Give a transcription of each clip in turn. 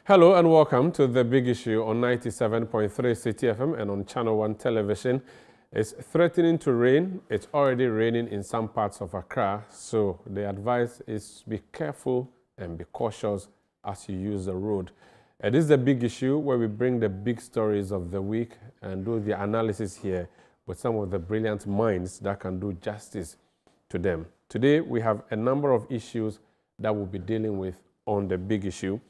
Hello and welcome to The Big Issue on 97.3 City FM and on Channel One Television. It's threatening to rain. It's already raining in some parts of Accra, so the advice is be careful and be cautious as you use the road. It is The Big Issue where we bring the big stories of the week and do the analysis here with some of the brilliant minds that can do justice to them. Today we have a number of issues that we'll be dealing with on The Big Issue.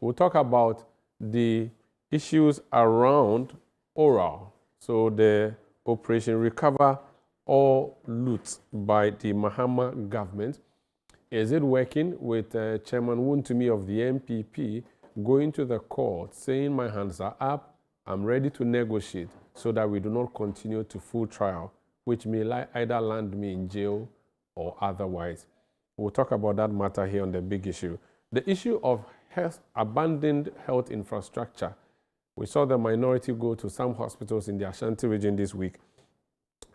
We'll talk about the issues around oral. So the Operation Recover All Loot by the Mahama government. Is it working with Chairman Wontumi of the MPP going to the court saying my hands are up, I'm ready to negotiate so that we do not continue to full trial, which may either land me in jail or otherwise. We'll talk about that matter here on The Big Issue. The issue of abandoned health infrastructure. We saw the minority go to some hospitals in the Ashanti region this week,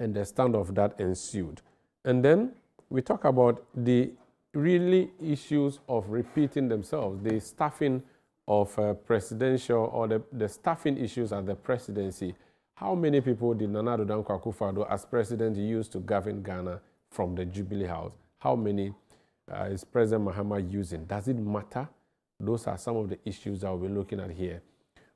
and the standoff that ensued. And then we talk about the really issues of repeating themselves, the staffing of presidential or the staffing issues at the presidency. How many people did Nana Addo Dankwa Akufo-Addo as president use to govern Ghana from the Jubilee House? How many is President Mahama using? Does it matter? Those are some of the issues that we'll be looking at here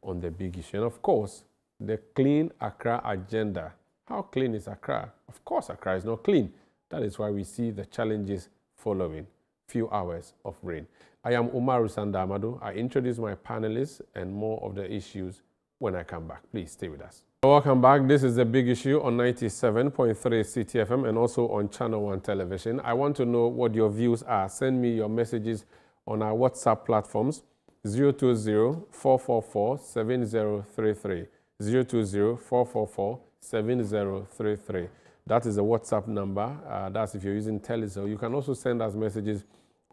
on The Big Issue. And of course, the Clean Accra agenda. How clean is Accra? Of course, Accra is not clean. That is why we see the challenges following few hours of rain. I am Umaru Sanda Amadu. I introduce my panelists and more of the issues when I come back. Please stay with us. Welcome back. This is The Big Issue on 97.3 City FM and also on Channel One Television. I want to know what your views are. Send me your messages on our WhatsApp platforms, 020-444-7033, 020-444-7033. That is the WhatsApp number. That's if you're using Telecel. You can also send us messages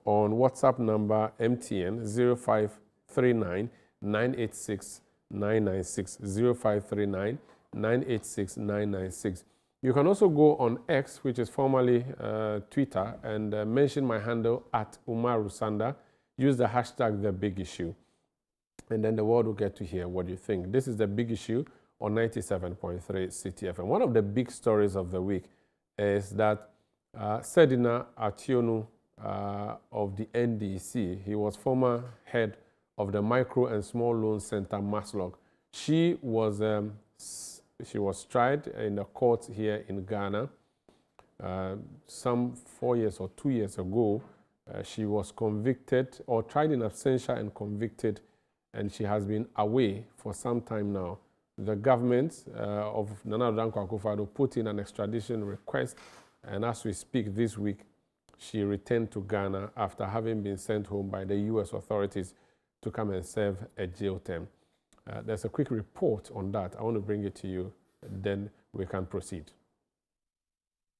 on WhatsApp number MTN 0539-986-996, 0539-986-996. You can also go on X, which is formerly Twitter, and mention my handle at Umaru Sanda. Use the hashtag The Big Issue. And then the world will get to hear what you think. This is The Big Issue on 97.3 City FM. One of the big stories of the week is that Sedina Tamakloe of the NDC, he was former head of the Micro and Small Loan Center, MASLOC. She was tried in the court here in Ghana some 4 years or 2 years ago. She was convicted or tried in absentia and convicted, and she has been away for some time now. The government of Nana Addo Dankwa Akufo-Addo put in an extradition request, and as we speak this week, she returned to Ghana after having been sent home by the U.S. authorities to come and serve a jail term. There's a quick report on that. I want to bring it to you, then we can proceed.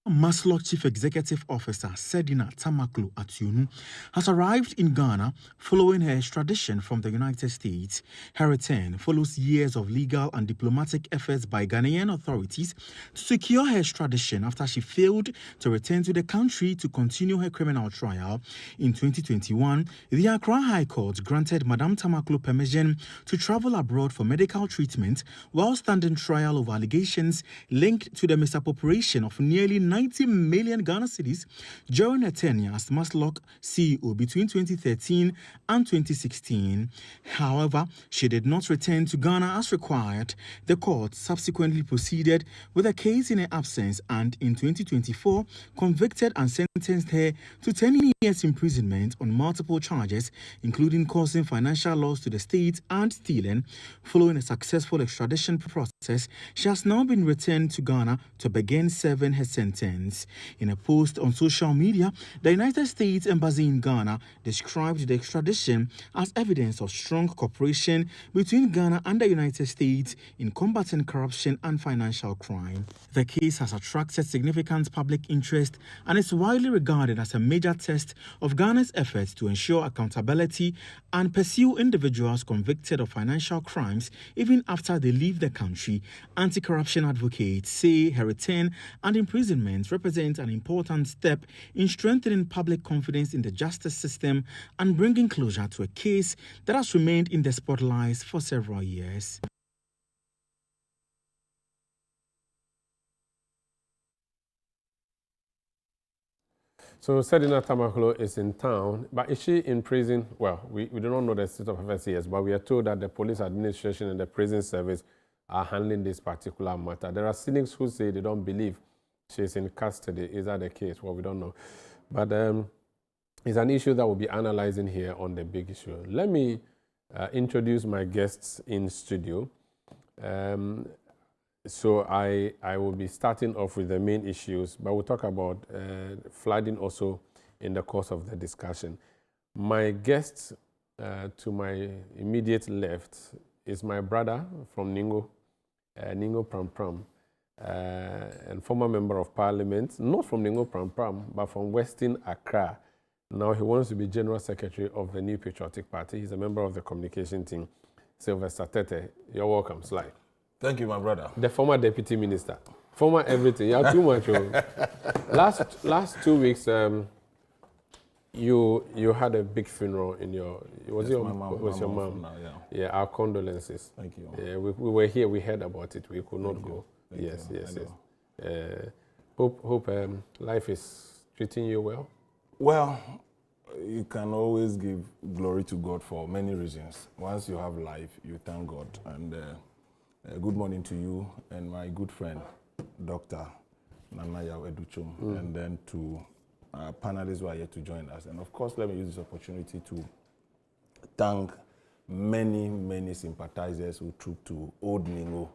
MASLOC Chief Executive Officer Sedina Tamakloe has arrived in Ghana following her extradition from the United States. Her return follows years of legal and diplomatic efforts by Ghanaian authorities to secure her extradition after she failed to return to the country to continue her criminal trial. In 2021, the Accra High Court granted Madame Tamakloe permission to travel abroad for medical treatment while standing trial of allegations linked to the misappropriation of nearly 90 million Ghana cedis during her tenure as MASLOC CEO between 2013 and 2016. However, she did not return to Ghana as required. The court subsequently proceeded with a case in her absence and in 2024 convicted and sentenced her to 10 years imprisonment on multiple charges, including causing financial loss to the state and stealing. Following a successful extradition process, she has now been returned to Ghana to begin serving her sentence. In a post on social media, the United States Embassy in Ghana described the extradition as evidence of strong cooperation between Ghana and the United States in combating corruption and financial crime. The case has attracted significant public interest and is widely regarded as a major test of Ghana's efforts to ensure accountability and pursue individuals convicted of financial crimes even after they leave the country. Anti-corruption advocates say her return and imprisonment judgment represents an important step in strengthening public confidence in the justice system and bringing closure to a case that has remained in the spotlight for several years. So Sedina Tamakloe is in town, but is she in prison? Well, we do not know the state of affairs yet, but we are told that the police administration and the prison service are handling this particular matter. There are cynics who say they don't believe she's in custody. Is that the case? Well, we don't know. But it's an issue that we'll be analyzing here on The Big Issue. Let me introduce my guests in studio. So I will be starting off with the main issues, but we'll talk about flooding also in the course of the discussion. My guest to my immediate left is my brother from Ningo, Ningo Pram Pram, and former member of parliament, not from Ningo Pram Pram, but from Western Accra. Now he wants to be General Secretary of the New Patriotic Party. He's a member of the communication team. Sylvester Tete, you're welcome, Sly. Thank you, my brother. The former deputy minister, former everything. You have too much. Last 2 weeks, you had a big funeral in your. Was yes, your mom? Was your mom? Now, yeah. Yeah. Our condolences. Thank you. Yeah, we were here. We heard about it. We could not Thank go. you. Yes, you. yes, yes. Hope life is treating you well. Well, you can always give glory to God for many reasons. Once you have life, you thank God. And good morning to you and my good friend, Dr. Nanaya Educhum, and then to panelists who are here to join us. And of course, let me use this opportunity to thank many sympathizers who trooped to Old Ningo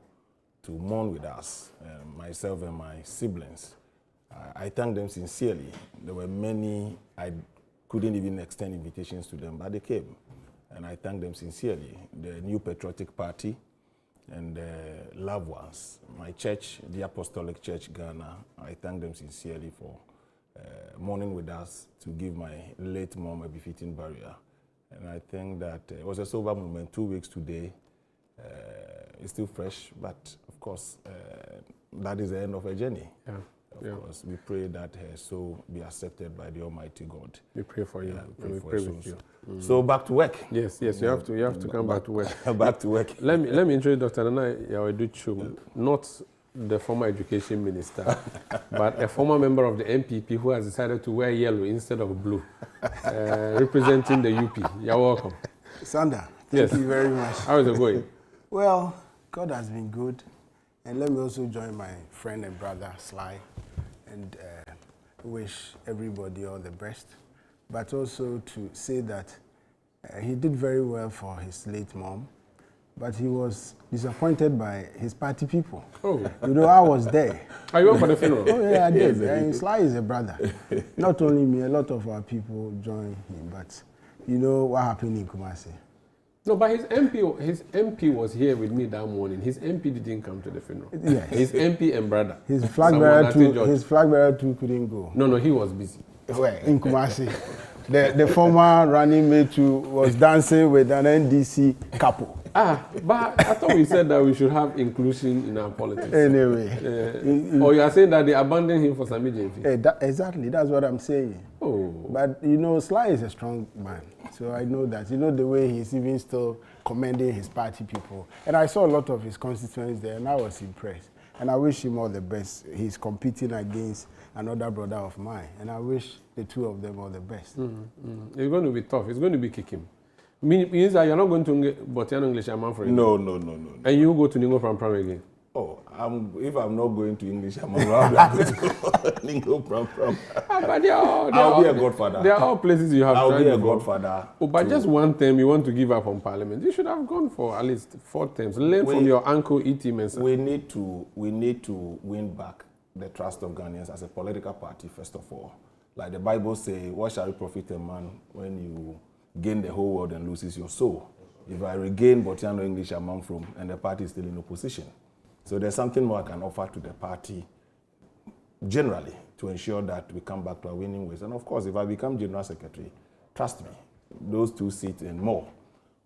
to mourn with us, myself and my siblings. I thank them sincerely. There were many, I couldn't even extend invitations to them, but they came. And I thank them sincerely. The New Patriotic Party and loved ones. My church, the Apostolic Church Ghana, I thank them sincerely for mourning with us to give my late mom a befitting burial. And I think that it was a sober moment. 2 weeks today. It's still fresh, but of course, that is the end of a journey. Yeah. Of course, we pray that her soul be accepted by the Almighty God. We pray for you. Yeah, We pray with you. So back to work. Yes, you have to come back to work. Back to work. Let me introduce Dr. Nana Yaweduchum, not the former education minister, but a former member of the MPP who has decided to wear yellow instead of blue, representing the UP. You're welcome. Sanda, thank you very much. How is it going? Well, God has been good. And let me also join my friend and brother, Sly, and wish everybody all the best. But also to say that he did very well for his late mom, but he was disappointed by his party people. Oh. You know, I was there. Are you up for the funeral? Oh, yeah, I did. And Sly is a brother. Not only me, a lot of our people joined him, but you know what happened in Kumasi. No, but his MP was here with me that morning. His MP didn't come to the funeral. Yes. His MP and brother. His flag bearer too couldn't go. No, he was busy. Well, in Kumasi. The former running mate too was dancing with an NDC couple. But I thought we said that we should have inclusion in our politics. Anyway. Or you are saying that they abandoned him for Sami JP? Exactly, that's what I'm saying. Oh. But you know, Sly is a strong man. So I know that. You know the way he's even still commending his party people. And I saw a lot of his constituents there and I was impressed. And I wish him all the best. He's competing against another brother of mine. And I wish the two of them all the best. It's going to be tough. It's going to be kicking. Means that you're not going to get Botiano English Amman for again? No. And you go to Ningo Pram Pram again? Oh, if I'm not going to English Amman, I'll go to Ningo Pram Pram. But I'll be a godfather. There are all places you have I'll be a before. godfather. Oh, but just one term you want to give up on parliament. You should have gone for at least 4 terms. Learn from your uncle E.T. Mensah. We need to win back the trust of Ghanaians as a political party, first of all. Like the Bible says, what shall it profit a man when you gain the whole world and loses your soul? If I regain Botiano English Amman from and the party is still in opposition. So there's something more I can offer to the party generally to ensure that we come back to our winning ways. And of course, if I become General Secretary, trust me, those 2 seats and more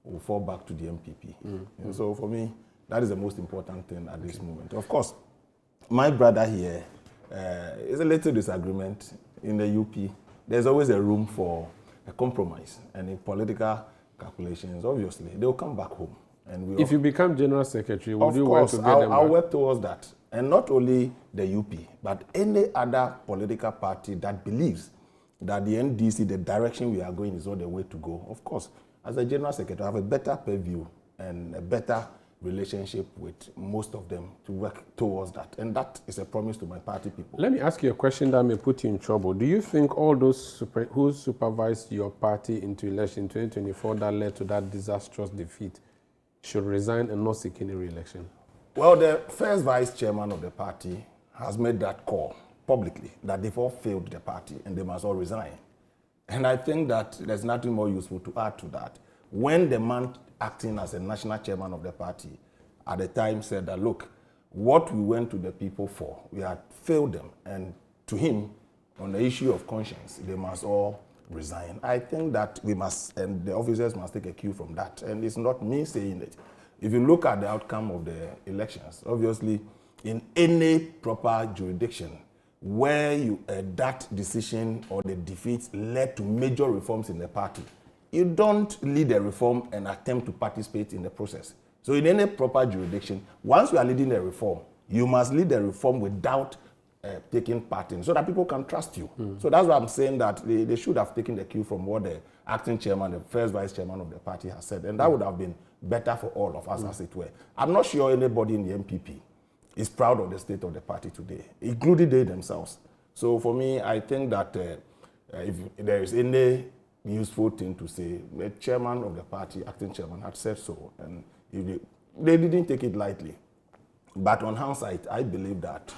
will fall back to the MPP. And so for me, that is the most important thing at this moment. Of course, my brother here it's a little disagreement in the UP. There's always a room for a compromise, and in political calculations, obviously, they'll come back home. And if you become General Secretary, would you work want to get them back? I'll work towards that. And not only the UP, but any other political party that believes that the NDC, the direction we are going is not the way to go. Of course, as a General Secretary, I have a better purview and a better relationship with most of them to work towards that. And that is a promise to my party people. Let me ask you a question that may put you in trouble. Do you think all those who supervised your party into election in 2024 that led to that disastrous defeat should resign and not seek any re-election? Well, the first vice chairman of the party has made that call publicly, that they've all failed the party and they must all resign. And I think that there's nothing more useful to add to that. When the man acting as a national chairman of the party at the time said that, look, what we went to the people for, we had failed them. And to him, on the issue of conscience, they must all resign. I think that we must, and the officers must take a cue from that. And it's not me saying it. If you look at the outcome of the elections, obviously, in any proper jurisdiction, where that decision or the defeat led to major reforms in the party, you don't lead a reform and attempt to participate in the process. So in any proper jurisdiction, once you are leading a reform, you must lead the reform without taking part in, so that people can trust you. So that's why I'm saying that they should have taken the cue from what the acting chairman, the first vice chairman of the party has said, and that would have been better for all of us, as it were. I'm not sure anybody in the MPP is proud of the state of the party today, including they themselves. So for me, I think that if there is any useful thing to say, the chairman of the party, acting chairman, had said so, and if they didn't take it lightly. But on hindsight, I believe that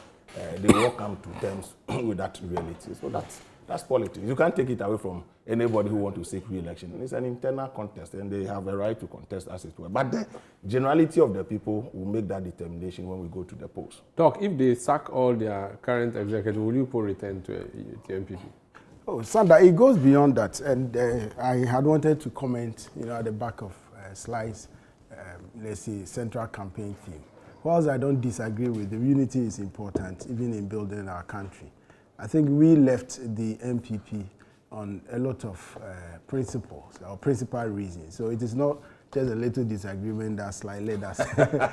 they will come to terms with that reality. So that's politics. You can't take it away from anybody who wants to seek re-election. It's an internal contest, and they have a right to contest, as it were. But the generality of the people will make that determination when we go to the polls. Doc, if they sack all their current executives, will you put return to MPP? Oh, Sanda, it goes beyond that. And I had wanted to comment, at the back of slides, let's say, central campaign theme. Whilst I don't disagree with the unity is important, even in building our country. I think we left the MPP on a lot of principles or principal reasons. So it is not just a little disagreement that slightly led us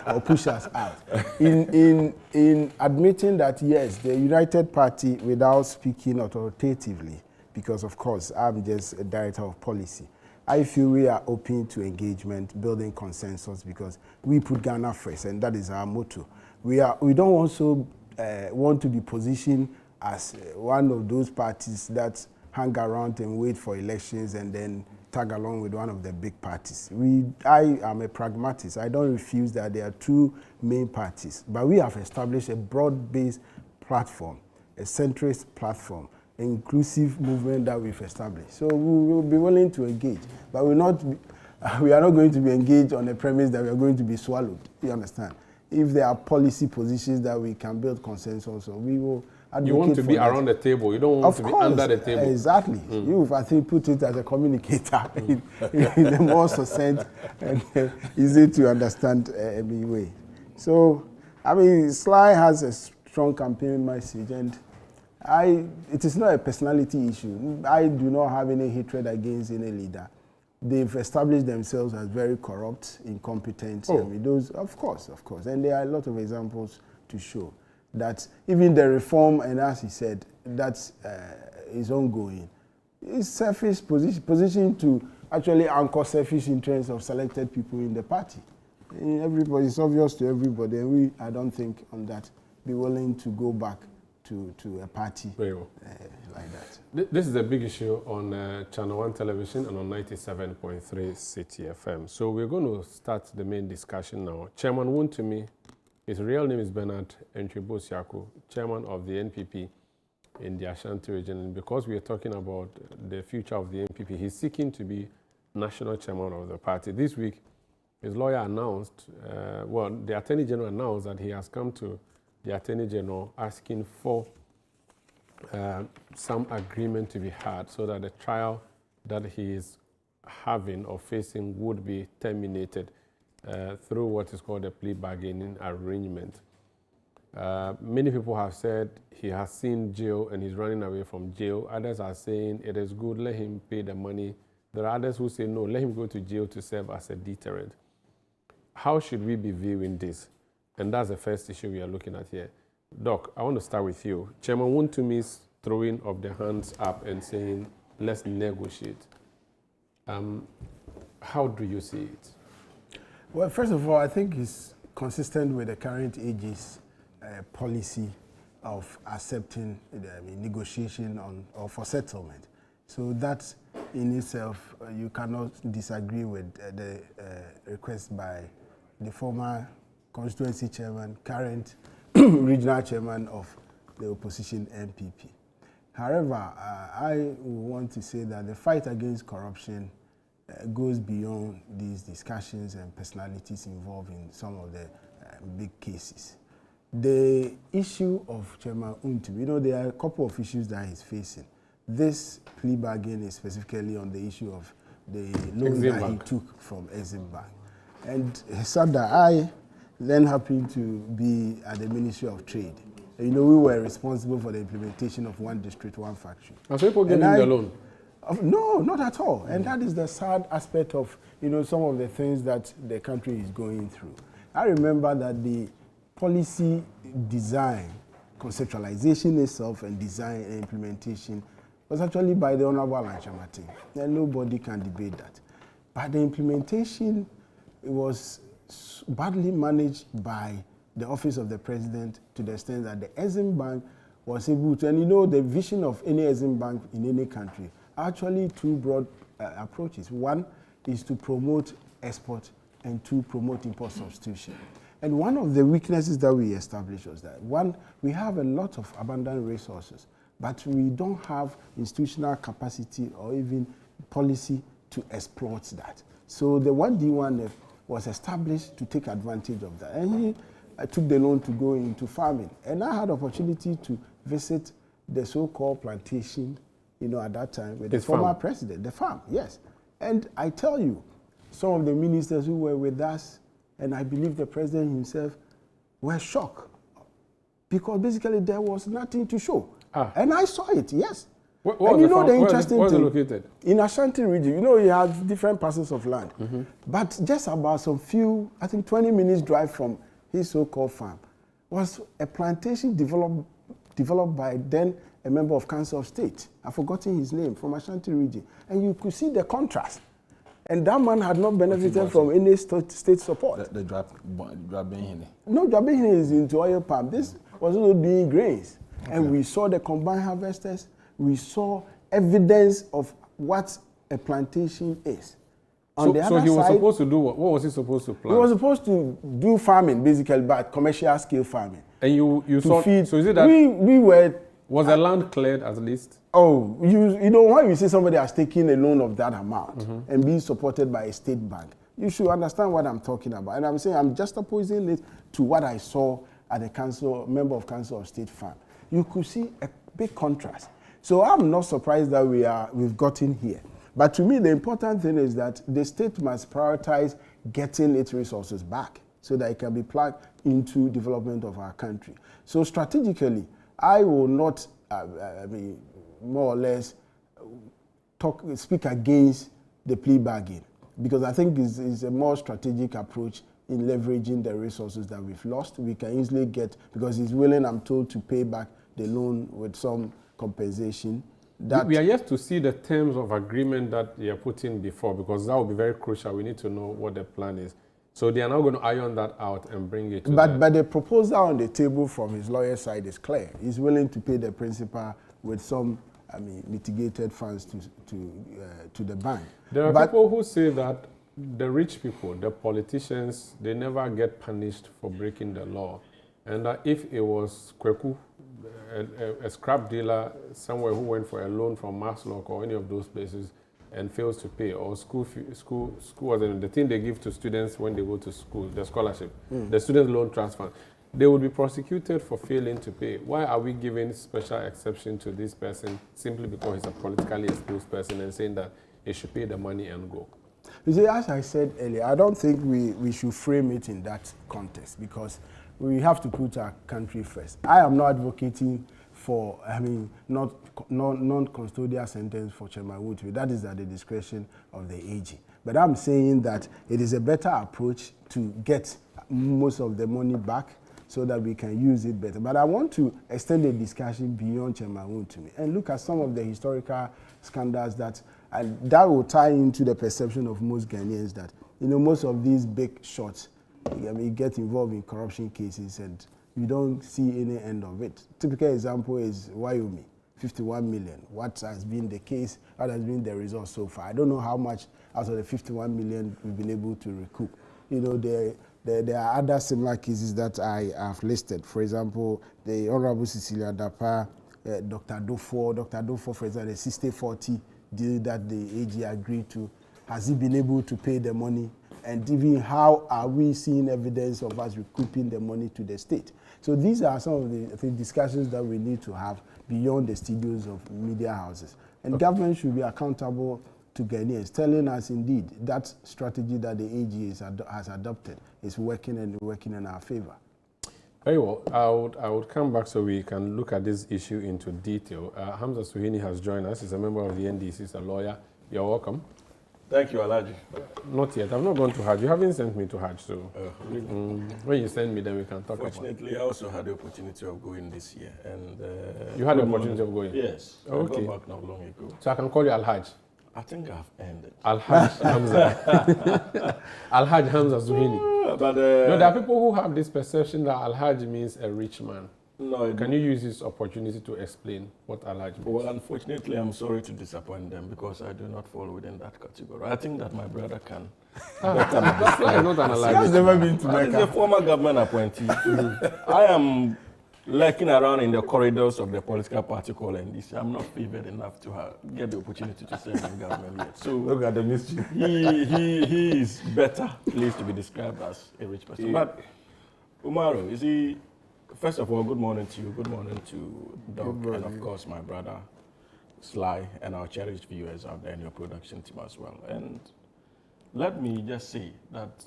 or pushed us out. In admitting that, yes, the United Party, without speaking authoritatively, because of course I'm just a director of policy, I feel we are open to engagement, building consensus, because we put Ghana first, and that is our motto. We don't also want to be positioned as one of those parties that hang around and wait for elections and then tag along with one of the big parties. I am a pragmatist. I don't refuse that there are two main parties, but we have established a broad-based platform, a centrist platform, an inclusive movement that we've established. So we will be willing to engage, but we are not going to be engaged on the premise that we are going to be swallowed. You understand? If there are policy positions that we can build consensus on, we will advocate. You want to be that. around the table. You don't want to be under the table. Exactly. You, I think, put it as a communicator in a more succinct and easy to understand way. So, I mean, Sly has a strong campaign message, and it is not a personality issue. I do not have any hatred against any leader. They've established themselves as very corrupt, incompetent. Oh. I mean, those, of course. And there are a lot of examples to show that even the reform, and as he said, that is ongoing. It's selfish position to actually anchor selfish interests of selected people in the party. It's obvious to everybody, and I don't think on that, be willing to go back to a party like that. This is a big issue on Channel 1 television and on 97.3 City FM. So we're going to start the main discussion now. Chairman Wontumi, his real name is Bernard Entwebo-Siaku, chairman of the NPP in the Ashanti region. And because we are talking about the future of the NPP, he's seeking to be national chairman of the party. This week, his lawyer announced, the Attorney General announced that he has come to the Attorney General asking for some agreement to be had so that the trial that he is having or facing would be terminated through what is called a plea bargaining arrangement. Many people have said he has seen jail and he's running away from jail. Others are saying it is good, let him pay the money. There are others who say no, let him go to jail to serve as a deterrent. How should we be viewing this? And that's the first issue we are looking at here. Doc, I want to start with you. Chairman Wontumi's throwing of the hands up and saying, let's negotiate. How do you see it? Well, first of all, I think it's consistent with the current AG's policy of accepting the negotiation or for settlement. So that in itself, you cannot disagree with the request by the former constituency chairman, current regional chairman of the opposition MPP. However, I want to say that the fight against corruption goes beyond these discussions and personalities involved in some of the big cases. The issue of Chairman Wontumi, there are a couple of issues that he's facing. This plea bargain is specifically on the issue of the loan that he took from Exim Bank. And Sanda, I then happened to be at the Ministry of Trade. We were responsible for the implementation of one district, one factory. And so people getting the loan? No, not at all. And that is the sad aspect of, some of the things that the country is going through. I remember that the policy design, conceptualization itself and design and implementation was actually by the Honorable Anchamati. And nobody can debate that. But the implementation was badly managed by the Office of the President to the extent that the Exim Bank was able to, and the vision of any Exim Bank in any country, actually two broad approaches. One is to promote export and two, promote import substitution. And one of the weaknesses that we established was that, one, we have a lot of abundant resources, but we don't have institutional capacity or even policy to exploit that. So the 1D1F was established to take advantage of that. And I took the loan to go into farming. And I had opportunity to visit the so-called plantation, at that time with the former president, the farm, yes. And I tell you, some of the ministers who were with us, and I believe the president himself, were shocked. Because basically there was nothing to show. And I saw it, yes. And the interesting thing, located? In Ashanti region, you have different parcels of land. But just about some few, I think 20 minutes drive from his so-called farm, was a plantation developed by then a member of Council of State. I've forgotten his name, from Ashanti region. And you could see the contrast. And that man had not benefited from any state support. The Dwabehine. No, Dwabehine is into oil palm. This was also doing grains. Okay. And we saw the combined harvesters. We saw evidence of what a plantation is. So he was supposed to do what? What was he supposed to plant? He was supposed to do farming, basically, but commercial scale farming. And you saw feed. So is it that we were? Was the land cleared at least? Oh, when you see somebody has taken a loan of that amount and being supported by a state bank, you should understand what I'm talking about. And I'm saying I'm just opposing it to what I saw at the member of Council of State farm. You could see a big contrast. So I'm not surprised that we've gotten here. But to me, the important thing is that the state must prioritize getting its resources back so that it can be plugged into development of our country. So strategically, I will not, more or less, speak against the plea bargain, because I think it's a more strategic approach in leveraging the resources that we've lost. We can easily get, because he's willing, I'm told, to pay back the loan with some compensation. We are yet to see the terms of agreement that you are putting before, because that will be very crucial. We need to know what the plan is. So they are now going to iron that out and bring it to But the proposal on the table from his lawyer's side is clear. He's willing to pay the principal with some, mitigated funds to the bank. There are people who say that the rich people, the politicians, they never get punished for breaking the law. And that if it was Kweku, a scrap dealer somewhere who went for a loan from Maslock or any of those places and fails to pay, or school was the thing they give to students when they go to school, the scholarship, the student loan transfer, they would be prosecuted for failing to pay. Why are we giving special exception to this person simply because he's a politically exposed person and saying that he should pay the money and go? You see, as I said earlier, I don't think we should frame it in that context, because we have to put our country first. I am not advocating for, non-custodial sentence for Chairman Wontumi. That is at the discretion of the AG. But I'm saying that it is a better approach to get most of the money back so that we can use it better. But I want to extend the discussion beyond Chairman Wontumi and look at some of the historical scandals that will tie into the perception of most Ghanaians that, most of these big shots, get involved in corruption cases and you don't see any end of it. Typical example is Wyoming, 51 million. What has been the case? What has been the result so far? I don't know how much out of the 51 million we've been able to recoup. There are other similar cases that I have listed. For example, the Honorable Cecilia Dapa, Dr. Dofo, for example, the 60-40 deal that the AG agreed to. Has he been able to pay the money? And even how are we seeing evidence of us recouping the money to the state? So these are some of the discussions that we need to have beyond the studios of media houses. And government should be accountable to Ghanaians, telling us indeed that strategy that the AG has adopted is working and working in our favor. Very well. I would come back so we can look at this issue into detail. Hamza Suhini has joined us. He's a member of the NDC, he's a lawyer. You're welcome. Thank you, Alhaji. Not yet. I've not gone to Hajj. You haven't sent me to Hajj, so Really? When you send me, then we can talk about it. Fortunately, I also had the opportunity of going this year. And you had the opportunity of going? Yes. Okay. I got back not long ago. So I can call you Al-Hajj? I think I've ended. Al-Hajj Hamza. Al-Hajj Hamza Suhini. But there are people who have this perception that Al-Hajj means a rich man. No, Can you use this opportunity to explain what Al-Hajj means? Well, unfortunately, I'm sorry to disappoint them because I do not fall within that category. I think that my brother can. Better me That's not an He has Al-Hajj. never been to He's a Mecca. former government appointee. I am lurking around in the corridors of the political party called NDC. I'm not favored enough to get the opportunity to serve in government yet. So Look at the mystery. he is better placed to be described as a rich person. But Umaru, you see, first of all, good morning to you. Good morning to Doc, and of course my brother Sly, and our cherished viewers out there in your production team as well. And let me just say that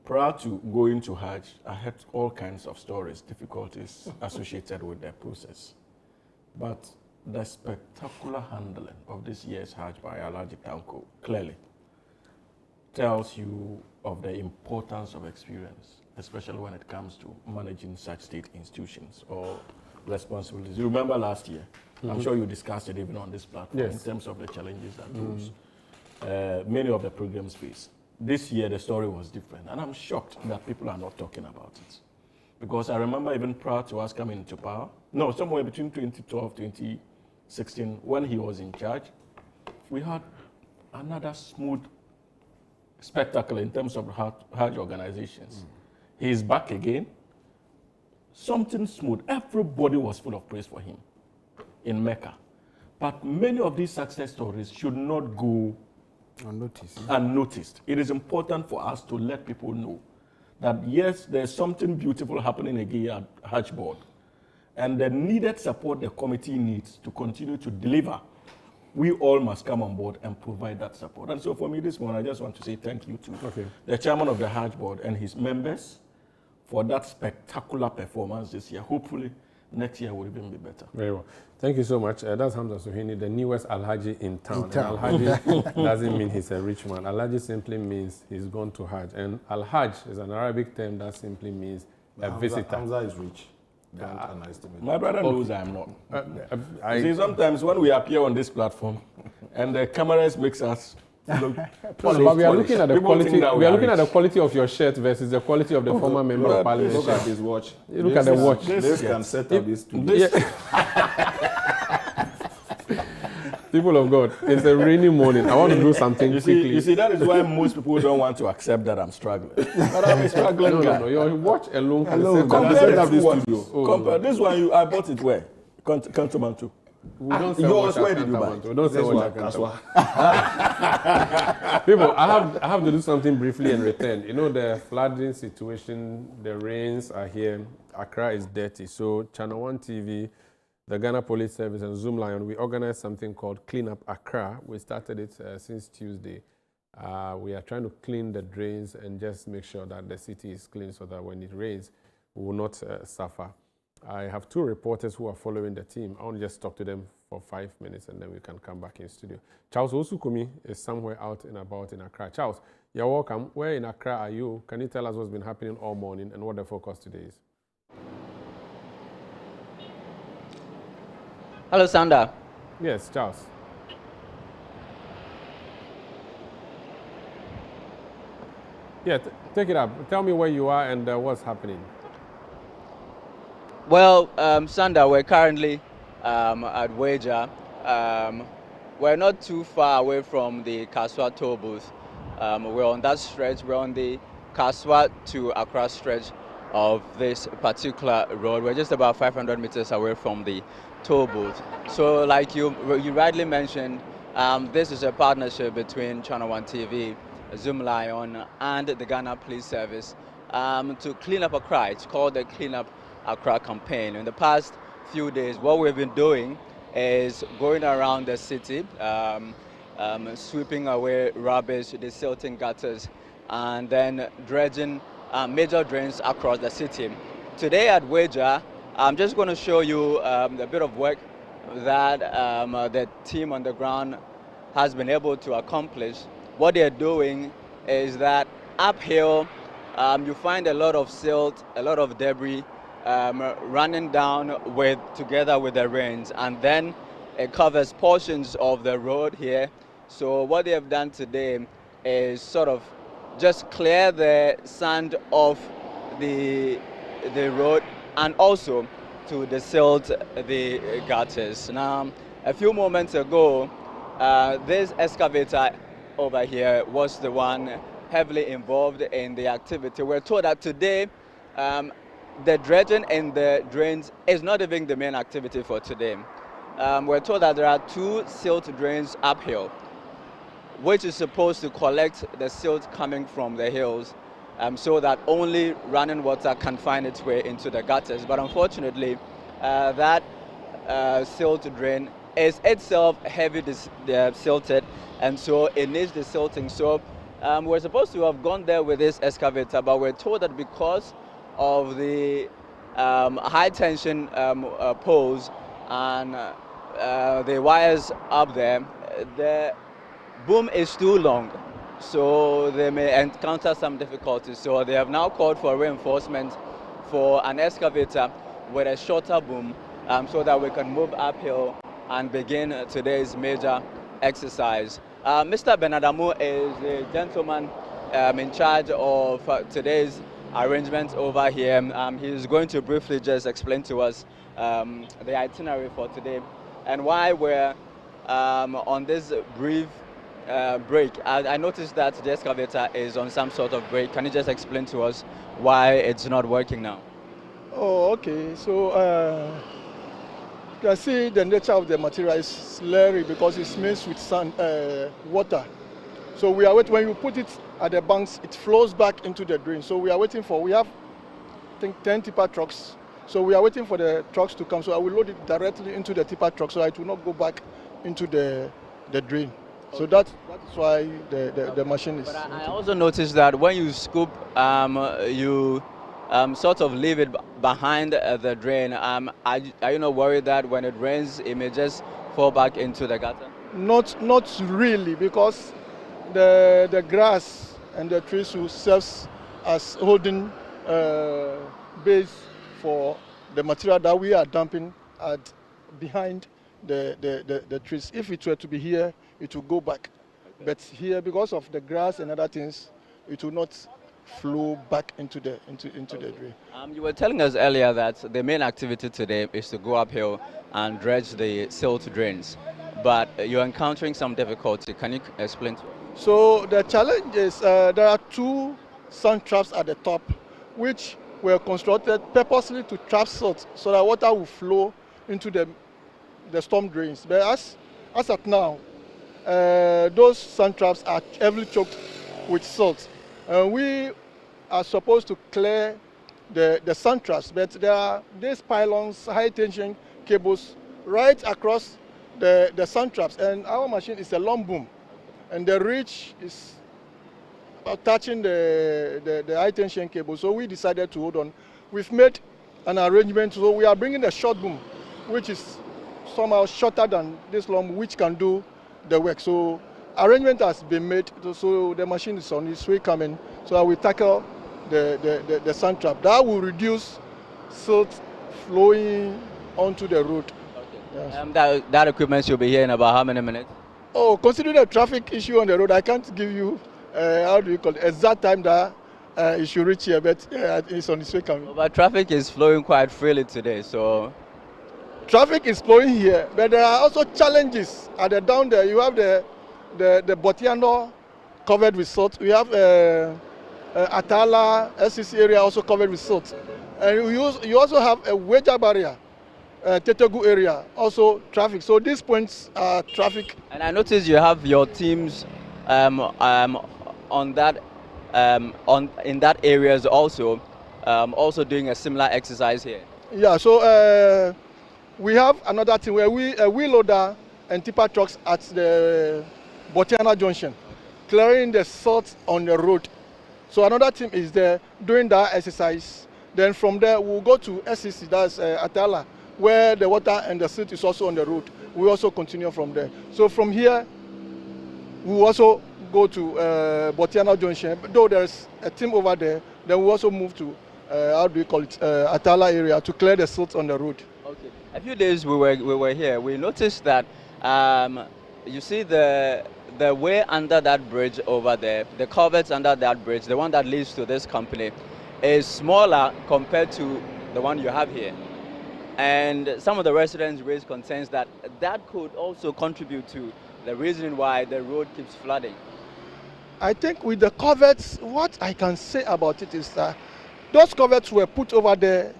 prior to going to Hajj, I had all kinds of stories, difficulties associated with the process. But the spectacular handling of this year's Hajj by Alhaji Tanko clearly tells you of the importance of experience, especially when it comes to managing such state institutions or responsibilities. You remember last year, I'm sure you discussed it even on this platform, in terms of the challenges that those many of the programs face. This year, the story was different, and I'm shocked that people are not talking about it. Because I remember even prior to us coming into power, somewhere between 2012 and 2016, when he was in charge, we had another smooth spectacle in terms of Hajj organizations. He is back again. Something smooth. Everybody was full of praise for him in Mecca. But many of these success stories should not go unnoticed. It is important for us to let people know that yes, there's something beautiful happening again at Hajj Board, and the needed support the committee needs to continue to deliver. We all must come on board and provide that support. And so for me this morning, I just want to say thank you to the chairman of the Hajj Board and his members for that spectacular performance this year. Hopefully, next year will even be better. Very well. Thank you so much. That's Hamza Suhini, the newest Al-Haji in town. And Al-Haji doesn't mean he's a rich man. Al-Haji simply means he's gone to Hajj. And Al-Hajj is an Arabic term that simply means a visitor. Hamza is rich. Don't underestimate. My brother knows I am not. See, sometimes when we appear on this platform and the cameras makes us look but we are looking at the quality. We are looking at the quality of your shirt versus the quality of the former member of parliament. Look at his watch. Look at the watch. This can set up this studio. People of God, it's a rainy morning. I want to do something quickly. You see, that is why most people don't want to accept that I'm struggling. But I'm a struggling guy. No. Your watch alone can Hello, set up Compare set up this this one. studio. Compare this one. I bought it where? Cantonment. We don't sell Yours, watch where at did you buy? Cantonment. We don't sell watch at That's Cantonment. why. People, I have to do something briefly in return. You know, the flooding situation, the rains are here. Accra is dirty. So ChannelOne TV, the Ghana Police Service, and Zoom Lion, we organized something called Clean Up Accra. We started it since Tuesday. We are trying to clean the drains and just make sure that the city is clean so that when it rains, we will not suffer. I have two reporters who are following the team. I want to just talk to them for 5 minutes and then we can come back in studio. Charles Osukumi is somewhere out and about in Accra. Charles, you're welcome. Where in Accra are you? Can you tell us what's been happening all morning and what the focus today is? Hello, Sanda. Yes, Charles. Yeah, take it up. Tell me where you are and what's happening. Well, Sanda, we're currently at Wager. We're not too far away from the Kaswa toll booth. We're on that stretch. We're on the Kaswa to Accra stretch of this particular road. We're just about 500 meters away from the toll booth. So like you rightly mentioned, this is a partnership between ChannelOne TV, Zoom Lion, and the Ghana Police Service to clean up Accra. It's called the Clean Up Accra campaign. In the past few days, what we've been doing is going around the city, sweeping away rubbish, desilting gutters, and then dredging major drains across the city. Today at Wager, I'm just going to show you a bit of work that the team on the ground has been able to accomplish. What they're doing is that uphill, you find a lot of silt, a lot of debris running down together with the rains, and then it covers portions of the road here. So what they have done today is sort of just clear the sand off the road and also to desilt the gutters. Now, a few moments ago, this excavator over here was the one heavily involved in the activity. We're told that today the dredging in the drains is not even the main activity for today. We're told that there are 2 silt drains uphill, which is supposed to collect the silt coming from the hills so that only running water can find its way into the gutters. But unfortunately, that silt drain is itself heavy silted, and so it needs the silting. So we're supposed to have gone there with this excavator, but we're told that because of the high tension poles and the wires up there, the boom is too long, so they may encounter some difficulties. So they have now called for reinforcement for an excavator with a shorter boom so that we can move uphill and begin today's major exercise. Mr. Benadamu is the gentleman in charge of today's arrangements over here. He's going to briefly just explain to us the itinerary for today and why we're on this brief break. I noticed that the excavator is on some sort of break. Can you just explain to us why it's not working now? Oh, okay. So you can see the nature of the material is slurry because it's mixed with sand, water. So we are waiting. When you put it at the banks, it flows back into the drain. So we are waiting for, we have, I think, 10 tipper trucks. So we are waiting for the trucks to come. So I will load it directly into the tipper truck so it will not go back into the drain. Okay. So that's why the machine is. But I also noticed that when you scoop, you sort of leave it behind the drain. Are you not worried that when it rains, it may just fall back into the gutter? Not really, because the grass and the trees will serve as holding base for the material that we are dumping behind the trees. If it were to be here, it will go back. Okay. But here, because of the grass and other things, it will not flow back into the drain. You were telling us earlier that the main activity today is to go uphill and dredge the silt drains, but you're encountering some difficulty. Can you explain to us? So the challenge is there are 2 sand traps at the top, which were constructed purposely to trap silt so that water will flow into the storm drains. But as at now, those sand traps are heavily choked with silt. We are supposed to clear the sand traps, but there are these pylons, high tension cables right across the sand traps, and our machine is a long boom, and the reach is touching the high tension cable. So we decided to hold on. We've made an arrangement. So we are bringing a short boom, which is somehow shorter than this long, which can do the work. So arrangement has been made. So the machine is on its way coming. So I will tackle the sand trap. That will reduce silt flowing onto the road. Okay. Yes. That equipment should be here in about how many minutes? Oh, considering the traffic issue on the road, I can't give you, how do you call it, exact time that it should reach here, but it's on its way coming. But traffic is flowing quite freely today, so... Traffic is flowing here, but there are also challenges. At the down there, you have the Botiano covered with salt. We have Atala, SCC area also covered with salt. And you also have a Weja barrier. Tetegu area, also traffic. So these points are traffic. And I noticed you have your teams on that in that areas also doing a similar exercise here. Yeah. So we have another team where we loader and tipper trucks at the Botiana Junction, clearing the salt on the road. So another team is there doing that exercise. Then from there we'll go to SCC, that's Atala, where the water and the silt is also on the road. We also continue from there. So from here, we will also go to Botiana Junction. Though there's a team over there, then we also move to, how do you call it, Atala area to clear the silt on the road. Okay. A few days we were here, we noticed that, you see the way under that bridge over there, the culverts under that bridge, the one that leads to this company, is smaller compared to the one you have here. And some of the residents raised concerns that that could also contribute to the reason why the road keeps flooding. I think with the culverts, what I can say about it is that those culverts were put over there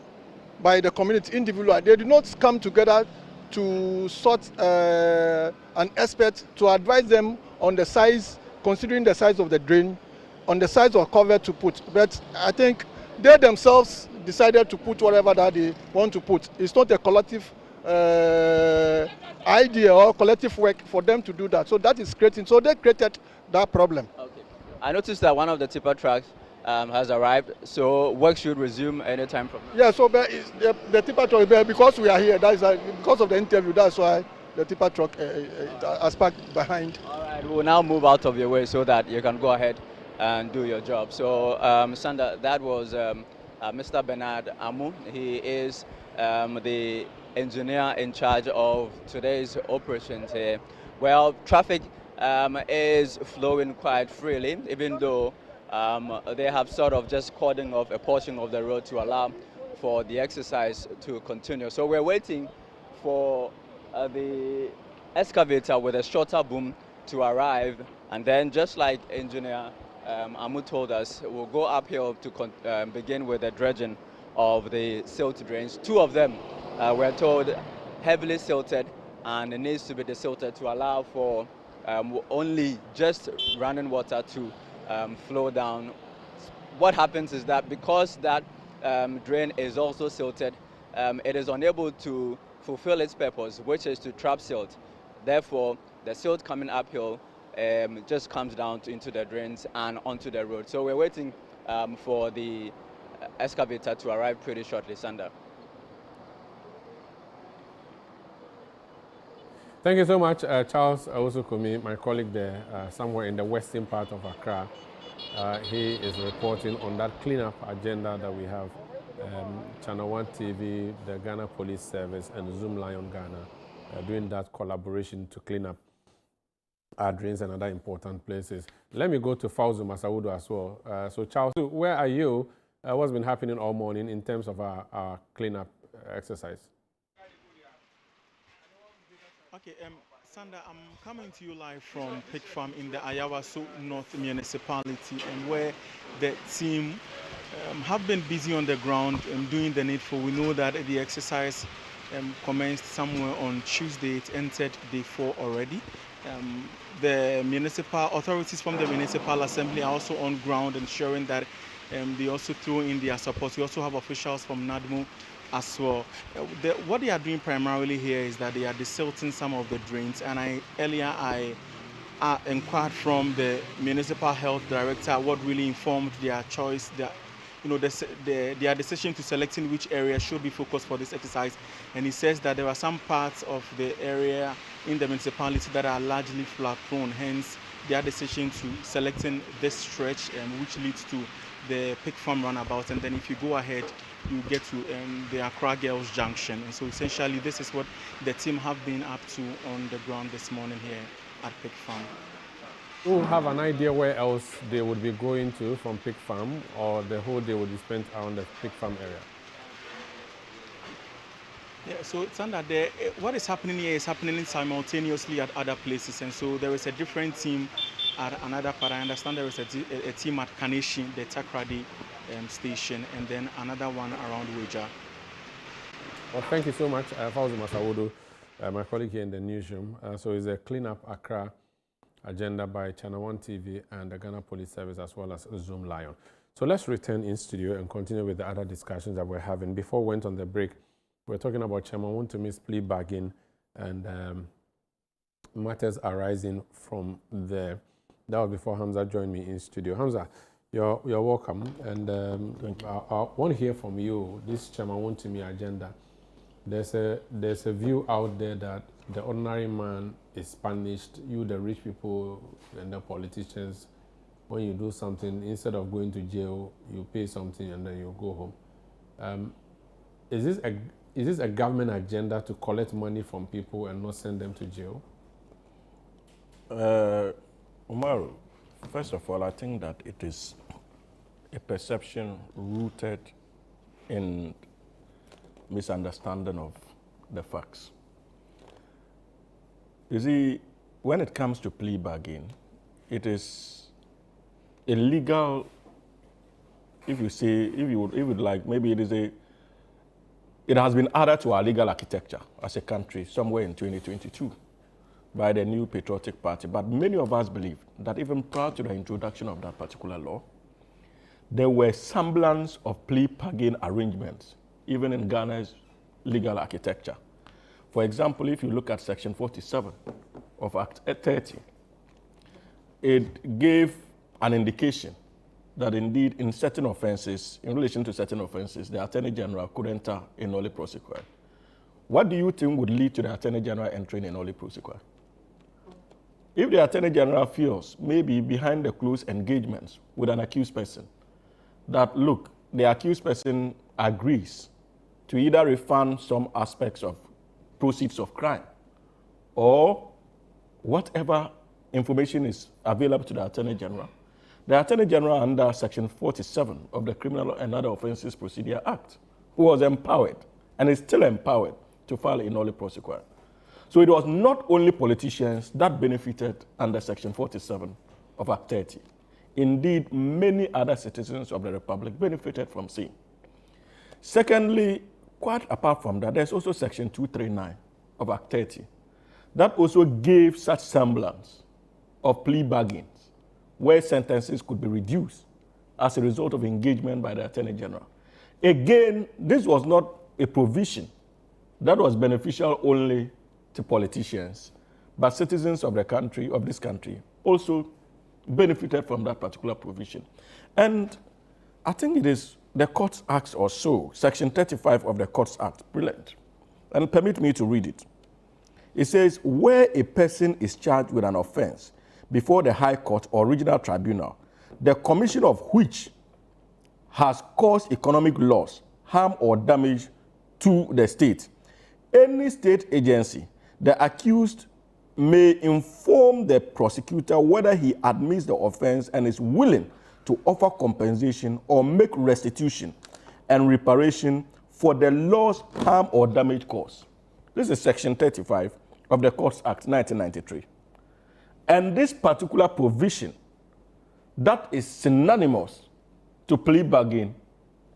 by the community individually. They did not come together to sort an expert to advise them on the size, considering the size of the drain, on the size of culvert to put. But I think they themselves decided to put whatever that they want to put. It's not a collective idea or collective work for them to do that. So that is creating. So they created that problem. Okay. I noticed that one of the tipper trucks has arrived, so work should resume anytime from now. Yeah. So the tipper truck, because we are here, that is because of the interview. That's why the tipper truck has parked behind. All right. We'll now move out of your way so that you can go ahead and do your job. So, Sanda, that was Mr. Bernard Amu. He is the engineer in charge of today's operations here. Well, traffic is flowing quite freely, even though they have sort of just cordoned off a portion of the road to allow for the exercise to continue. So we're waiting for the excavator with a shorter boom to arrive, and then just like engineer Amu told us, we'll go uphill to begin with the dredging of the silt drains. Two of them, we're told, heavily silted, and it needs to be desilted to allow for only just running water to flow down. What happens is that because that drain is also silted, it is unable to fulfill its purpose, which is to trap silt. Therefore, the silt coming uphill just comes down into the drains and onto the road. So we're waiting for the excavator to arrive pretty shortly, Sanda. Thank you so much, Charles Awosukumi, my colleague there, somewhere in the western part of Accra. He is reporting on that cleanup agenda that we have. Channel One TV, the Ghana Police Service, and Zoom Lion Ghana doing that collaboration to clean up our drains and other important places. Let me go to Fauzu Masaudu as well. So Charles, where are you? What's been happening all morning in terms of our cleanup exercise? Okay, Sanda, I'm coming to you live from Pig Farm in the Ayawaso North Municipality, and where the team have been busy on the ground doing the needful. We know that the exercise commenced somewhere on Tuesday. It entered day 4 already. The municipal authorities from the municipal assembly are also on ground ensuring that they also throw in their support. We also have officials from NADMO as well. What they are doing primarily here is that they are desilting some of the drains, and earlier I inquired from the municipal health director what really informed their choice, their decision to selecting which area should be focused for this exercise. And he says that there are some parts of the area in the municipality that are largely flood prone, hence their decision to selecting this stretch, which leads to the Pig Farm roundabout. And then if you go ahead, you get to the Accra Girls Junction. And so essentially this is what the team have been up to on the ground this morning here at Pig Farm. Do you have an idea where else they would be going to from Pig Farm, or the whole day would be spent around the Pig Farm area? Yeah, so it's under there. What is happening here is happening simultaneously at other places, and so there is a different team at another part. I understand there is a team at Kaneshi, the Takrady station, and then another one around Weja. Well, thank you so much, Fauzi Masawodo, my colleague here in the newsroom. So it's a Clean Up Accra agenda by ChannelOne TV and the Ghana Police Service, as well as Zoom Lion. So let's return in studio and continue with the other discussions that we're having. Before we went on the break, we're talking about Chairman Wontumi's plea bargain and matters arising from there. That was before Hamza joined me in studio. Hamza, you're welcome. And I want to hear from you, this Chairman Wontumi agenda. There's a view out there that the ordinary man is punished. You, the rich people and the politicians, when you do something, instead of going to jail, you pay something and then you go home. Is this a government agenda to collect money from people and not send them to jail? Umaru, first of all, I think that it is a perception rooted in misunderstanding of the facts. You see, when it comes to plea bargain, it is illegal. If you would like, maybe it has been added to our legal architecture as a country somewhere in 2022 by the new Patriotic Party. But many of us believe that even prior to the introduction of that particular law, there were semblance of plea bargain arrangements, even in Ghana's legal architecture. For example, if you look at Section 47 of Act 30, it gave an indication that indeed in certain offenses, in relation to certain offenses, the Attorney General could enter a nolle prosequi. What do you think would lead to the Attorney General entering a nolle prosequi? If the Attorney General feels, maybe behind the closed engagements with an accused person, that look, the accused person agrees to either refund some aspects of proceeds of crime or whatever information is available to the Attorney General, the Attorney General under Section 47 of the Criminal and Other Offences Procedure Act was empowered and is still empowered to file a nolle prosequi. So it was not only politicians that benefited under Section 47 of Act 30. Indeed, many other citizens of the Republic benefited from same. Secondly, quite apart from that, there's also Section 239 of Act 30 that also gave such semblance of plea bargains where sentences could be reduced as a result of engagement by the Attorney General. Again, this was not a provision that was beneficial only to politicians, but citizens of the country, of this country, also benefited from that particular provision. And I think it is the Courts Act or so, Section 35 of the Courts Act, brilliant. And permit me to read it. It says, where a person is charged with an offense before the High Court or Regional Tribunal, the commission of which has caused economic loss, harm, or damage to the state, any state agency, the accused may inform the prosecutor whether he admits the offense and is willing to offer compensation or make restitution and reparation for the loss, harm, or damage caused. This is Section 35 of the Courts Act 1993. And this particular provision that is synonymous to plea bargain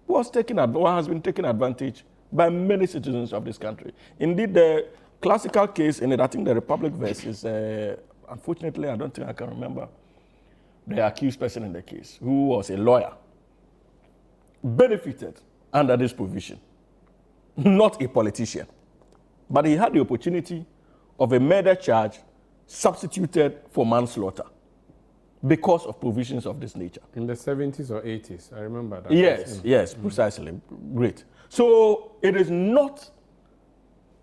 was taken or has been taken advantage by many citizens of this country. Indeed, the classical case in it, I think the Republic versus, unfortunately, I don't think I can remember the accused person in the case, who was a lawyer, benefited under this provision, not a politician. But he had the opportunity of a murder charge substituted for manslaughter because of provisions of this nature. In the 70s or 80s, I remember that. Yes, yes, precisely. Great. So it is not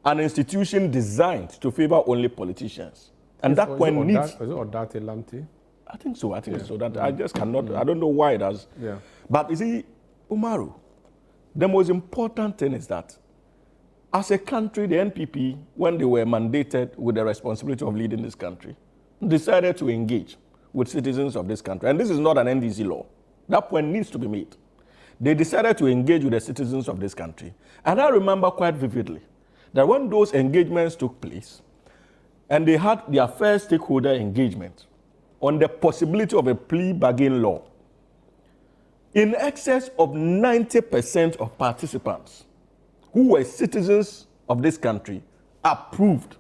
an institution designed to favor only politicians. And that point needs... Is it Odate Lamte? I think so, so. That I just cannot, I don't know why it has. Yeah. But you see, Umaru, the most important thing is that as a country, the NPP, when they were mandated with the responsibility of leading this country, decided to engage with citizens of this country. And this is not an NDC law. That point needs to be made. They decided to engage with the citizens of this country. And I remember quite vividly that when those engagements took place, and they had their first stakeholder engagement on the possibility of a plea bargain law, in excess of 90% of participants who were citizens of this country approved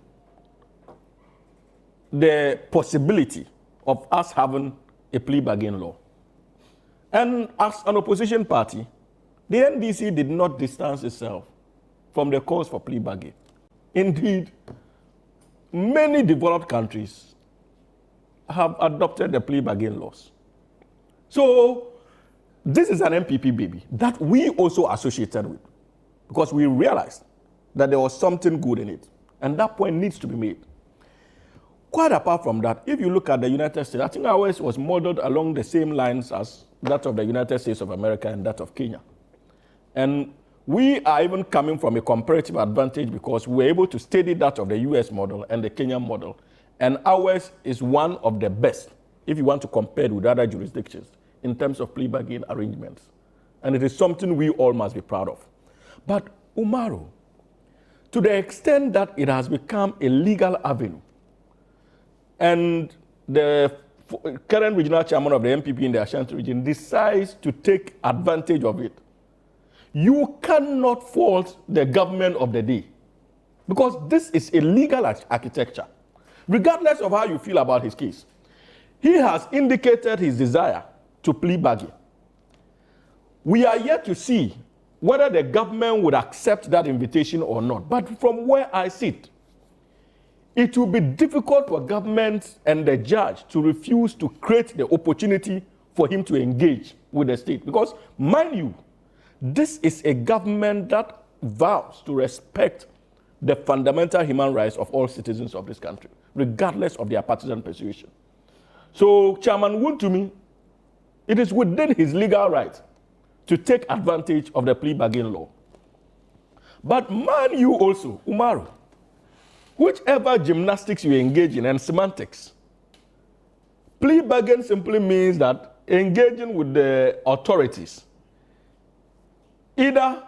the possibility of us having a plea bargain law. And as an opposition party, the NDC did not distance itself from the calls for plea bargain. Indeed, many developed countries have adopted the plea bargain laws. So this is an MPP baby that we also associated with, because we realized that there was something good in it. And that point needs to be made. Quite apart from that, if you look at the United States, I think ours was modeled along the same lines as that of the United States of America and that of Kenya. And we are even coming from a comparative advantage because we were able to study that of the US model and the Kenyan model. And ours is one of the best, if you want to compare it with other jurisdictions, in terms of plea bargain arrangements. And it is something we all must be proud of. But Umaru, to the extent that it has become a legal avenue, and the current regional chairman of the MPP in the Ashanti region decides to take advantage of it, you cannot fault the government of the day, because this is a legal architecture. Regardless of how you feel about his case, he has indicated his desire to plea bargain. We are yet to see whether the government would accept that invitation or not. But from where I sit, it will be difficult for government and the judge to refuse to create the opportunity for him to engage with the state. Because, mind you, this is a government that vows to respect the fundamental human rights of all citizens of this country, regardless of their partisan persuasion. So, Chairman Wontumi, it is within his legal right to take advantage of the plea bargain law. But mind you also, Umaru, whichever gymnastics you engage in and semantics, plea bargain simply means that engaging with the authorities, either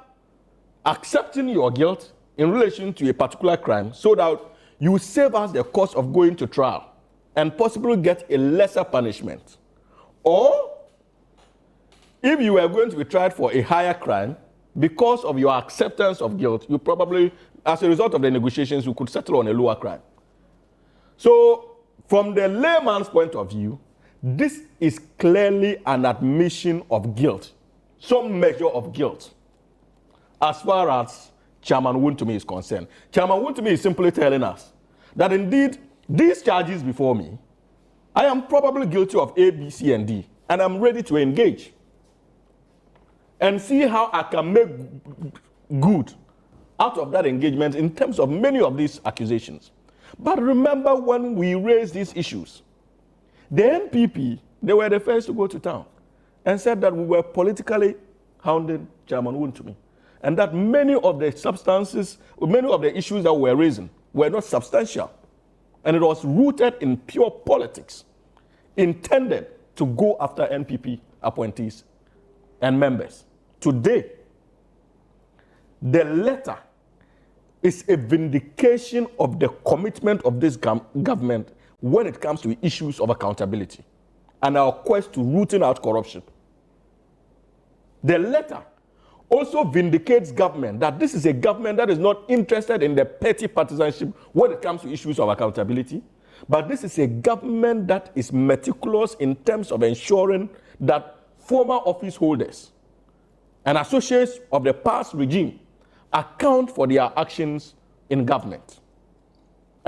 accepting your guilt in relation to a particular crime so that you save us the cost of going to trial and possibly get a lesser punishment, or if you were going to be tried for a higher crime, because of your acceptance of guilt, you probably, as a result of the negotiations, you could settle on a lower crime. So, from the layman's point of view, this is clearly an admission of guilt, some measure of guilt, as far as Chairman Wontumi is concerned. Chairman Wontumi is simply telling us that indeed, these charges before me, I am probably guilty of A, B, C, and D, and I'm ready to engage and see how I can make good out of that engagement in terms of many of these accusations. But remember, when we raised these issues, the NPP, they were the first to go to town and said that we were politically hounding Chairman Wontumi, and that many of the substances, many of the issues that we were raising were not substantial, and it was rooted in pure politics, intended to go after NPP appointees and members. Today, the letter is a vindication of the commitment of this government when it comes to issues of accountability and our quest to rooting out corruption. The letter also vindicates government that this is a government that is not interested in the petty partisanship when it comes to issues of accountability, but this is a government that is meticulous in terms of ensuring that former office holders and associates of the past regime account for their actions in government.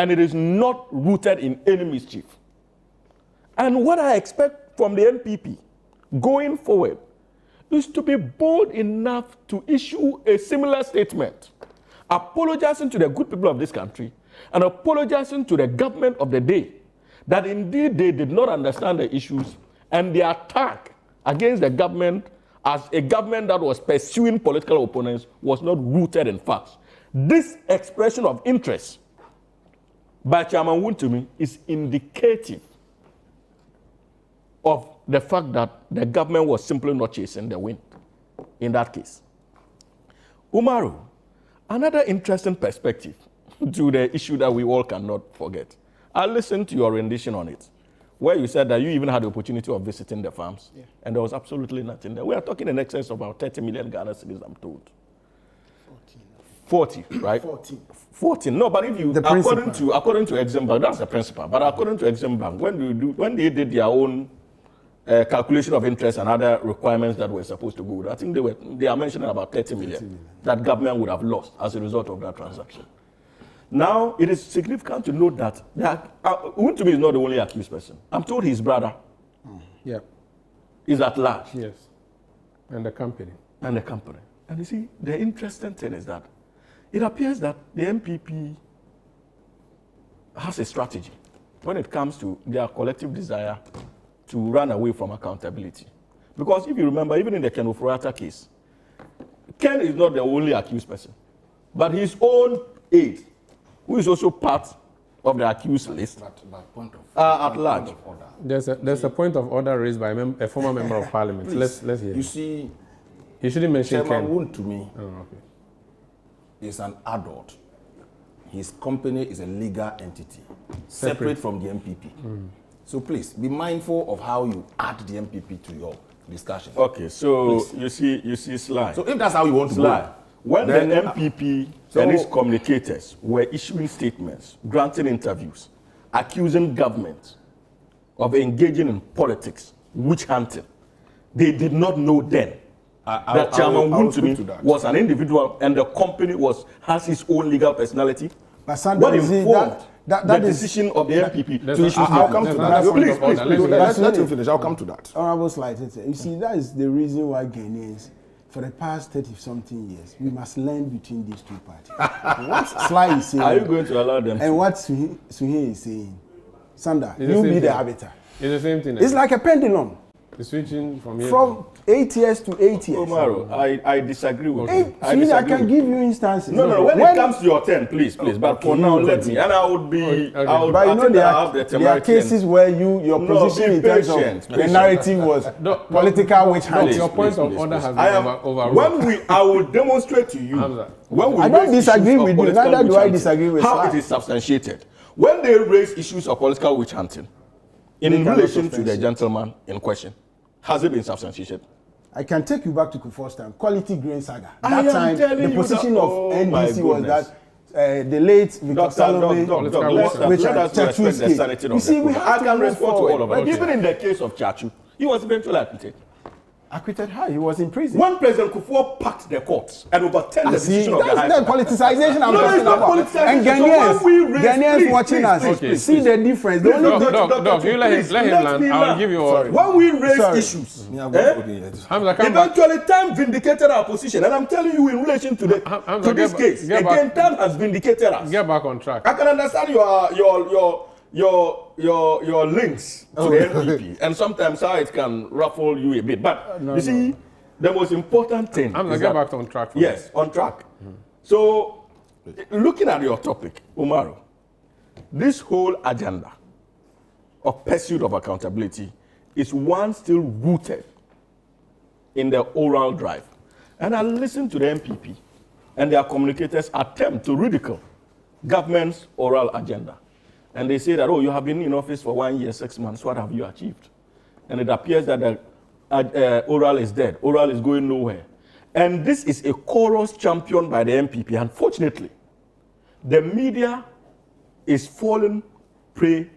and it is not rooted in any mischief. And what I expect from the NPP going forward is to be bold enough to issue a similar statement, apologizing to the good people of this country and apologizing to the government of the day that indeed they did not understand the issues, and the attack against the government as a government that was pursuing political opponents was not rooted in facts. This expression of interest by Chairman Wontumi is indicative of the fact that the government was simply not chasing the wind in that case. Umaru, another interesting perspective to the issue that we all cannot forget. I listened to your rendition on it, where you said that you even had the opportunity of visiting the farms, and there was absolutely nothing there. We are talking in excess of about 30 million Ghana cedis, I'm told. 40, right? 14. No, but if you, according to Exim Bank, that's the principal. But according to Exim Bank, when they did their own calculation of interest and other requirements that were supposed to go, I think they are mentioning about 30 million that government would have lost as a result of that transaction. Now, it is significant to note that Wontumi is not the only accused person. I'm told his brother is at large. Yes, and the company. And the company. And you see, the interesting thing is that it appears that the MPP has a strategy when it comes to their collective desire to run away from accountability. Because if you remember, even in the Ken Oforiatta case, Ken is not the only accused person, but his own aide, who is also part of the accused list, at large. There's a point of order raised by a former member of parliament. Please, let's hear. You see, you shouldn't mention Ken. Wontumi is an adult. His company is a legal entity, separate from the MPP. So please, be mindful of how you add the MPP to your discussion. Okay, so please. you see Sly. So if that's how you want to Sly. When then, the MPP and its communicators were issuing statements, granting interviews, accusing government of engaging in politics, witch hunting, they did not know then that Chairman Wontumi was an individual and the company has its own legal personality. But Sanda, what informed the decision of the MPP to issue I'll come to that. Please. Let him finish. I'll come to that. Honorable Slide, you see, that is the reason why Ghanaians, for the past 30-something years, we must learn between these two parties. What Slide is saying, are you going to allow them? And what Suhin is saying, Sanda, you be the arbiter. It's the same thing. It's like a pendulum. It's switching from 8 years to 8 years. Umaru, I disagree with you. I can give you instances. No. When it comes to your turn, please. But for now, let me. And I would be. But you know, there are cases where your position in terms of the narrative was political witch hunting. Your point of order has been overruled. I will demonstrate to you. I don't disagree with you. Neither do I disagree with how it is substantiated. When they raise issues of political witch hunting in relation to the gentleman in question, has it been substantiated? I can take you back to Kufuor's time, quality grain saga. That time, the position of NDC was that the late Victor Salome, which Chachu's case. You see, I can respond to all of it. Even in the case of Chachu, he was eventually acquitted. Acquitted how? He was in prison. When President Kufuor packed the courts and overturned the decision of the High Court. That's the politicization I'm talking about. And Ghanaians watching us, see the difference. Doc, you let him land. I'll give you all. When we raise issues, eventually time vindicated our position. And I'm telling you in relation to this case, again, time has vindicated us. Get back on track. I can understand your links to the NPP, and sometimes how it can ruffle you a bit. But you see, the most important thing. I'm gonna get back on track. Yes, on track. So, looking at your topic, Umaru, this whole agenda of pursuit of accountability is one still rooted in the oral drive. And I listen to the MPP and their communicators attempt to ridicule government's oral agenda. And they say that, oh, you have been in office for 1 year, 6 months. What have you achieved? And it appears that the oral is dead. Oral is going nowhere. And this is a chorus championed by the MPP. Unfortunately, the media is falling prey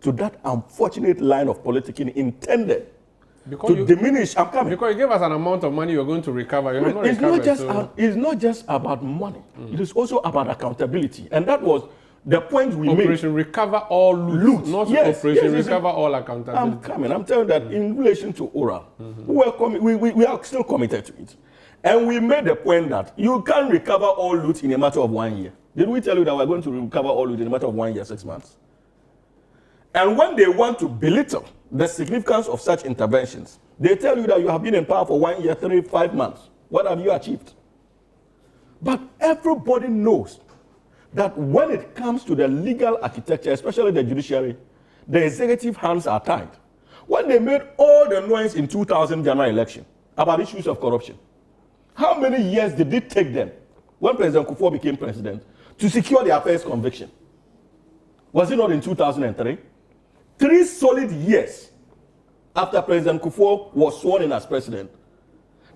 to that unfortunate line of politicking intended to diminish. I'm coming. Because you gave us an amount of money you're going to recover. It's not just about money. It is also about accountability. And that was the point we Operation made. Recover All Loot. Not Yes, Operation yes, Recover All Accountability. I'm coming. I'm telling you that in relation to oral, we are still committed to it. And we made the point that you can't recover all loot in a matter of 1 year. Did we tell you that we're going to recover all loot in a matter of 1 year, 6 months? And when they want to belittle the significance of such interventions, they tell you that you have been in power for 1 year, 3, 5 months. What have you achieved? But everybody knows that when it comes to the legal architecture, especially the judiciary, the executive hands are tied. When they made all the noise in 2000 general election about issues of corruption, how many years did it take them, when President Kufuor became president, to secure their first conviction? Was it not in 2003? 3 solid years after President Kufuor was sworn in as president.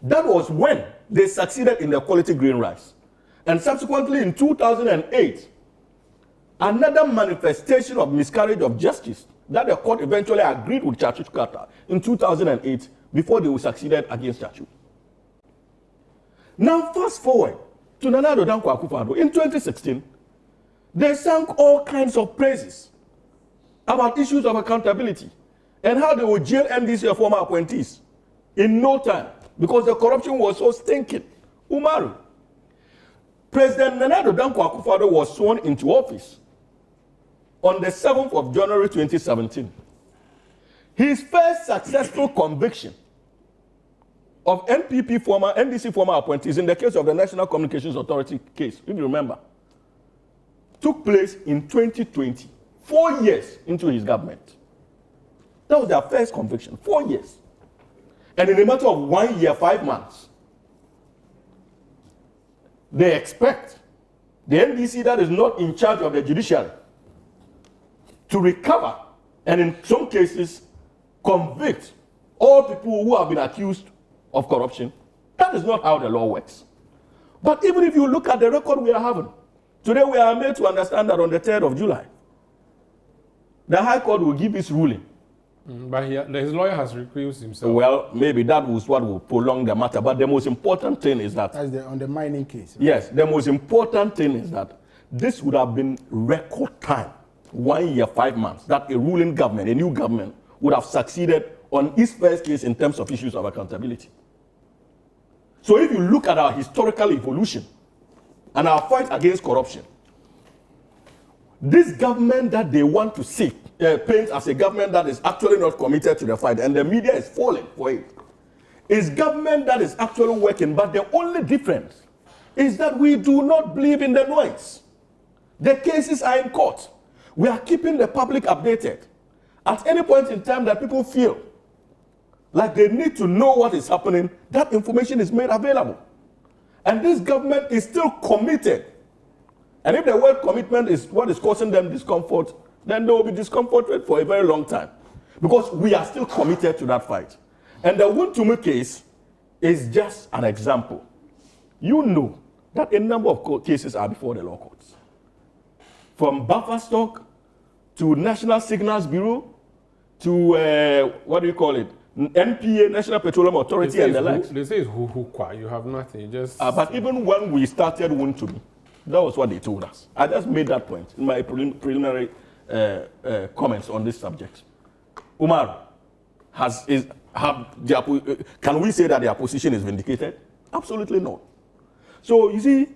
That was when they succeeded in the quality green rice. And subsequently in 2008, another manifestation of miscarriage of justice that the court eventually agreed with Chachu Carter in 2008 before they succeeded against Chachu. Now fast forward to Nana Addo Dankwa Akufo-Addo. In 2016, they sang all kinds of praises about issues of accountability and how they would jail NDC former appointees in no time because the corruption was so stinking. Umaru, President Nana Addo Dankwa Akufo-Addo was sworn into office on the 7th of January 2017. His first successful conviction of NDC former appointees in the case of the National Communications Authority case, if you remember, took place in 2020, 4 years into his government. That was their first conviction, 4 years. And in a matter of 1 year, 5 months, they expect the NDC that is not in charge of the judiciary to recover and in some cases convict all people who have been accused of corruption. That is not how the law works. But even if you look at the record we are having, today we are made to understand that on the 3rd of July, the High Court will give its ruling. But his lawyer has recused himself. Well, maybe that was what will prolong the matter. But the most important thing is that... That's on the mining case. Right? Yes, the most important thing is that this would have been record time, 1 year, 5 months, that a ruling government, a new government, would have succeeded on its first case in terms of issues of accountability. So if you look at our historical evolution and our fight against corruption, this government that they want to see paint as a government that is actually not committed to the fight, and the media is falling for it, is government that is actually working, but the only difference is that we do not believe in the noise. The cases are in court. We are keeping the public updated. At any point in time that people feel like they need to know what is happening, that information is made available. And this government is still committed. And if the word commitment is what is causing them discomfort, then they will be discomforted for a very long time. Because we are still committed to that fight. And the Wontumi case is just an example. You know that a number of cases are before the law courts. From buffer stock to National Signals Bureau to, what do you call it? NPA, National Petroleum Authority, and the likes. They say it's who-who-kwa. You have nothing. You just... But even when we started Wontumi, that was what they told us. I just made that point in my preliminary comments on this subject. Umar, can we say that their position is vindicated? Absolutely not. So you see,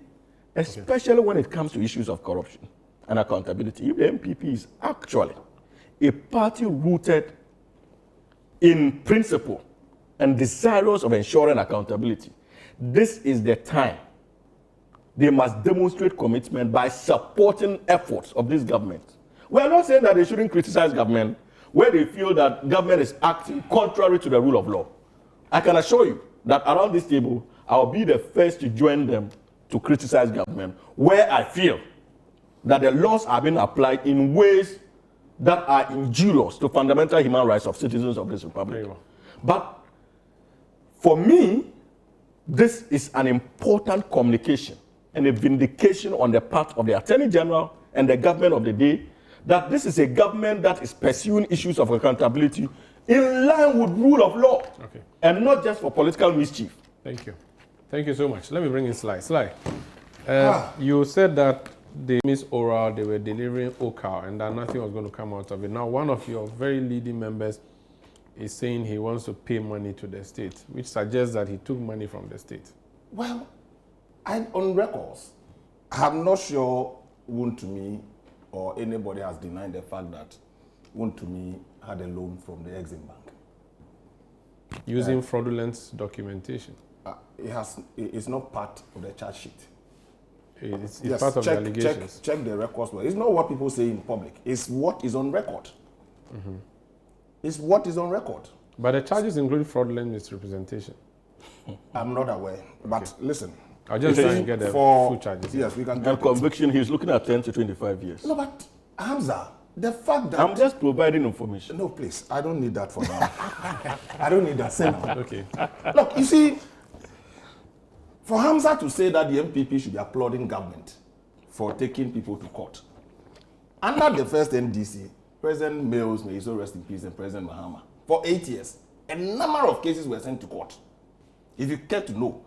especially when it comes to issues of corruption and accountability, if the MPP is actually a party rooted in principle and desirous of ensuring accountability, this is the time they must demonstrate commitment by supporting efforts of this government. We are not saying that they shouldn't criticize government where they feel that government is acting contrary to the rule of law. I can assure you that around this table, I'll be the first to join them to criticize government where I feel that the laws are being applied in ways that are injurious to fundamental human rights of citizens of this republic. But for me, this is an important communication and a vindication on the part of the Attorney General and the government of the day that this is a government that is pursuing issues of accountability in line with rule of law and not just for political mischief. Thank you. Thank you so much. Let me bring in Sly. Sly, you said that they missed oral, they were delivering OCAL, and that nothing was going to come out of it. Now, one of your very leading members is saying he wants to pay money to the state, which suggests that he took money from the state. Well, on records, I'm not sure Wontumi or anybody has denied the fact that Wontumi had a loan from the Exim Bank. Using fraudulent documentation. It's not part of the charge sheet. It's part of the allegations. Check the records. It's not what people say in public. It's what is on record. Mm-hmm. It's what is on record. But the charges include fraudulent misrepresentation. I'm not aware. But listen. I'll just try and get the full charges. Yes, we can get conviction, he's looking at 10 to 25 years. No, but Hamza, the fact that... I'm just providing information. No, please. I don't need that for now. I don't need that for now. Okay. Look, you see, for Hamza to say that the MPP should be applauding government for taking people to court, under the first NDC, President Mills, may he so rest in peace, and President Mahama, for 8 years, a number of cases were sent to court. If you care to know,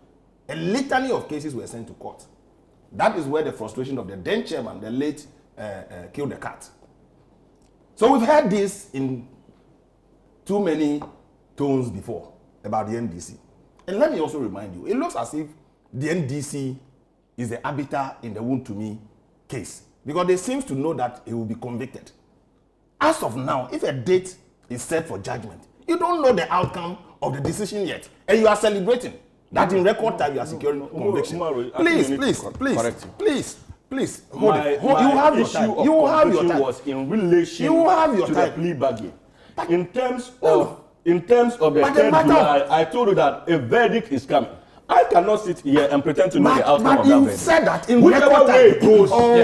a litany of cases were sent to court. That is where the frustration of the then chairman, the late, killed the cat. So we've heard this in too many tones before about the NDC. And let me also remind you, it looks as if the NDC is the arbiter in the Wontumi case, because they seem to know that he will be convicted. As of now, if a date is set for judgment, you don't know the outcome of the decision yet, and you are celebrating that in record time you are securing conviction. Please, hold it. You have your time. You have your time. Was in relation you have your to time. the plea bargain. In terms of the 3rd July, I told you that a verdict is coming. I cannot sit here and pretend to know the outcome of that verdict. But you said that in record time. It goes. But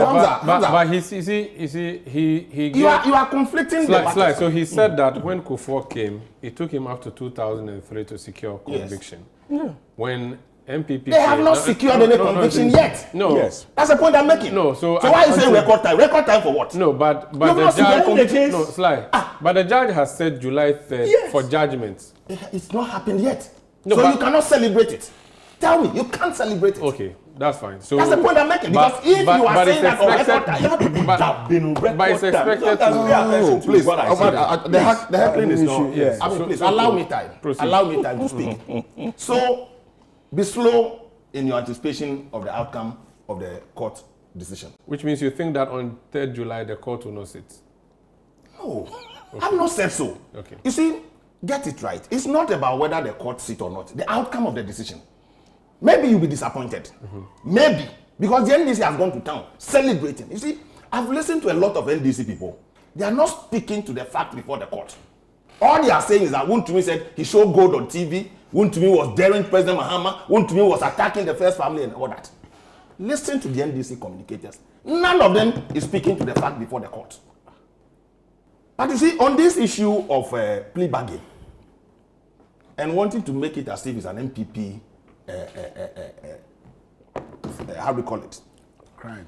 you are conflicting the slide. So he said that when Kufuor came, it took him up to 2003 to secure conviction. Yes. Yeah. When MPP they have not secured any conviction yet. No. Yes. That's the point I'm making. No. So why are you saying record time? Record time for what? No, but the judge. No, slide. But the judge has said July 3rd for judgment. It's not happened yet. No, so you cannot celebrate it. Tell me, you can't celebrate it. Okay, that's fine. So that's the point I'm making. Because if you are saying that on record time, but it's expected to. Please, the heckling is not. Yes. I mean, please allow me time. Allow me time to speak. So be slow in your anticipation of the outcome of the court decision. Which means you think that on 3rd July the court will not sit? No, I've not said so. Okay. You see, get it right. It's not about whether the court sit or not. The outcome of the decision. Maybe you'll be disappointed. Mm-hmm. Maybe. Because the NDC has gone to town celebrating. You see, I've listened to a lot of NDC people. They are not speaking to the fact before the court. All they are saying is that Wontumi said he showed gold on TV. Wontumi was daring President Mahama. Wontumi was attacking the first family and all that. Listen to the NDC communicators. None of them is speaking to the fact before the court. But you see, on this issue of plea bargain and wanting to make it as if it's an MPP, how do we call it? Crime.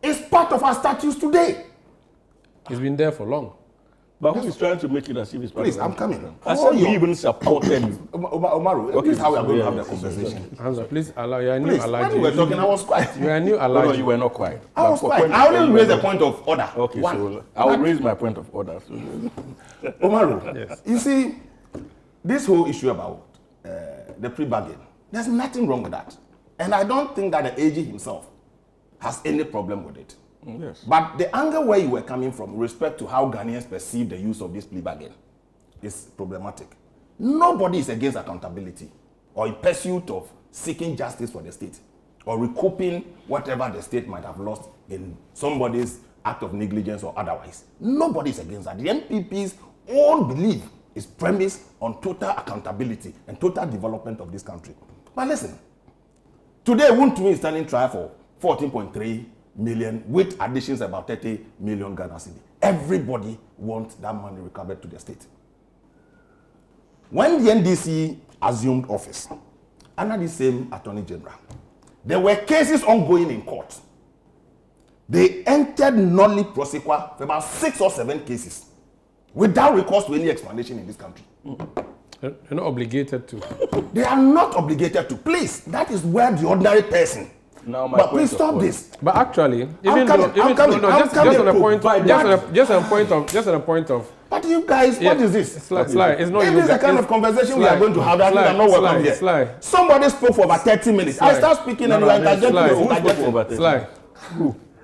It's part of our statutes today. It's been there for long. But who is trying to make it as if it's part Please, of I'm coming. I said we even supported you. Umaru, okay, this is how we are going to have the conversation. Hamza, please allow you. I knew Please, when we were talking, I was quiet. You are new No, you were not quiet. I was quiet. I only raised a point of order. Okay, so I will raise my point of order. So. Umaru, yes. You see, this whole issue about the pre-bargain, there's nothing wrong with that. And I don't think that the AG himself has any problem with it. Yes. But the angle where you were coming from, with respect to how Ghanaians perceive the use of this plea bargain, is problematic. Nobody is against accountability or in pursuit of seeking justice for the state or recouping whatever the state might have lost in somebody's act of negligence or otherwise. Nobody is against that. The NPP's own belief is premised on total accountability and total development of this country. But listen, today Wontumi is standing trial for 14.3 million with additions about 30 million Ghana cedi. Everybody wants that money recovered to the state. When the NDC assumed office, under the same Attorney General, there were cases ongoing in court. They entered nolli prosequa for about 6 or 7 cases without recourse to any explanation in this country. They're not obligated to. They are not obligated to. Please, that is where the ordinary person Now, my But point please of stop order. this. But actually, I'm coming. just on a point of, But you guys, what is this? Sly, it's not If you this is the guys- kind of conversation we Sly, are going to have, I think I'm not welcome here. Sly. Somebody spoke for about 30 minutes. Sly. I start speaking and you Sly. interject. Sly. you Who spoke interject. for about 30 Sly,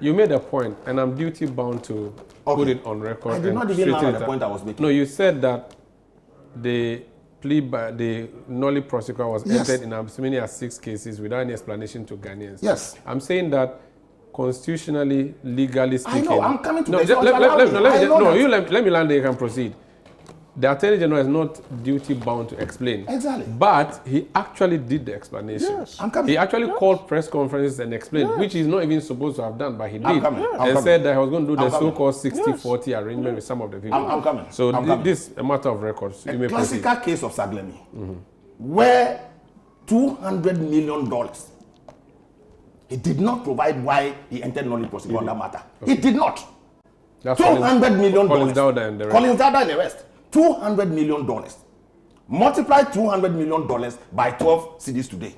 you made a point, and I'm duty bound to put it on record. I did and not even straighten know it the out. point I was making. No, you said that the plea by the nolly prosecutor was Yes. entered in as many as 6 cases without any explanation to Ghanaians. Yes. I'm saying that constitutionally, legally speaking. I know, I'm coming to no, this. let me let me land there, you can proceed. The Attorney General is not duty bound to explain. Exactly. But he actually did the explanation. Yes. I'm coming. He actually called press conferences and explained, which he's not even supposed to have done, but he did. coming. I'm And coming. said that he was going to do I'm the coming. so-called 60-40 arrangement with some of the people. I'm coming. So I'm coming. this is a matter of records. You A may proceed. classical case of Saglemi, where $200 million, he did not provide why he entered nolly prosecution on that matter. He did not. That's $200 million. Collins Dowda and the rest. Collins Dowda and the rest. $200 million. Multiply $200 million by 12 cedis today.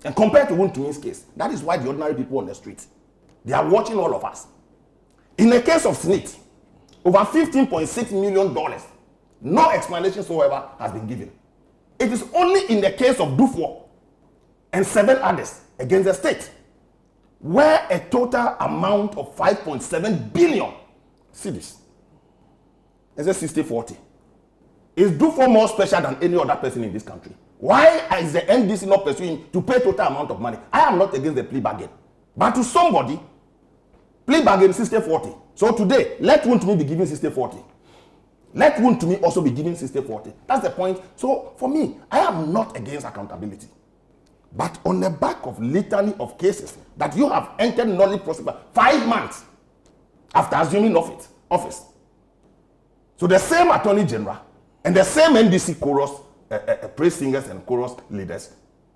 And compared to Wontumi's case, that is why the ordinary people on the street, they are watching all of us. In the case of Smith, over $15.6 million, no explanation whatsoever has been given. It is only in the case of Dufour and 7 others against the state, where a total amount of 5.7 billion cedis, is a 60-40. Is Dufour more special than any other person in this country? Why is the NDC not pursuing to pay total amount of money? I am not against the plea bargain. But to somebody, plea bargain 60-40. So today, let Wontumi be given 60-40. Let Wontumi also be given 60-40. That's the point. So for me, I am not against accountability. But on the back of litany of cases that you have entered nolly prosecution 5 months after assuming office. So the same Attorney General and the same NDC chorus, praise singers and chorus leaders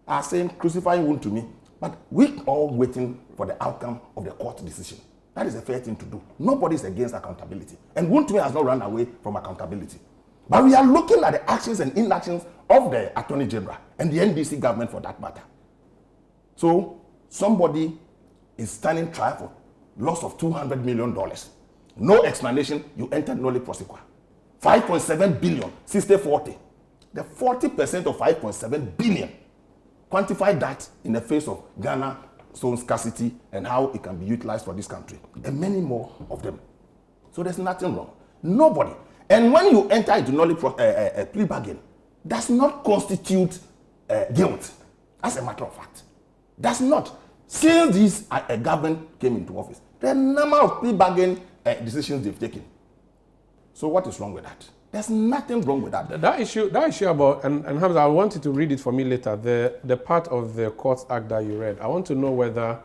are saying crucifying Wontumi, but we all waiting for the outcome of the court decision. That is a fair thing to do. Nobody is against accountability. And Wontumi has not run away from accountability. But we are looking at the actions and inactions of the Attorney General and the NDC government for that matter. So somebody is standing trial for loss of $200 million. No explanation, you entered nolly prosecution. 5.7 billion, 60-40. The 40% of 5.7 billion, quantify that in the face of Ghana's own scarcity and how it can be utilized for this country, and many more of them. So there's nothing wrong. Nobody. And when you enter into nolly plea bargain, does not constitute guilt, as a matter of fact. Does not. Since this government came into office, the number of plea bargain decisions they've taken. So what is wrong with that? There's nothing wrong with that. That issue about, and Hamza, I want you to read it for me later, the part of the Courts Act that you read. I want to know whether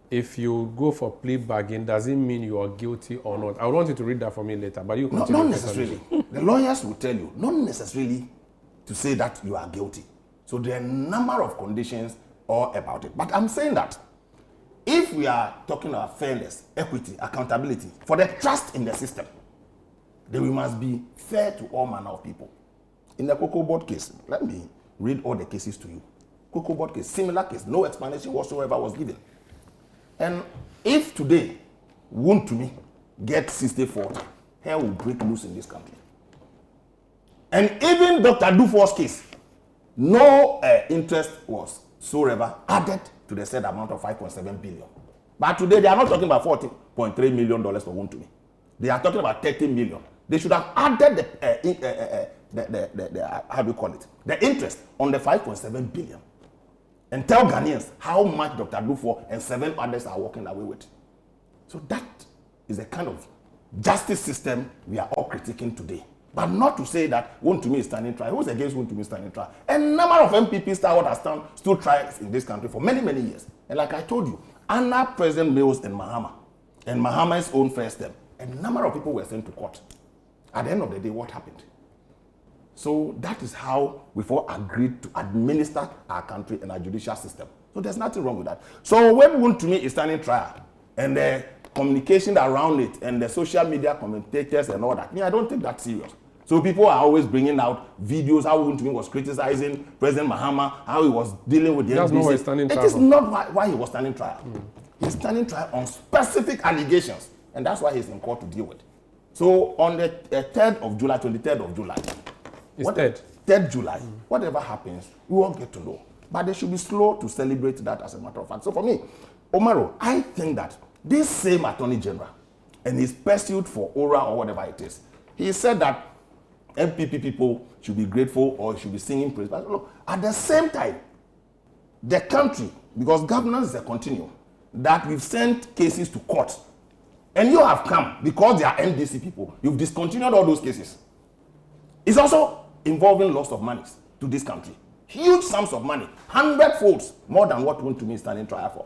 if you go for plea bargain, does it mean you are guilty or not? I want you to read that for me later, but you continue. Not necessarily. The lawyers will tell you, not necessarily to say that you are guilty. So there are a number of conditions all about it. But I'm saying that if we are talking about fairness, equity, accountability, for the trust in the system, then we must be fair to all manner of people. In the Cocoa Board case, let me read all the cases to you. Cocoa Board case, similar case, no explanation whatsoever was given. And if today, Wontumi gets 60-40, hell will break loose in this country. And even Dr. Dufour's case, no interest was whatsoever added to the said amount of 5.7 billion. But today, they are not talking about $40.3 million for Wontumi. They are talking about 30 million. They should have added the how do you call it? The interest on the 5.7 billion. And tell Ghanaians how much Dr. Dufour and 7 others are walking away with. So that is a kind of justice system we are all critiquing today. But not to say that Wontumi is standing trial. Who's against Wontumi standing trial? A number of MPP stalwart have stood trials in this country for many, many years. And like I told you, under President Mills and Mahama Mahama's own first term, a number of people were sent to court. At the end of the day, what happened? So that is how we've all agreed to administer our country and our judicial system. So there's nothing wrong with that. So when Wontumi is standing trial and the communication around it and the social media commentators and all that, I don't take that serious. So people are always bringing out videos how Wontumi was criticizing President Mahama, how he was dealing with the That's NDC. not why he's standing trial. It is not why he was standing trial. He's standing trial on specific allegations, and that's why he's in court to deal with. So on the 3rd of July, 23rd of July, It's 3rd. 3rd July, whatever happens, we won't get to know. But they should be slow to celebrate that as a matter of fact. So for me, Umaru, I think that this same Attorney General and his pursuit for aura or whatever it is, he said that MPP people should be grateful or should be singing praise. But look, at the same time, the country, because governance is a continuum, that we've sent cases to court, and you have come because they are NDC people, you've discontinued all those cases. It's also involving loss of money to this country. Huge sums of money, 100-folds more than what Wontumi is standing trial for.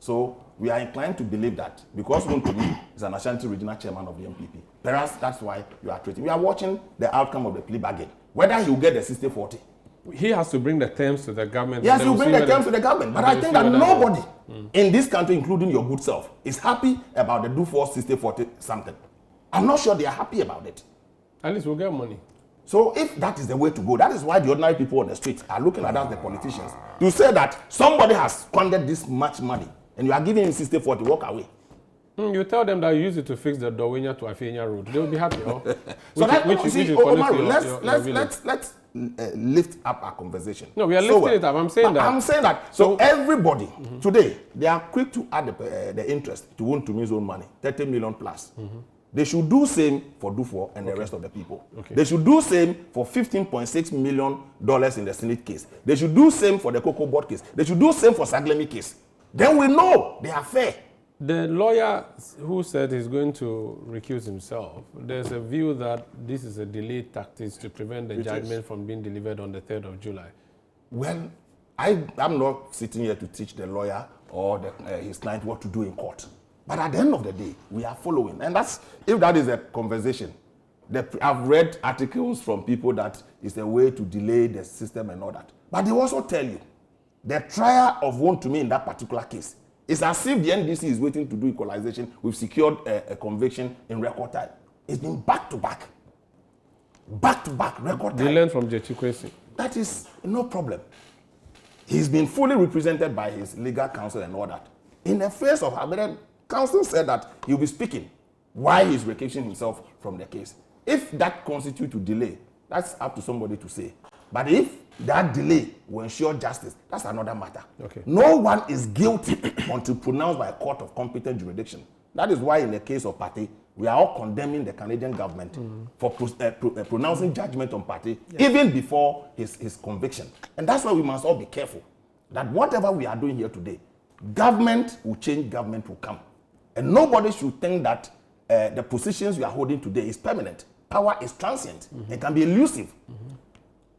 So we are inclined to believe that because Wontumi is an Ashanti regional chairman of the MPP, perhaps that's why you are treating. We are watching the outcome of the plea bargain, whether he will get the 60-40. He has to bring the terms to the government. Yes, you bring the terms to the government. But I think that nobody in this country, including your good self, is happy about the do for 60-40 something. I'm not sure they are happy about it. At least we'll get money. So if that is the way to go, that is why the ordinary people on the street are looking at us, the politicians, to say that somebody has squandered this much money and you are giving him 60-40, walk away. You tell them that you use it to fix the Dowenya to Afenya road. They will be happy. Oh? So let's lift up our conversation. No, we are lifting it up. I'm saying that. I'm saying that. So everybody today, they are quick to add the interest to Wontumi's own money, 30 million plus. They should do same for Dufour and the rest of the people. They should do same for $15.6 million in the Senate case. They should do same for the Cocoa Board case. They should do same for Saglemi case. Then we know they are fair. The lawyer who said he's going to recuse himself, there's a view that this is a delayed tactic to prevent the judgment from being delivered on the 3rd of July. Well, I'm not sitting here to teach the lawyer or his client what to do in court. But at the end of the day, we are following. And that's, if that is a conversation, I've read articles from people that it's a way to delay the system and all that. But they also tell you, the trial of Wontumi in that particular case, it's as if the NDC is waiting to do equalization. We've secured a conviction in record time. It's been back-to-back record time. They learned from Jechikwesi. That is no problem. He's been fully represented by his legal counsel and all that. In the face of her, counsel said that he'll be speaking why he's recusing himself from the case. If that constitutes a delay, that's up to somebody to say. But if that delay will ensure justice, that's another matter. No one is guilty until pronounced by a court of competent jurisdiction. That is why in the case of Party, we are all condemning the Canadian government for pronouncing judgment on Party even before his conviction. And that's why we must all be careful that whatever we are doing here today, government will change, government will come. And nobody should think that the positions we are holding today is permanent. Power is transient. It can be elusive.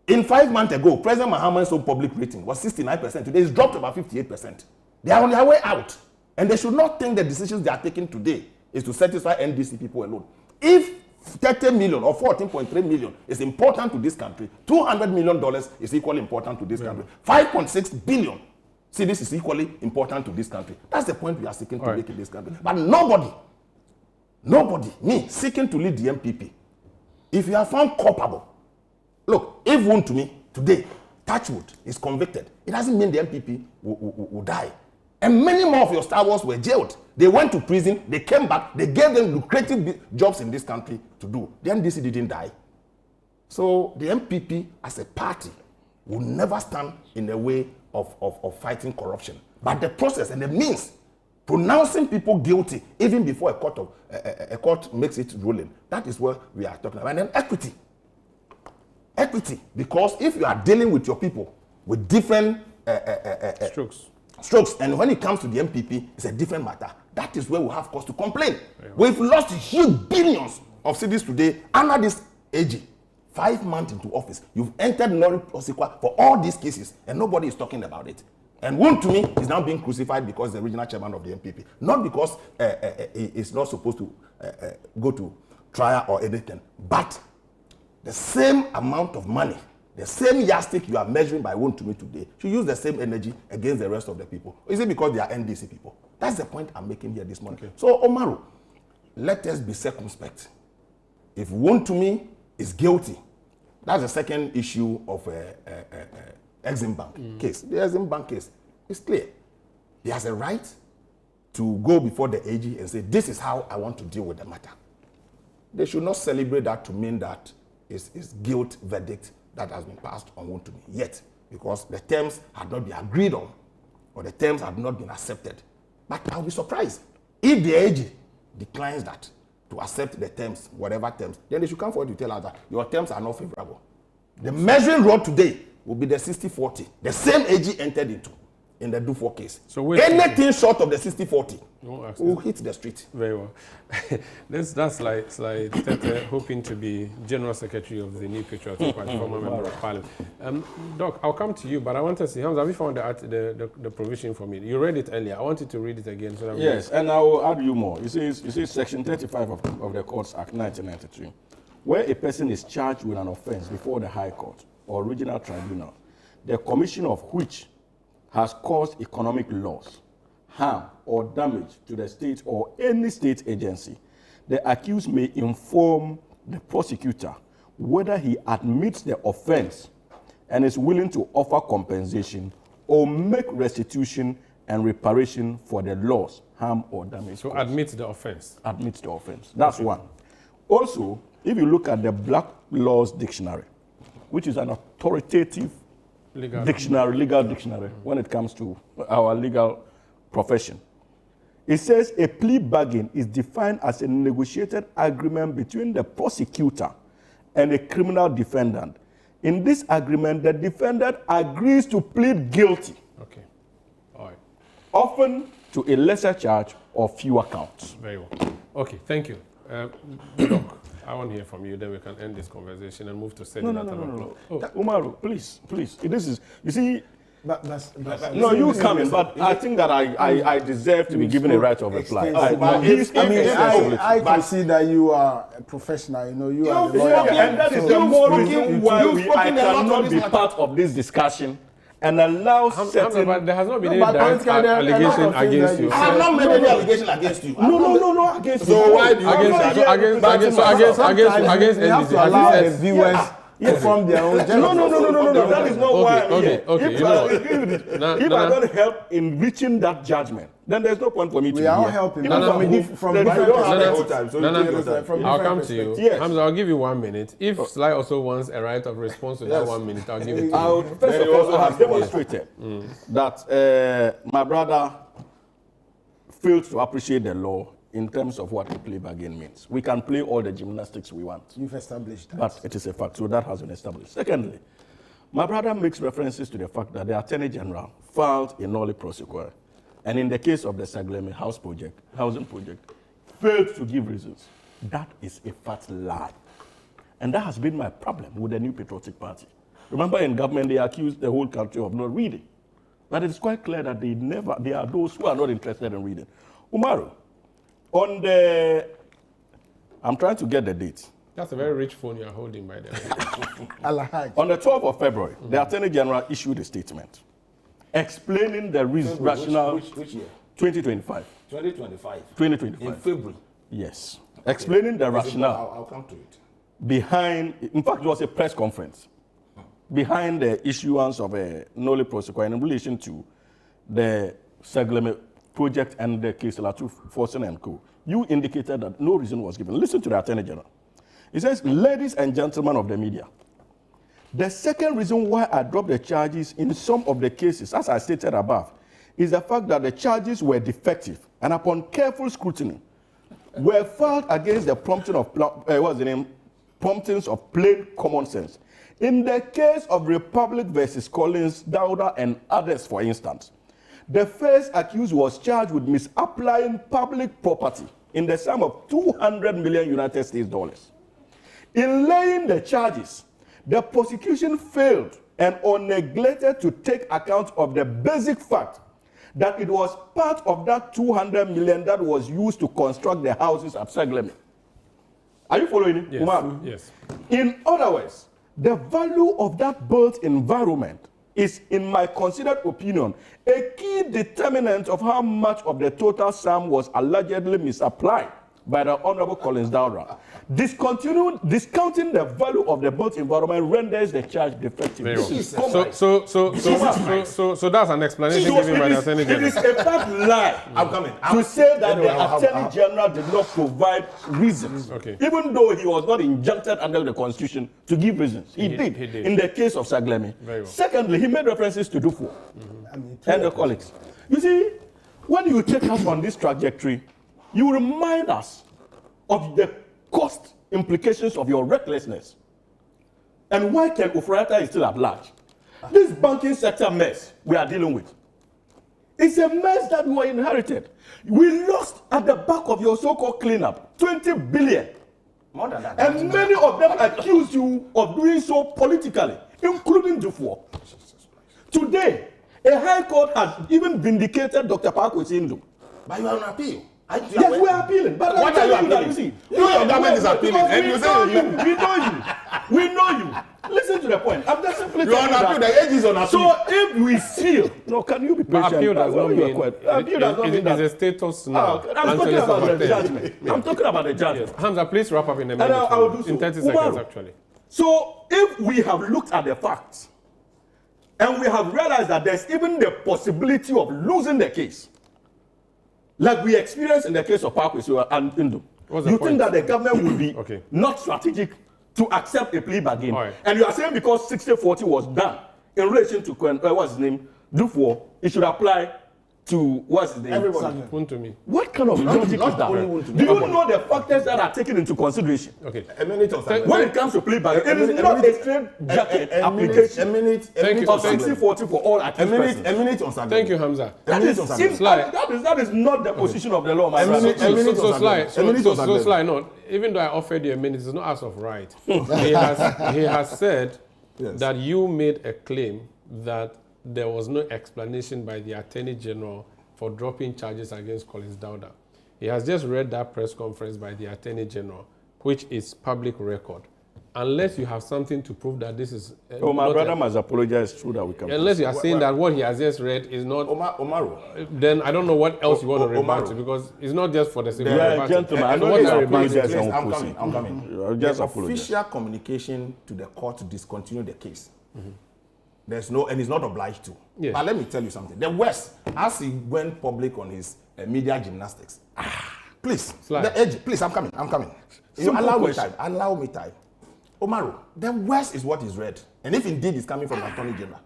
In 5 months ago, President Mahama's own public rating was 69%. Today it's dropped to about 58%. They are on their way out. And they should not think the decisions they are taking today is to satisfy NDC people alone. If 30 million or 14.3 million is important to this country, $200 million is equally important to this country. 5.6 billion. See, this is equally important to this country. That's the point we are seeking to make in this country. But nobody, me, seeking to lead the MPP, if you are found culpable, look, if Wontumi today, Touchwood, is convicted, it doesn't mean the MPP will die. And many more of your Star Wars were jailed. They went to prison, they came back, they gave them lucrative jobs in this country to do. The NDC didn't die. So the MPP as a party will never stand in the way of fighting corruption. But the process and the means, pronouncing people guilty even before a court makes it ruling, that is what we are talking about. And then equity. Equity, because if you are dealing with your people with different strokes, and when it comes to the MPP, it's a different matter. That is where we have cause to complain. We've lost huge billions of cedis today under this AG. 5 months into office, you've entered Nori Osikwa for all these cases, and nobody is talking about it. And Wontumi is now being crucified because he's the regional chairman of the MPP, not because he is not supposed to go to trial or anything, but the same amount of money, the same yardstick you are measuring by Wontumi today, should use the same energy against the rest of the people. Is it because they are NDC people? That's the point I'm making here this morning. So, Umaru, let us be circumspect. If Wontumi is guilty. That's the second issue of Exim Bank case. The Exim Bank case is clear. He has a right to go before the AG and say, this is how I want to deal with the matter. They should not celebrate that to mean that it's guilt verdict that has been passed on Wontumi yet, because the terms had not been agreed on or the terms have not been accepted. But I'll be surprised if the AG declines that to accept the terms, whatever terms, then they should come forward to tell us that your terms are not favorable. The measuring rod today will be the 60-40. The same AG entered into in the Dufo case. So anything short of the 60-40 will hit the street. Very well. That's like Tete hoping to be General Secretary of the New Patriotic Party, former member of Parliament. Doc, I'll come to you, but I want to see, Hamza, have you found the provision for me? You read it earlier. I wanted to read it again. So that yes, and I will add you more. You see Section 35 of the Courts Act 1993, where a person is charged with an offense before the High Court or regional tribunal, the commission of which has caused economic loss, harm, or damage to the state or any state agency, the accused may inform the prosecutor whether he admits the offense and is willing to offer compensation or make restitution and reparation for the loss, harm, or damage. So admits the offense. Admits the offense. That's one. Also, if you look at the Black Laws Dictionary, which is an authoritative legal dictionary when it comes to our legal profession. It says a plea bargain is defined as a negotiated agreement between the prosecutor and a criminal defendant. In this agreement, the defendant agrees to plead guilty. Okay. All right. Often to a lesser charge or fewer counts. Very well. Okay, thank you. Doc, I want to hear from you, then we can end this conversation and move to Sedina Tamakloe. No. Oh. Umaru, please. This is, you see, But no, you come in, but I think that I deserve to be given a right of reply. I can see that you are a professional, you are the lawyer. And that is the more reason why I cannot be part of this discussion and allow certain... But there has not been any direct allegation against you. I have not made any allegation against you. No, against you. So why do you... Against You have to allow the viewers to form their own judgment. No, that is not why I'm here. Okay, If I don't help in reaching that judgment, then there's no point for me to be here. We are all helping. From I'll come to you. Yes. Hamza, I'll give you 1 minute. If Sly also wants a right of response to that 1 minute, I'll give it to you. First of all, I have demonstrated that my brother failed to appreciate the law in terms of what a plea bargain means. We can play all the gymnastics we want. You've established that. But it is a fact, so that has been established. Secondly, my brother makes references to the fact that the Attorney General filed a nolle prosequi, and in the case of the Sagleme housing project, failed to give reasons. That is a fat lie. And that has been my problem with the New Patriotic Party. Remember, in government, they accused the whole country of not reading. But it's quite clear that they are those who are not interested in reading. Umaru, I'm trying to get the date. That's a very rich phone you're holding, by the way. On the 12th of February, the Attorney General issued a statement explaining the rationale. Which year? 2025. 2025. In February. Yes. Explaining the rationale. I'll come to it. Behind, in fact, it was a press conference behind the issuance of a nolle prosequi in relation to the Sagleme project and the case Latu Forsen and Co. You indicated that no reason was given. Listen to the Attorney General. He says, ladies and gentlemen of the media, the second reason why I dropped the charges in some of the cases, as I stated above, is the fact that the charges were defective and upon careful scrutiny were filed against the promptings of plain common sense. In the case of Republic versus Collins, Dauda, and others, for instance, the first accused was charged with misapplying public property in the sum of 200 million United States dollars. In laying the charges, the prosecution failed and or neglected to take account of the basic fact that it was part of that 200 million that was used to construct the houses at Sagleme. Are you following it? Yes. Umaru? Yes. In other words, the value of that built environment is, in my considered opinion, a key determinant of how much of the total sum was allegedly misapplied by the Honorable Collins Dowra, discounting the value of the built environment renders the charge defective. So that's an explanation given by the Attorney General. It is a fact lie. To say that the Attorney General did not provide reasons, even though he was not injuncted under the Constitution to give reasons. He did. In the case of Saglemi. Well. Secondly, he made references to Dufo and the colleagues. You see, when you take us on this trajectory, you remind us of the cost implications of your recklessness and why Ken Oforiatta is still at large. This banking sector mess we are dealing with, it's a mess that we inherited. We lost at the back of your so-called cleanup 20 billion. More than that. And many of them accuse you of doing so politically, including Dufo. Today, a high court has even vindicated Dr. Parkwesi Indu. But you are on appeal. Yes, we are appealing. But what are you appealing? Your government is appealing. And you say we know you. Listen to the point. I'm just simply telling you that. The age is on appeal. So if we seal, no, can you be patient? But appeal does not mean that. It's a status now. I'm talking about the judgment. I'm talking about the judgment. Yes. Hamza, please wrap up in a minute. I will do so. In 30 seconds, actually. So if we have looked at the facts and we have realized that there's even the possibility of losing the case, like we experienced in the case of Parkwesi Sewua and Indu, you think that the government will be not strategic to accept a plea bargain? Right. And you are saying because 60-40 was done in relation to what's his name, Dufo, it should apply to what's his name? Everybody. Wontumi. What kind of logic is that? Do you know the factors that are taken into consideration? Okay. A minute of silence. When it comes to plea bargain, it is not a straight jacket application. A minute of 60-40 for all accused persons. A minute on Saglemi. Thank you, Hamza. That is not the position of the law, my brother. So Sly, no. Even though I offered you a minute, it's not as of right. he has said that you made a claim that there was no explanation by the Attorney General for dropping charges against Collins Dowda. He has just read that press conference by the Attorney General, which is public record. Unless you have something to prove that this is... my brother must apologize through that we can... Unless you are saying that what he has just read is not... Umaru. Then I don't know what else you want to rebut to, because it's not just for the sake of rebutting. Gentlemen, I know you apologize. I'm coming. Just the apologize. Official communication to the court to discontinue the case. There's no, and he's not obliged to. Yes. But let me tell you something. The West, as he went public on his media gymnastics, please, the edge, please, I'm coming. Allow me time. Umaru, the West is what is read. And if indeed it's coming from the Attorney General,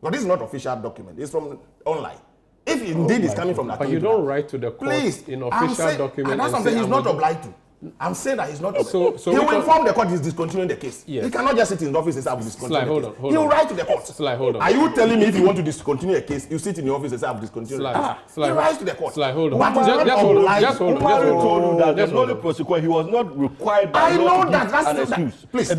but this is not official document, it's from online. If indeed it's coming from the Attorney General. But you don't write to the court in official document. And that's something he's not obliged to. I'm saying that he's not. So he will inform the court he's discontinuing the case. Yes. He cannot just sit in his office and say, I will discontinue the case. Hold He on. will write to the court. Hold on. Are you telling me if you want to discontinue a case, you sit in your office and say, I will discontinue the case? He writes to the court. Hold on. But Just hold on. Umaru told you that the only prosecutor, he was not required by law to give an excuse. Please.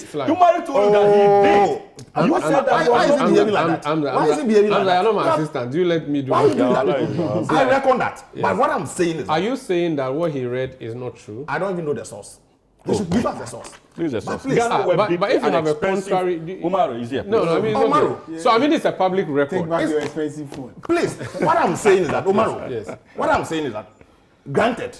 Umaru told you that he did. You said that. Why is he behaving like that? Why is he behaving like that? I'm not my assistant. Do you let me do Why it? you doing that? I reckon that. But what I'm saying is... Are you saying that what he read is not true? I don't even know the source. They should give us the source. Please, the source. Please. But if you have a contrary... Umaru is here. No, I mean, Umaru. Okay. So I mean, it's a public record. Take back your expensive phone. Please, what I'm saying is that, Umaru, Yes. what I'm saying is that, granted,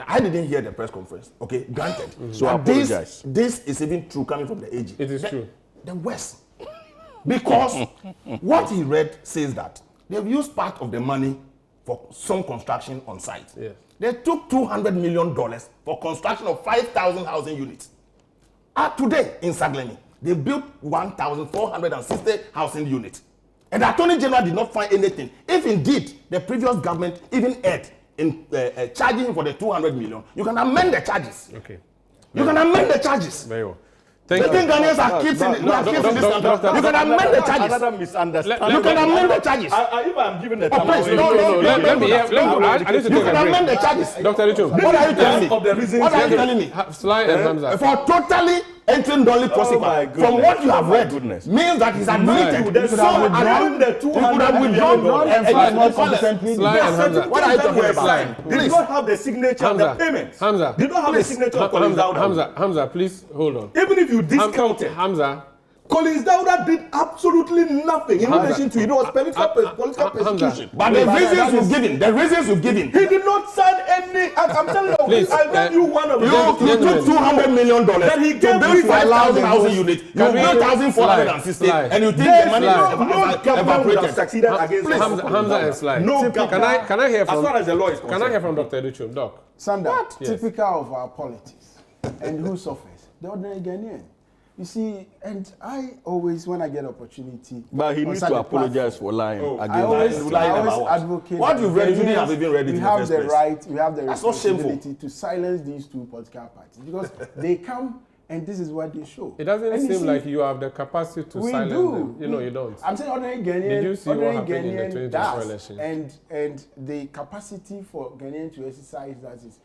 I didn't hear the press conference, okay, granted. So I apologize. This is even true coming from the AG. It is true. The West. Because what he read says that they've used part of the money for some construction on site. Yes. They took $200 million for construction of 5,000 housing units. Today in Saglemi, they built 1,460 housing units. And the Attorney General did not find anything. If indeed the previous government even erred in charging for the 200 million, you can amend the charges. Okay. You can amend the charges. Very well. You think Ghanaians are kids in this country? You can amend the charges. Another misunderstanding. You can amend the charges. If I'm giving the Let me I need to You take can a amend the break. charges. Dr. Richard. What are you telling me? Of the reasons What are you telling me? Sly and Hamza. For totally entering Dolly prosecutor, from what you have read, means that he's admitted. So around the 200 million Sly and Hamza. What are you talking about? Did not have the signature and the payments. Hamza. Did not have the signature of Collins Dowda. Hamza, please hold on. Even if you discount it. Hamza, Collins Dauda did absolutely nothing in relation to it. It was political persecution. But the reasons you've given, he did not sign any. I'm telling you, Please, I gave you one of you took $200 million. Then he gave me 5,000 housing units. You built 1,460, and you think the money evaporated. Succeeded against Hamza and Sly. No, can I hear from? As far as the law is concerned. Can I hear from Dr. Educhum, Doc? Sanda, Yes. typical of our politics. And who suffers? The ordinary Ghanaian. You see, and I always, when I get opportunity... But he needs to apologize for lying I always advocate... What you've read, you didn't have even read it in the first place. We have the That's not shameful. responsibility to silence these two political parties. Because they come and this is what they show. It doesn't and seem like you have the capacity to silence them. You know, you don't. I'm saying ordinary Ghanaian... Did you see what happened in the 2024 does, election? And the capacity for Ghanaians to exercise that is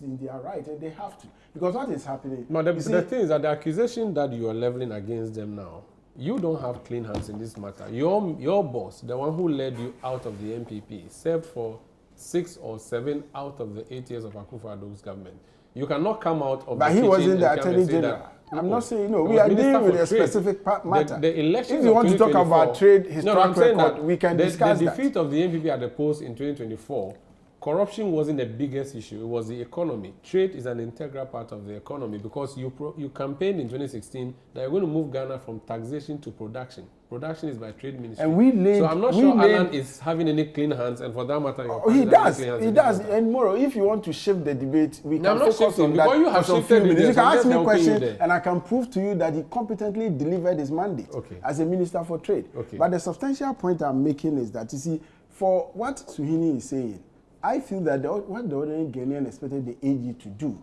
in their right, and they have to. Because what is happening... But the thing is that the accusation that you are leveling against them now, you don't have clean hands in this matter. Your boss, the one who led you out of the MPP, served for 6 or 7 out of the 8 years of Akufo-Addo's government. You cannot come out of but the he kitchen wasn't the and come Attorney and say General. that, I'm not saying no. We are dealing with a specific matter. The election if you want to talk about trade, his track record, we can discuss that. The defeat of the MPP at the polls in 2024, corruption wasn't the biggest issue. It was the economy. Trade is an integral part of the economy because you campaigned in 2016 that you're going to move Ghana from taxation to production. Production is by trade ministry. And so I'm not sure Alan is having any clean hands, and for that matter, he does. He does. And more, if you want to shift the debate, we can focus on that. Because you have shifted you can ask me a question, and I can prove to you that he competently delivered his mandate as a minister for trade. But the substantial point I'm making is that, you see, for what Suhini is saying, I feel that what the ordinary Ghanaian expected the AG to do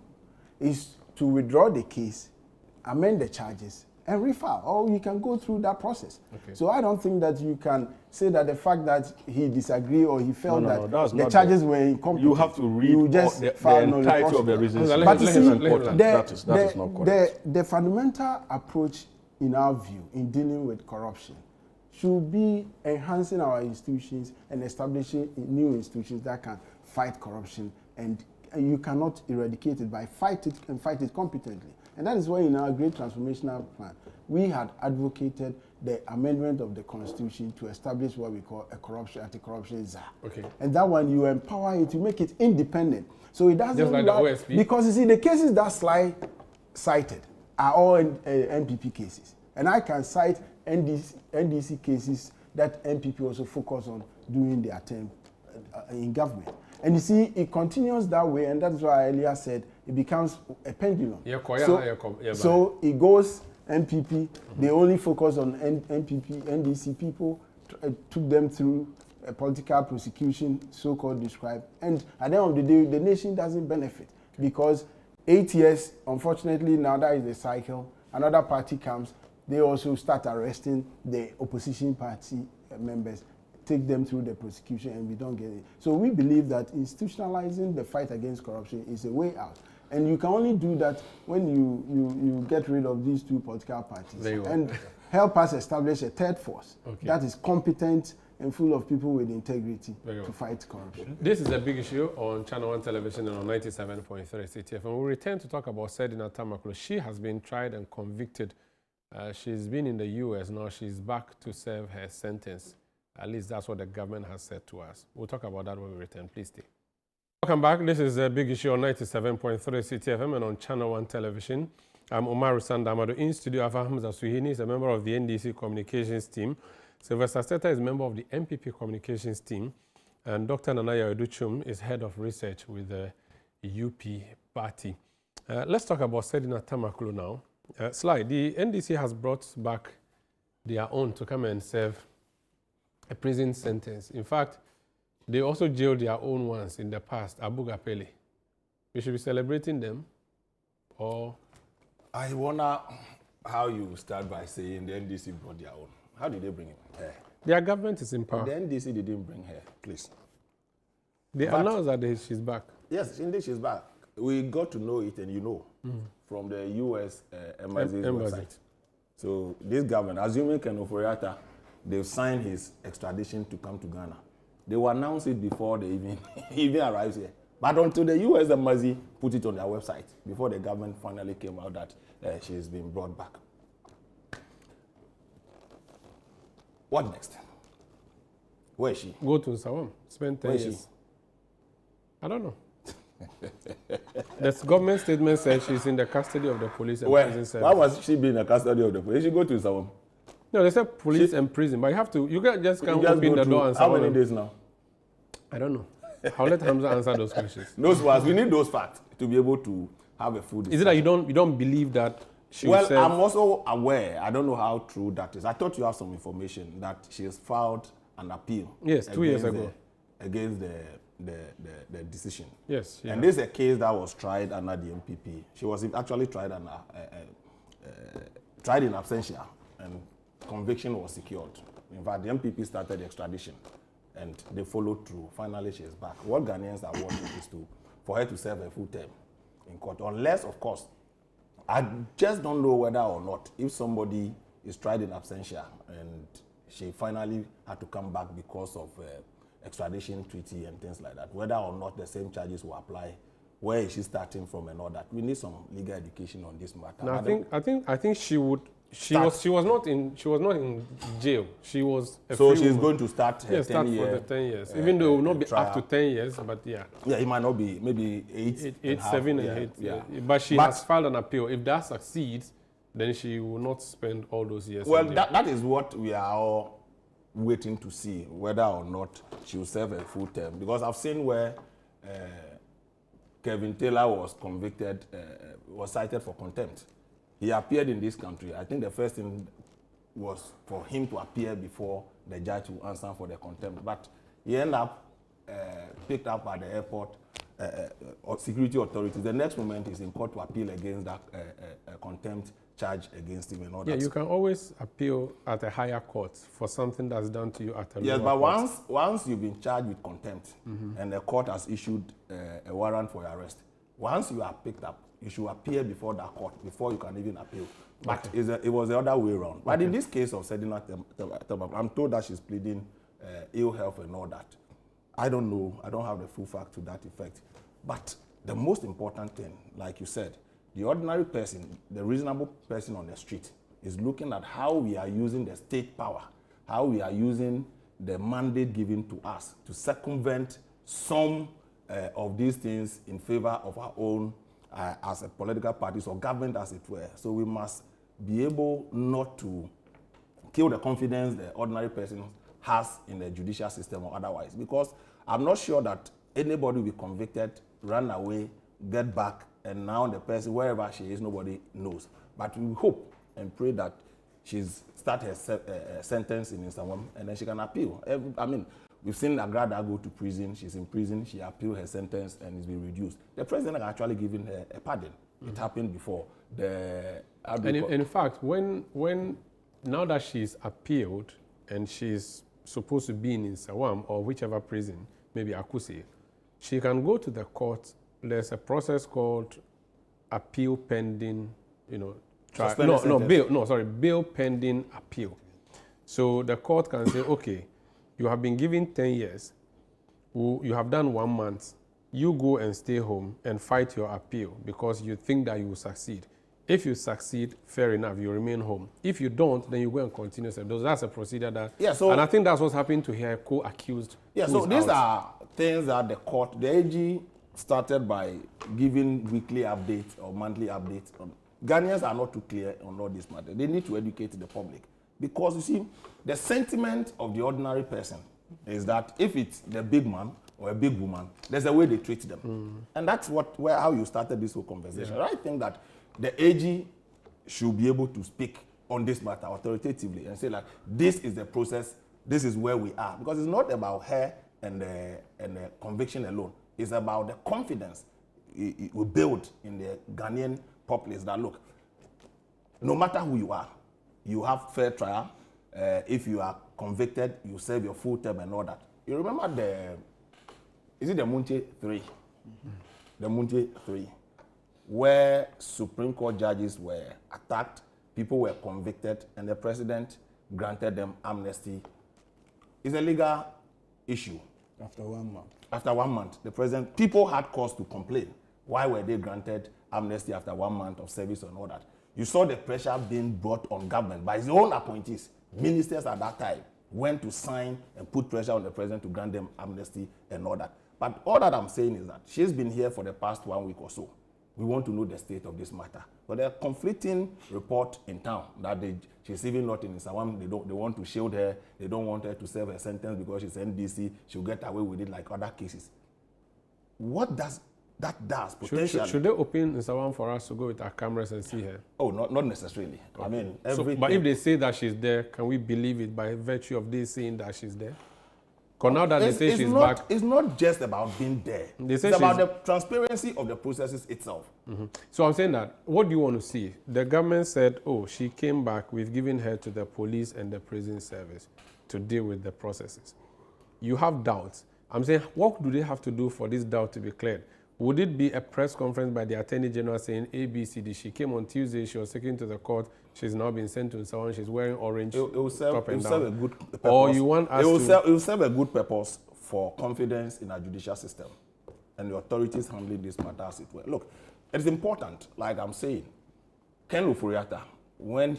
is to withdraw the case, amend the charges, and refile, or you can go through that process. So I don't think that you can say that the fact that he disagreed or he felt that the charges were incomplete. You have to read the entirety of the reasons. But you see, that is not correct. The fundamental approach in our view in dealing with corruption should be enhancing our institutions and establishing new institutions that can fight corruption, and you cannot eradicate it by fight it competently. And that is why in our great transformational plan, we had advocated the amendment of the Constitution to establish what we call a anti-corruption czar. And that one, you empower it, you make it independent. So it doesn't... Just like the OSP? Because you see, the cases that Sly cited are all MPP cases. And I can cite NDC cases that MPP also focus on during their term in government. And you see, it continues that way, and that's why I earlier said it becomes a pendulum. So it goes MPP, they only focus on MPP, NDC people, took them through a political prosecution, so-called described. And at the end of the day, the nation doesn't benefit because 8 years, unfortunately, now that is the cycle. Another party comes, they also start arresting the opposition party members, take them through the prosecution, and we don't get it. So we believe that institutionalizing the fight against corruption is a way out. And you can only do that when you get rid of these two political parties and help us establish a third force that is competent and full of people with integrity to fight corruption. This is a big issue on Channel One Television and on 97.3 CTF. And we'll return to talk about Sedina Tamakloe. She has been tried and convicted. She's been in the US. Now she's back to serve her sentence. At least that's what the government has said to us. We'll talk about that when we return. Please stay. Welcome back. This is a big issue on 97.3 CTFM and on Channel One Television. I'm Umaru Sanda Amadu. In studio, Afari Sewua Hospitals is a member of the NDC communications team. Sylvester Stetta is a member of the MPP communications team. And Dr. Nanaya Educhum is head of research with the UP party. Let's talk about Sedina Tamakloe now. Sly, the NDC has brought back their own to come and serve a prison sentence. In fact, they also jailed their own ones in the past, Abu Gapele. We should be celebrating them, or? I wonder how you start by saying the NDC brought their own. How did they bring him here? Their government is in power. The NDC didn't bring her, please. They announced that she's back. Yes, indeed she's back. We got to know it, and you know, from the U.S. embassy's website. So this government, assuming Ken Oforiatta, they've signed his extradition to come to Ghana. They will announce it before they even arrives here. But until the U.S. embassy put it on their website, before the government finally came out that she's been brought back. What next? Where is she? Go to Sawam. Spend 10 Where is years. she? I don't know. The government statement says she's in the custody of the police and prison service. Why was she being in the custody of the police? She go to Sawam. No, they said police and prison, but you can't just You open the door and say, how many days now? I don't know. I'll let Hamza answer those questions. Those facts. We need those facts to be able to have a full discussion. Is it that you don't believe that she Well, said, I'm also aware, I don't know how true that is. I thought you have some information that she has filed an appeal. Yes, 2 years ago. Against the decision. Yes. Yeah. And this is a case that was tried under the MPP. She was actually tried in absentia, and conviction was secured. In fact, the MPP started the extradition, and they followed through. Finally, she is back. What Ghanaians are wanting is for her to serve a full term in court, unless, of course, I just don't know whether or not, if somebody is tried in absentia and she finally had to come back because of extradition treaty and things like that, whether or not the same charges will apply, where is she starting from and all that. We need some legal education on this matter. No, I think she would. She was not in jail. She was. So she's going to start her 10 start year, for the 10 years, even though it will not be up to 10 years, but yeah. Yeah, it might not be, maybe 8, 7 and 8. Yeah. But she has filed an appeal. If that succeeds, then she will not spend all those years. Well, that is what we are all waiting to see, whether or not she will serve a full term. Because I've seen where Kevin Taylor was convicted, was cited for contempt. He appeared in this country. I think the first thing was for him to appear before the judge will answer for the contempt. But he ended up picked up at the airport or security authorities. The next moment is in court to appeal against that contempt charge against him and all that. Yeah, you can always appeal at a higher court for something that's done to you at a lower court. Yes, but once you've been charged with contempt and the court has issued a warrant for your arrest, once you are picked up, you should appear before that court before you can even appeal. But it was the other way around. But in this case of Sedina Tamakloe, I'm told that she's pleading ill health and all that. I don't know. I don't have the full fact to that effect. But the most important thing, like you said, the ordinary person, the reasonable person on the street, is looking at how we are using the state power, how we are using the mandate given to us to circumvent some of these things in favor of our own as a political parties or government, as it were. So we must be able not to kill the confidence the ordinary person has in the judicial system or otherwise. Because I'm not sure that anybody will be convicted, run away, get back, and now the person, wherever she is, nobody knows. But we hope and pray that she's start her sentence in Instagram and then she can appeal. I mean, we've seen Agrada go to prison. She's in prison. She appealed her sentence and it's been reduced. The president has actually given her a pardon. It happened before. In fact, when now that she's appealed and she's supposed to be in Sawam or whichever prison, maybe Akuse, she can go to the court. There's a process called appeal pending, bail pending appeal. So the court can say, okay, you have been given 10 years, you have done 1 month, you go and stay home and fight your appeal because you think that you will succeed. If you succeed, fair enough, you remain home. If you don't, then you go and continue. That's a procedure that, and I think that's what's happened to her co-accused. Yeah, so these are things that the court, the AG started by giving weekly updates or monthly updates. Ghanaians are not too clear on all this matter. They need to educate the public. Because you see, the sentiment of the ordinary person is that if it's the big man or a big woman, there's a way they treat them. And that's how you started this whole conversation. Yeah. I think that the AG should be able to speak on this matter authoritatively and say, like, this is the process, this is where we are. Because it's not about her and the conviction alone. It's about the confidence it will build in the Ghanaian populace that, look, no matter who you are, you have fair trial. If you are convicted, you serve your full term and all that. You remember the Munche 3? The Munche 3, where Supreme Court judges were attacked, people were convicted, and the president granted them amnesty. It's a legal issue. After 1 month. After 1 month, people had cause to complain. Why were they granted amnesty after 1 month of service and all that? You saw the pressure being brought on government by his own appointees, ministers at that time, went to sign and put pressure on the president to grant them amnesty and all that. But all that I'm saying is that she's been here for the past 1 week or so. We want to know the state of this matter. But there are conflicting reports in town that she's even not in Isawam. They want to shield her. They don't want her to serve her sentence because she's NDC. She'll get away with it like other cases. What does that does potentially? Should they open Isawam for us to go with our cameras and see her? Oh, not necessarily. Okay. I mean, everything. But if they say that she's there, can we believe it by virtue of this saying that she's there? Because now that they say she's back... It's not just about being there. It's about the transparency of the processes itself. Mm-hmm. So I'm saying that, what do you want to see? The government said, oh, she came back, we've given her to the police and the prison service to deal with the processes. You have doubts. I'm saying, what do they have to do for this doubt to be cleared? Would it be a press conference by the Attorney General saying, ABCD, she came on Tuesday, she was taken to the court, she's now been sent to someone, she's wearing orange top and down. Serve a good purpose. Or you want us it will serve a good purpose for confidence in our judicial system and the authorities handling this matter as it were. Look, it's important, like I'm saying, Ken Oforiatta, when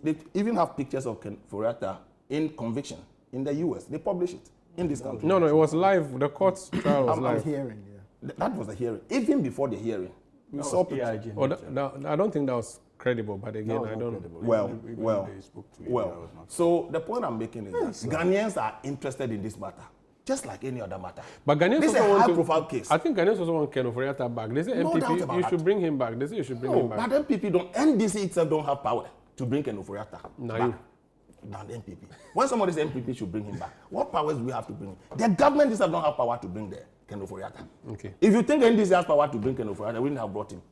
they even have pictures of Ken Oforiatta in conviction in the US. They publish it in this country. No, it was live. The court's trial was live. Hearing, yeah. That was the hearing. Even before the hearing, we saw pictures. I don't think that was credible, but again, I don't... Well. So the point I'm making is that Ghanaians are interested in this matter, just like any other matter. But Ghanaians this is a high-profile case. I think Ghanaians also want Ken Oforiatta back. They say MPP, you should bring him back. They say you should bring him back. But MPP don't, NDC itself don't have power to bring Ken Oforiatta back than the MPP. When somebody says MPP should bring him back, what powers do we have to bring him? The government itself don't have power to bring Ken Oforiatta. Okay. If you think NDC has power to bring Ken Oforiatta, we wouldn't have brought him.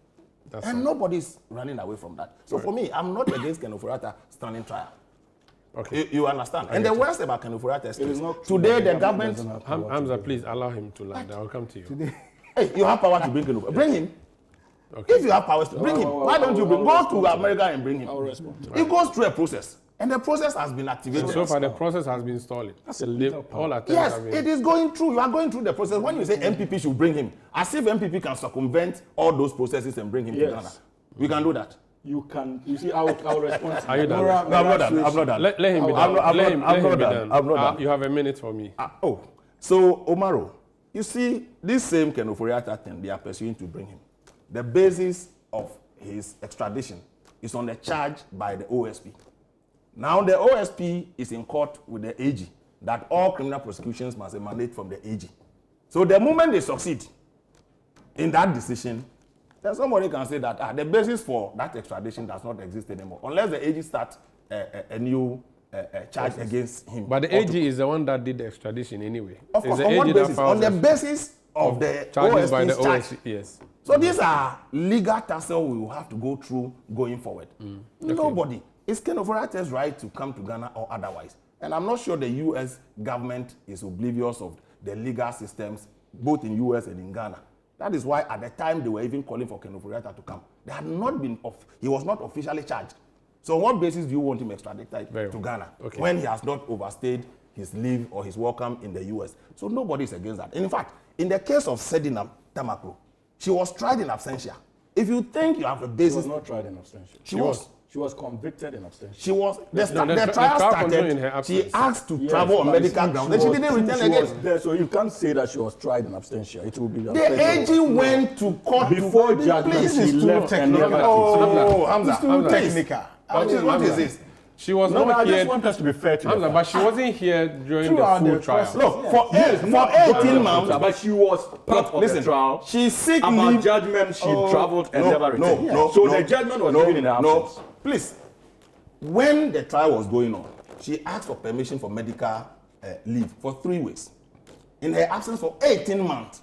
Nobody's running away from that. So for me, I'm not against Ken Oforiatta standing trial. Okay. You understand? And the worst about Ken Oforiatta's case, today the government... Hamza, please allow him to land. I'll come to you. Today. Hey, you have power to bring Ken Oforiatta. Bring him. Okay. If you have powers to bring him, why don't you go to America and bring him? It goes through a process. And the process has been activated. So far, the process has been stalled. That's a little yes, it is going through. You are going through the process. When you say MPP should bring him, as if MPP can circumvent all those processes and bring him to Ghana. We can do that. You can. You see, I'll respond. Are you done? No, I'm not done. I'm not done. Let him be done. I'm not done. You have a minute for me. So Umaru, you see, this same Ken Oforiatta thing, they are pursuing to bring him. The basis of his extradition is on the charge by the OSP. Now the OSP is in court with the AG that all criminal prosecutions must emanate from the AG. So the moment they succeed in that decision, then somebody can say that the basis for that extradition does not exist anymore, unless the AG starts a new charge against him. But the AG is the one that did the extradition anyway. Of course, on what basis? On the basis of the OSP's charge. Yes. So these are legal tussle we will have to go through going forward. Nobody. It's Ken Oforiatta's right to come to Ghana or otherwise. And I'm not sure the U.S. government is oblivious of the legal systems, both in U.S. and in Ghana. That is why at the time they were even calling for Ken Oforiatta to come. They had not been he was not officially charged. So on what basis do you want him extradited to Ghana when he has not overstayed his leave or his welcome in the U.S.? So nobody is against that. And in fact, in the case of Sedina Tamakloe, she was tried in absentia. If you think you have a basis... She was not tried in absentia. She was convicted in absentia. She was... The trial started, she asked to travel on medical grounds. Then she didn't return again. So you can't say that she was tried in absentia. It will be... The AG went to court before judgment. She left and never... Oh, Hamza. It's too technical. What is this? She was not here. I just want us to be fair to her. But she wasn't here during the full trial. Look, for 18 months, but she was part of the trial. She sick leave. Judgment, she traveled and never returned. So the judgment was given in her absence. Please, when the trial was going on, she asked for permission for medical leave for 3 weeks. In her absence for 18 months,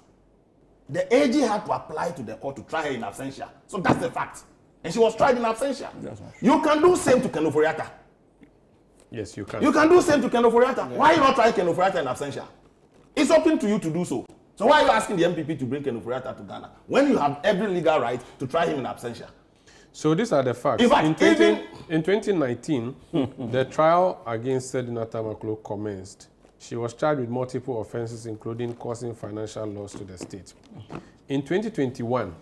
the AG had to apply to the court to try her in absentia. So that's the fact. And she was tried in absentia. You can do same to Ken Oforiatta. Yes, you can. You can do same to Ken Oforiatta. Yeah. Why you not try Ken Oforiatta in absentia? It's open to you to do so. So why are you asking the MPP to bring Ken Oforiatta to Ghana when you have every legal right to try him in absentia? So these are the facts. In fact, in 2019, the trial against Sedina Tamakloe commenced. She was charged with multiple offenses, including causing financial loss to the state. In 2021,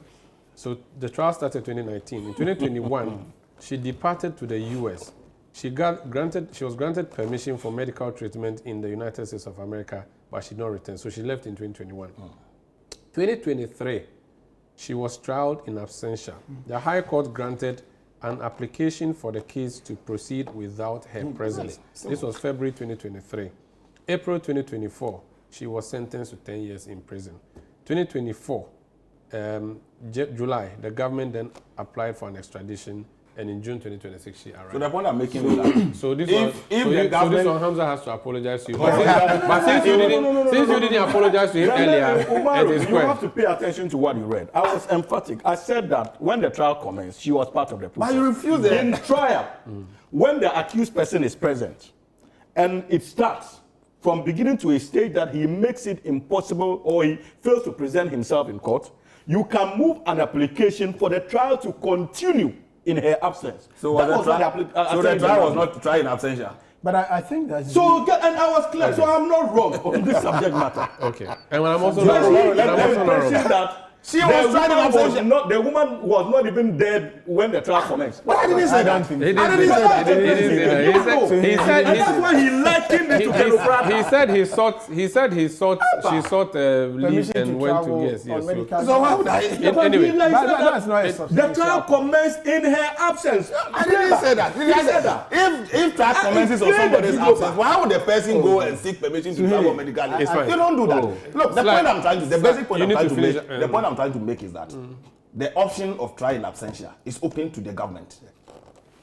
so the trial started in 2019. In 2021, she departed to the U.S. She was granted permission for medical treatment in the United States of America, but she did not return. So she left in 2021. 2023, she was trialed in absentia. The High Court granted an application for the case to proceed without her presence. This was February 2023. April 2024, she was sentenced to 10 years in prison. 2024, July, the government then applied for an extradition, and in June 2026, she arrived. So the point I'm making is that So this if one, Hamza has to apologize to you. But since you didn't apologize to him earlier, Umaru, it is you square. have to pay attention to what you read. I was emphatic. I said that when the trial commenced, she was part of the process. But you refused it. In trial, when the accused person is present, and it starts from beginning to a stage that he makes it impossible or he fails to present himself in court, you can move an application for the trial to continue in her absence. So That the was what trial was not tried in absentia. But I think that's... So, and I was clear, so I'm not wrong on this subject matter. Okay. And I'm also not wrong. That She was tried in absentia. The woman was not even dead when the trial commenced. But I didn't say that. He didn't say that. He said And that's why he likened it to Kenofrata. he said she sought leave and went to yes. So why would I? Anyway, That's not a The substantial trial commenced in her absence. I didn't say that. He said that. If trial commences on somebody's absence, why would the person go and seek permission to travel medically? It's fine. You don't do that. Look, the point I'm trying to, the basic point You I'm need trying to to make, finish, the point I'm trying to make is that the option of trial in absentia is open to the government.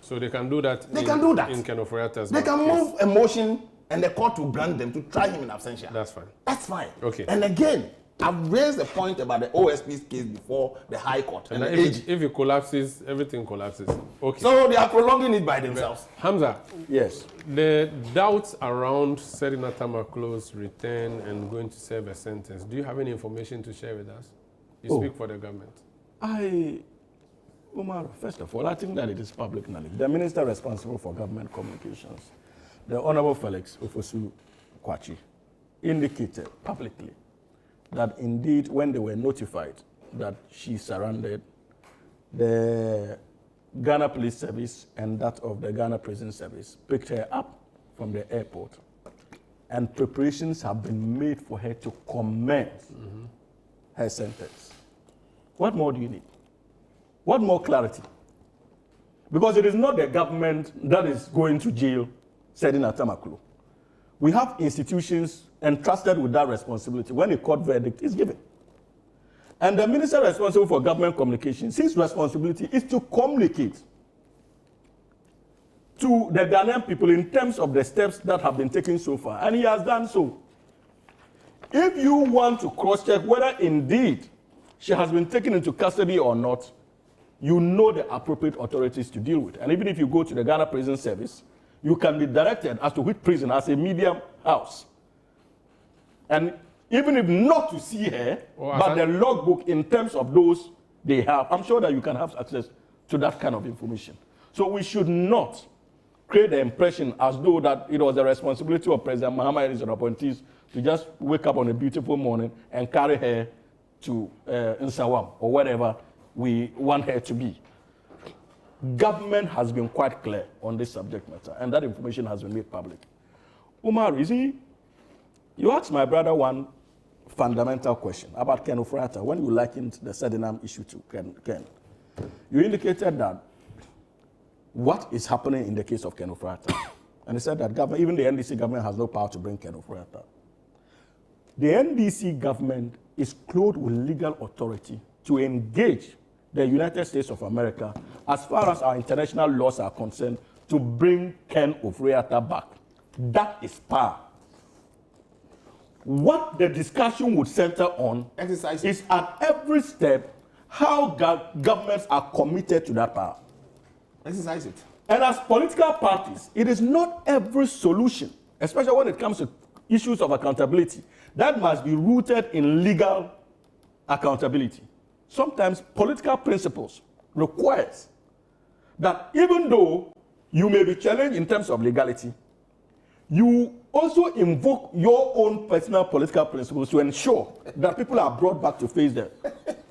so they can do that. They can do that. in Kenofriata's They can case. move a motion and the court will grant them to try him in absentia. That's fine. That's fine. Okay. And again, I've raised the point about the OSP's case before the High Court and the AG. If it collapses, everything collapses. Okay. So they are prolonging it by themselves. Hamza, Yes. the doubts around Sedina Tamakloe's return and going to serve a sentence, do you have any information to share with us? You speak for the government. Umaru, first of all, I think that it is public knowledge. The minister responsible for government communications, the Honorable Felix Ofosu Kwachi, indicated publicly that indeed when they were notified that she surrendered, the Ghana Police Service and that of the Ghana Prison Service picked her up from the airport, and preparations have been made for her to commence her sentence. What more do you need? What more clarity? Because it is not the government that is going to jail Sedina Tamakloe. We have institutions entrusted with that responsibility when a court verdict is given. And the minister responsible for government communications, his responsibility is to communicate to the Ghanaian people in terms of the steps that have been taken so far. And he has done so. If you want to cross-check whether indeed she has been taken into custody or not, you know the appropriate authorities to deal with. And even if you go to the Ghana Prison Service, you can be directed as to which prison as a medium house. And even if not to see her, but the logbook in terms of those they have, I'm sure that you can have access to that kind of information. So we should not create the impression as though that it was the responsibility of President Mahama and his appointees to just wake up on a beautiful morning and carry her to Nsawam or wherever we want her to be. Government has been quite clear on this subject matter, and that information has been made public. Umaru, you see, you asked my brother one fundamental question about Kenofrata when you likened the Sedinam issue to Ken. You indicated that what is happening in the case of Kenofrata, and he said that government, even the NDC government has no power to bring Kenofrata. The NDC government is clothed with legal authority to engage the United States of America, as far as our international laws are concerned, to bring Ken Ofriatta back. That is power. What the discussion would center on is at every step how governments are committed to that power. Exercise it. And as political parties, it is not every solution, especially when it comes to issues of accountability, that must be rooted in legal accountability. Sometimes political principles requires that even though you may be challenged in terms of legality, you also invoke your own personal political principles to ensure that people are brought back to face the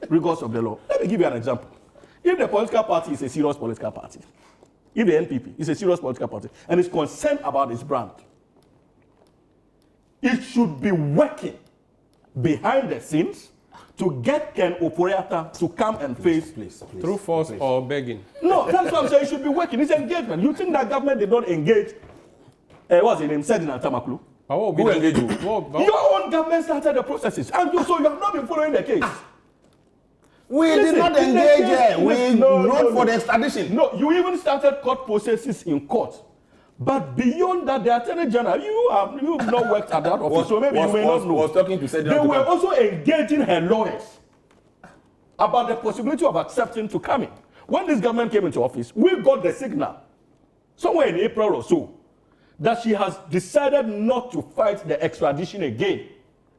rigors of the law. Let me give you an example. If the political party is a serious political party, if the NPP is a serious political party and is concerned about its brand, it should be working behind the scenes to get Ken Ofori-Atta to come and face through force or begging. No, that's what I'm saying. It should be working. It's engagement. You think that government did not engage? What's his name? Sedina Tamakloe. Who engaged you? Your own government started the processes, and so you have not been following the case. We did not engage here. We wrote for the extradition. No, you even started court processes in court. But beyond that, the Attorney General, you've not worked at that office, so maybe you may not know. Was talking to Sedina. They were also engaging her lawyers about the possibility of accepting to come in. When this government came into office, we got the signal, somewhere in April or so, that she has decided not to fight the extradition again,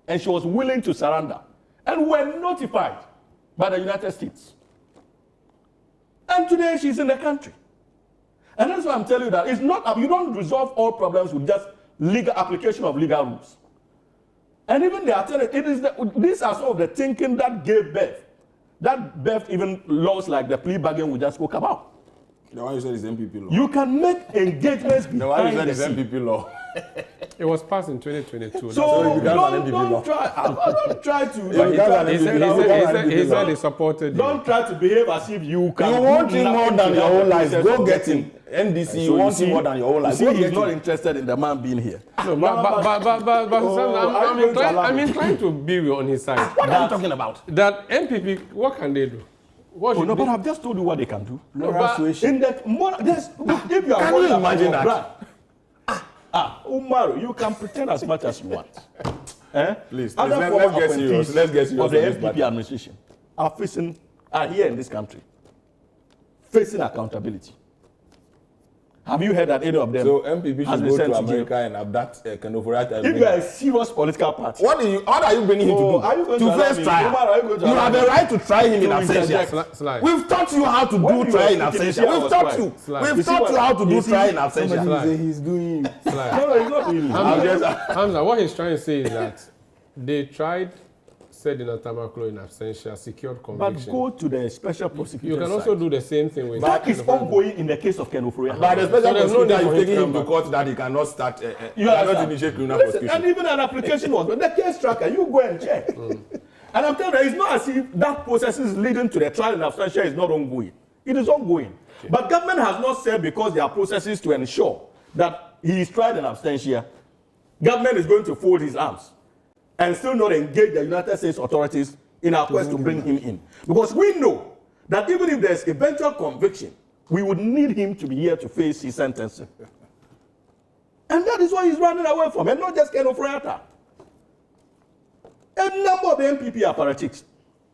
and she was willing to surrender, and were notified by the United States. And today she's in the country. And that's why I'm telling you that it's not, you don't resolve all problems with just legal application of legal rules. And even the attorney, these are some of the thinking that gave birth. That birthed even laws like the plea bargain we just spoke about. The one you said is MPP law. You can make engagements The one you behind said the is scene. MPP law. It was passed in 2022. So That's don't try to. He said he supported you. Don't try to behave as if you can. You want him more than your own life. Go get him. him. NDC, you want him more than your own life. See, he's not interested in the man being here. No, I'm inclined to be on his side. What are you talking about? That MPP, what can they do? What should No, they- but I've just told you what they can do. No, but In that, if you are Can worried you about imagine your that? brand, Umaru, you can pretend as much as you want. Please, Other let's former get serious. appointees Let's get serious of the on this NPP matter. administration are here in this country, facing accountability. Have you heard that any of them So MPP has should been go sent to to jail? America and abduct Ken Ofori-Atta. If you are a serious political party, What are you bringing him Oh, to are you do? going To to allow face me? trial. Umar, are you going to You allow have me? a right to try him in To absentia. interject. Slide. We've taught you how to When do you trial in were speaking, absentia. the We've was taught quiet. you. Slide. We've You see taught what- you how to do you see- trial in Somebody absentia. say he's doing. Slide. No, it's not really. Hamza, what he's trying to say is that they tried Sedina Tamakloe in absentia, secured But conviction. go to the special prosecutor. You can also do the same thing with That is ongoing in the case of Ken Ofori-Atta. But the So special there's no prosecutor need for is him to taking him come to back. court that he cannot start, You cannot understand? initiate criminal Listen, prosecution. and even an application was, but the case tracker, you go and check. And I'm telling you, it's not as if that process is leading to the trial in absentia is not ongoing. It is ongoing. Okay. But government has not said because there are processes to ensure that he is tried in absentia, government is going to fold his arms and still not engage the United States authorities in our quest to bring him in. Because we know that even if there's eventual conviction, we would need him to be here to face his sentencing. And that is what he's running away from, and not just Ken Ofori-Atta. A number of the MPP apparatchiks,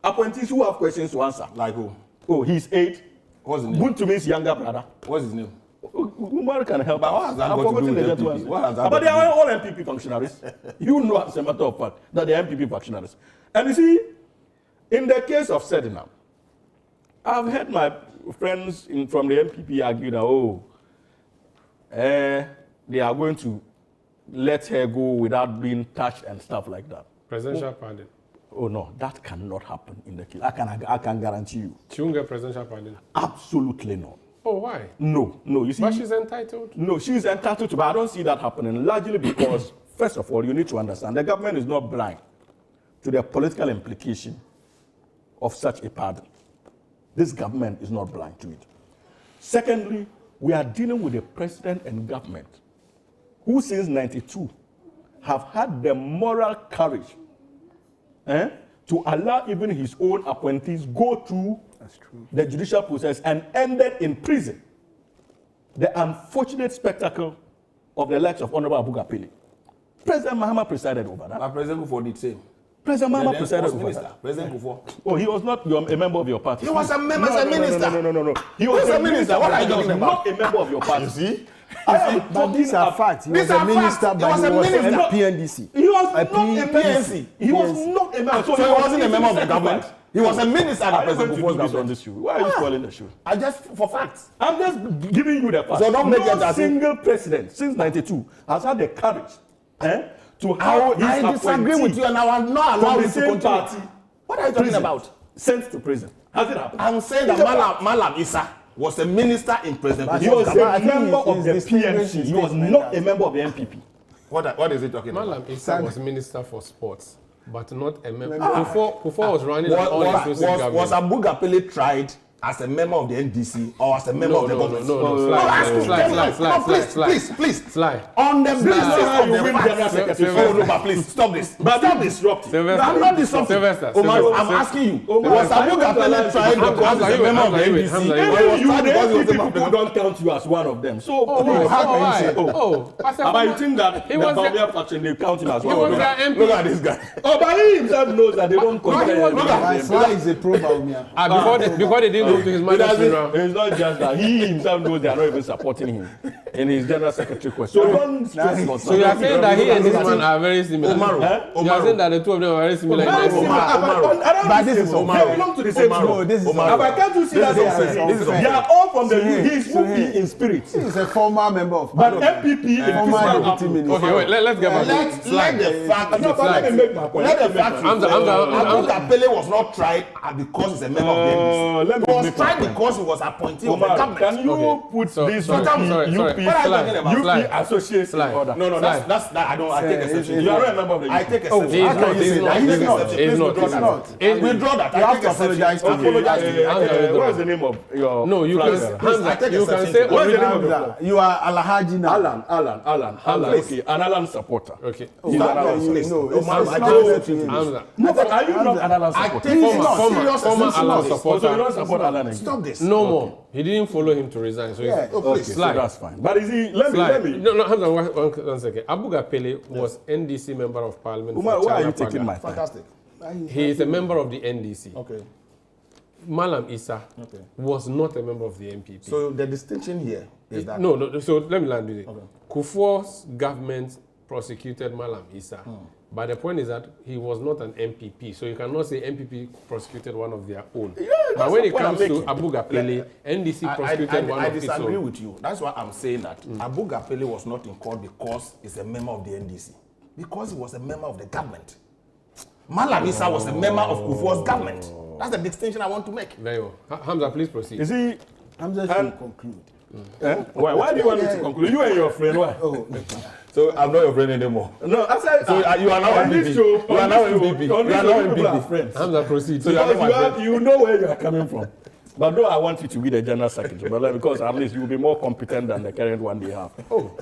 appointees who have questions to answer. Like who? Oh, he's 8. What's his name? Buntumi's younger brother. What's his name? Umaru can help. But what has that I've got to forgotten do with the MPP? gentleman's What name. has that But got they to are all MPP functionaries. You know as a matter of fact that they are MPP functionaries. And you see, in the case of Sedina, I've heard my friends from the MPP argue that, they are going to let her go without being touched and stuff like that. presidential pardon. Oh no, that cannot happen in the case. I can guarantee you. She won't get presidential pardon. Absolutely not. Oh, why? No, you see. But she's entitled. No, she's entitled to, but I don't see that happening, largely because, first of all, you need to understand the government is not blind to the political implication of such a pardon. This government is not blind to it. Secondly, we are dealing with a president and government who, since '92, have had the moral courage to allow even his own appointees go through the judicial process and ended in prison. The unfortunate spectacle of the likes of Honorable Abu Gapili. President Mahama presided over that. But President Kufuor did same. President Mahama presided was over minister. that. President Kufuor. Oh, he was not a member of your party. He was a member, as a minister. No. He was a minister. What are you but he talking was about? not a member of your party. You see? But these are facts. He was These a are minister, facts. He but was he a was minister. a PNDC. He was A not a member. PNC. He was not a member. So he wasn't a member of the sacrificed. government. He was a minister at Are you President going to Kufuor's do this on government. this show? Why are you spoiling the show? I just for facts. I'm just giving you the facts. So don't make it no as if- single president since '92 has had the courage to I have his disagree appointee with you, and I will not allow from you the to same continue. party. What are you talking prison, about? Sent to prison. Has it happened? I'm saying that Malam Issa was a minister in President He was Kufuor's a member of the distinguished PMC. He was statement not that- a member of the MPP. What is he talking about? Malam Issa was Minister for Sports, but not a member. Kufuor was running an all-inclusive government. Was Abu Gapele tried as a member of the NDC or as a member of the government? Please. Sly. On the basis how of you the win general facts. secretary. Oh, no, but please, stop this. Stop disrupting. Sylvester. I'm not disrupting. Sylvester. Omar, I'm asking you. Was Abu Gapele tried because he's a member of the NDC? Hamza, Or you- he was You, tried the because he was a MPP member of the people government? don't count you as one of them. So, I but you think that He the was Bawumia faction, they count him as he one was of them? their MP. Look at this guy. Oh, but he himself knows that they don't But he consider was- him. look My Sly is a pro Bawumia. Before they didn't go to his mother's funeral. It's not just that. He himself knows they are not even supporting him in his general secretary quest. So don't stress yourself. So you are saying that he and this man are very similar? Omaru. You are saying that the two of them are very similar? Very in similar. Omaru. But this is They Omaru. belong to the same Omaru. school. No, this is Omaru. But can't you see that This is they unfair. are all from the Suhail, he's Whoopi in spirit. He is a former member of But Parliament. MPP in Former fiscal deputy minister. Okay, wait. Let's get back to Let the fact No, but let me make my point. Let the fact Hamza, Abu Gapele was not tried because he's a member of the NDC. let me He was make my tried point. because he was appointee of the Omar, government. can you Okay. put So- this sorry, sorry. What are you talking about? Sly. UP associates in Sly. order? No, Sly. that's I don't. I take exception. You are not a member of the I UP. take Oh, exception. He's how can not, you he's say not, that? he's He's not, not. he's Please not, withdraw he's that. not. Withdraw that. You I have take to exception. apologize to I him. apologize to you. What is the name of your No, you flag can, bearer? I Hamza, take you can exception say to that. What's the name original. of Hamza, you are Alhaji now. Alan. Okay, an Alan supporter. Okay. He's an Alan supporter. No, it's Omar, not I not take to exception him. to Hamza. No, but are you not an Alan I supporter? take Former Allah So you supporter. don't support Alan again? Stop this. No more. He didn't follow him to resign. So Yeah. Oh, Okay, please. so Sly. that's fine. But is he? Let Sly. me. No, Hamza, one second. Abu Gapele was NDC member of parliament. Umar, for why are you Chana taking Paga. my time? Fantastic. He is a member of the NDC. Okay. Malam Issa was not a member of the MPP. So the distinction here is that No. So let me land with it. Kufuor's government prosecuted Malam Issa. But the point is that he was not an MPP. So you cannot say MPP prosecuted one of their own. But when it what I'm comes to making. Abu Gapele, NDC prosecuted one I of its disagree own. with you. That's why I'm saying that Abu Gapele was not in court because he's a member of the NDC. Because he was a member of the government. Malam Issa was a member of Kufuor's government. That's the distinction I want to make. Very well. Hamza, please proceed. Is he? Hamza should conclude. Why do you want me to conclude? You and your friend, why? So I'm not your friend anymore. No, I said. So you are now on this MPP. show, You are now MPP. on this You are show, now people are MPP. friends. Hamza, proceed. So you are not my Because friend. you know where you are coming from. But though I want you to be the general secretary, but because at least you will be more competent than the current one they have.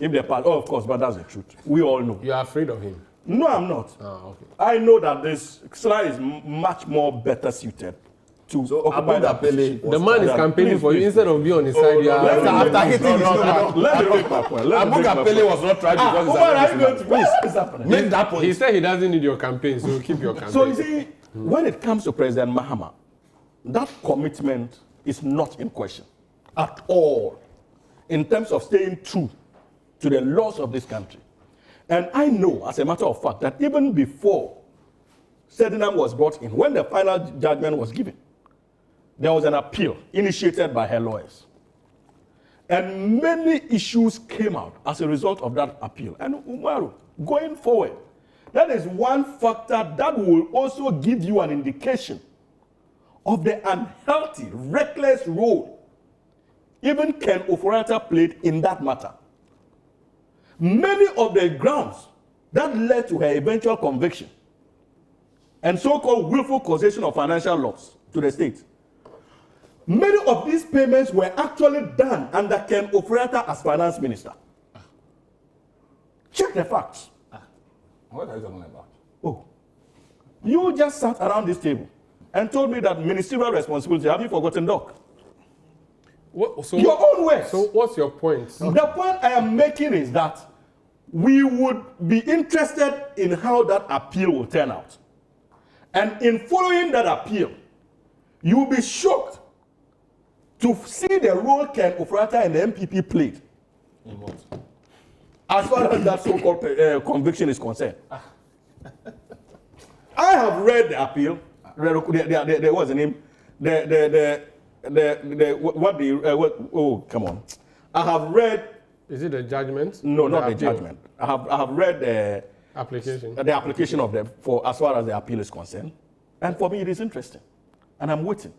If they're part, of course, but that's the truth. We all know. You are afraid of him. No, I'm not. Okay. I know that this Sly is much more better suited to occupy Abu that Gapele position. The man is Yeah, campaigning for you please. instead of being on his side. You are let me- After hitting his stomach. Let me make my point. Let me Abu make my Gapele point. was not tried because he's Umar, a are you going member. to what is happening? Make that point. He said he doesn't need your campaign, so keep your campaign. So you see, when it comes to President Mahama, that commitment is not in question at all in terms of staying true to the laws of this country. And I know, as a matter of fact, that even before Sedina was brought in, when the final judgment was given, there was an appeal initiated by her lawyers. And many issues came out as a result of that appeal. And Umaru, going forward, that is one factor that will also give you an indication of the unhealthy, reckless role even Ken Ofori-Atta played in that matter. Many of the grounds that led to her eventual conviction and so-called willful causation of financial loss to the state, many of these payments were actually done under Ken Ofori-Atta as finance minister. Check the facts. What are you talking about? Oh, you just sat around this table and told me that ministerial responsibility, have you forgotten, Doc? Your own words. So what's your point? The point I am making is that we would be interested in how that appeal will turn out. And in following that appeal, you will be shocked to see the role Ken Ofori-Atta and the MPP played. In what? As far as that so-called conviction is concerned. I have read the appeal. What's the name? Oh, come on. I have read. Is it the judgment? No, or not the appeal? judgment. I have read the application of them for as far as the appeal is concerned. And for me, it is interesting. And I'm waiting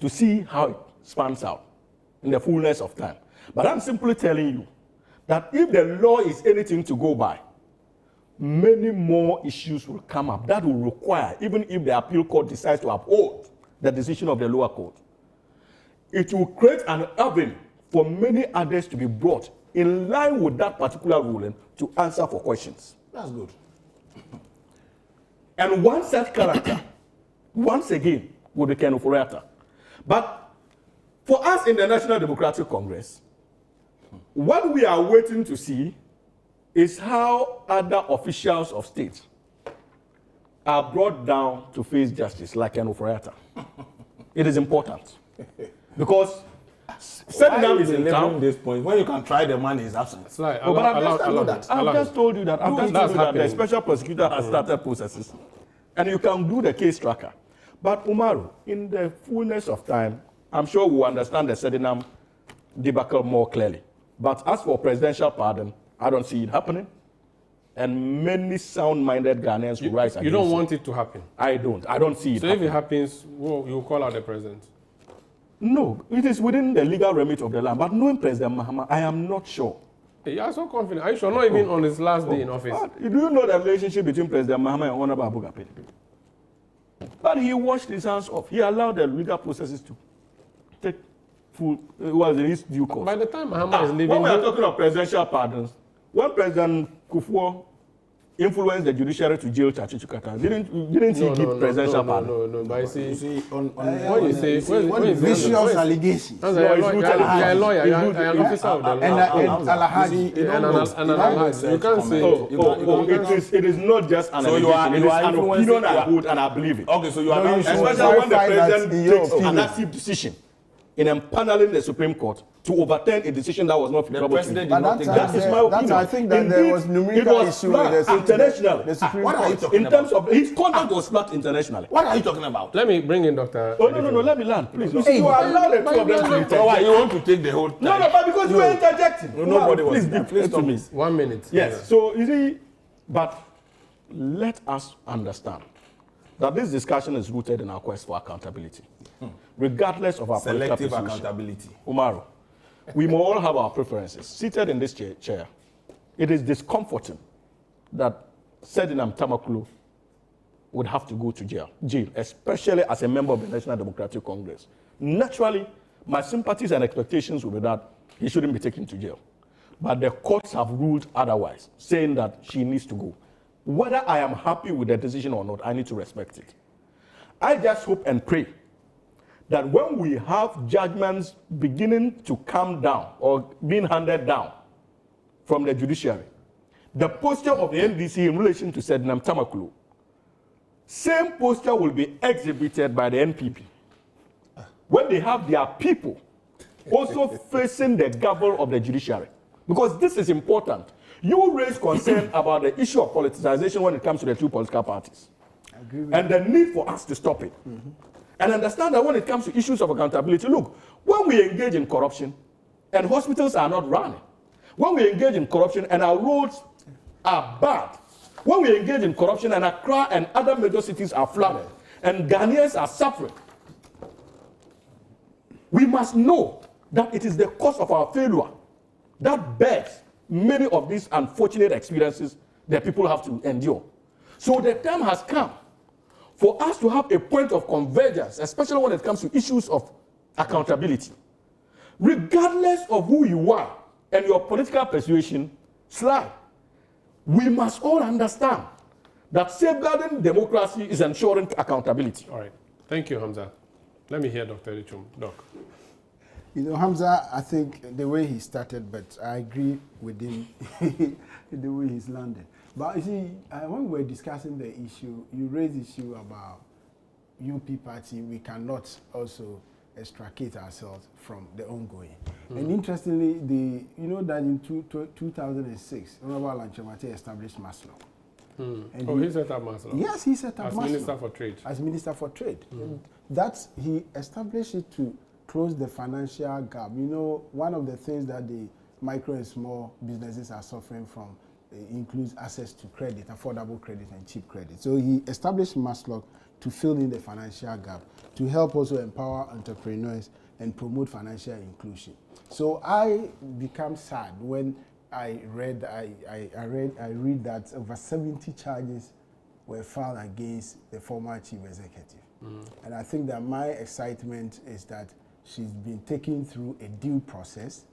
to see how it spans out. in the fullness of time. But I'm simply telling you that if the law is anything to go by, many more issues will come up that will require, even if the appeal court decides to uphold the decision of the lower court, it will create an avenue for many others to be brought in line with that particular ruling to answer for questions. That's good. And one such character, once again, will be Ken Oforiatta. But for us in the National Democratic Congress, what we are waiting to see is how other officials of state are brought down to face justice, like Ken Oforiatta. It is important. Because Sedina is in town. This point when you can try the man is absent. Right. But I've just told you that the special prosecutor has started processes. And you can do the case tracker. But Umaru, in the fullness of time, I'm sure we'll understand the Sedina debacle more clearly. But as for presidential pardon, I don't see it happening. And many sound-minded Ghanaians will rise against it. You don't want it to happen? I don't. I don't see it So happening. if it happens, you call out the president? No, it is within the legal remit of the land. But knowing President Mahama, I am not sure. You are so confident. Are you sure? Not even on his last day in office. Do you know the relationship between President Mahama and Honorable Abu Gapedi? But he washed his hands off. He allowed the legal processes to take full, was in his due course. By the time Mahama is leaving... When we are talking of presidential pardons, when President Kufuor influenced the judiciary to jail Chachi Chukata, didn't he give presidential pardon? No, but you see When you say... when you vicious allegations. You are a lawyer, you are an officer of the law. And Alhaji. You can't say... It is not just an allegation, it is an opinion I hold and I believe it. Okay, so you are Especially when the president takes an opinion. active decision in empaneling the Supreme Court to overturn a decision that was not favorable to him. But That is my opinion. I think that there was numerical issue with the internationally. the Supreme What are you Court. talking In terms of his conduct was flagged internationally. What are you talking about? Let me bring in Dr. Oh, no, let me land, please. You allow the two of them to interject. Why you want to take the whole time? No, but because you are interjecting. Nobody was. Please to me. 1 minute. Yes. So you see, but let us understand that this discussion is rooted in our quest for accountability, regardless of our Selective political position. accountability. Umaru, we may all have our preferences. Seated in this chair, it is discomforting that Sedina Tamakloe would have to go to jail, especially as a member of the National Democratic Congress. Naturally, my sympathies and expectations will be that he shouldn't be taken to jail. But the courts have ruled otherwise, saying that she needs to go. Whether I am happy with the decision or not, I need to respect it. I just hope and pray that when we have judgments beginning to come down or being handed down from the judiciary, the posture of the NDC in relation to Sedina Tamakloe, same posture will be exhibited by the NPP when they have their people also facing the gavel of the judiciary. Because this is important. You raise concern about the issue of politicization when it comes to the two political parties. And the need for us to stop it. And understand that when it comes to issues of accountability, look, when we engage in corruption and hospitals are not running, when we engage in corruption and our roads are bad, when we engage in corruption and Accra and other major cities are flooded and Ghanaians are suffering, we must know that it is the cause of our failure that bears many of these unfortunate experiences that people have to endure. So the time has come for us to have a point of convergence, especially when it comes to issues of accountability. Regardless of who you are and your political persuasion, we must all understand that safeguarding democracy is ensuring accountability. All right. Thank you, Hamza. Let me hear Dr. Richum. Doc. You know, Hamza, I think the way he started, but I agree with him the way he's landed. But you see, when we were discussing the issue, you raised the issue about UP party, we cannot also extricate ourselves from the ongoing. And interestingly, you know that in 2006, Honorable Alanchemate established Maslow. And he set up Maslow? Yes, he set up as Maslow. Minister for Trade. As Minister for Trade. That's, he established it to close the financial gap. You know, one of the things that the micro and small businesses are suffering from includes access to credit, affordable credit and cheap credit. So he established Maslow to fill in the financial gap, to help also empower entrepreneurs and promote financial inclusion. So I become sad when I read that over 70 charges were filed against the former chief executive. And I think that my excitement is that she's been taken through a due process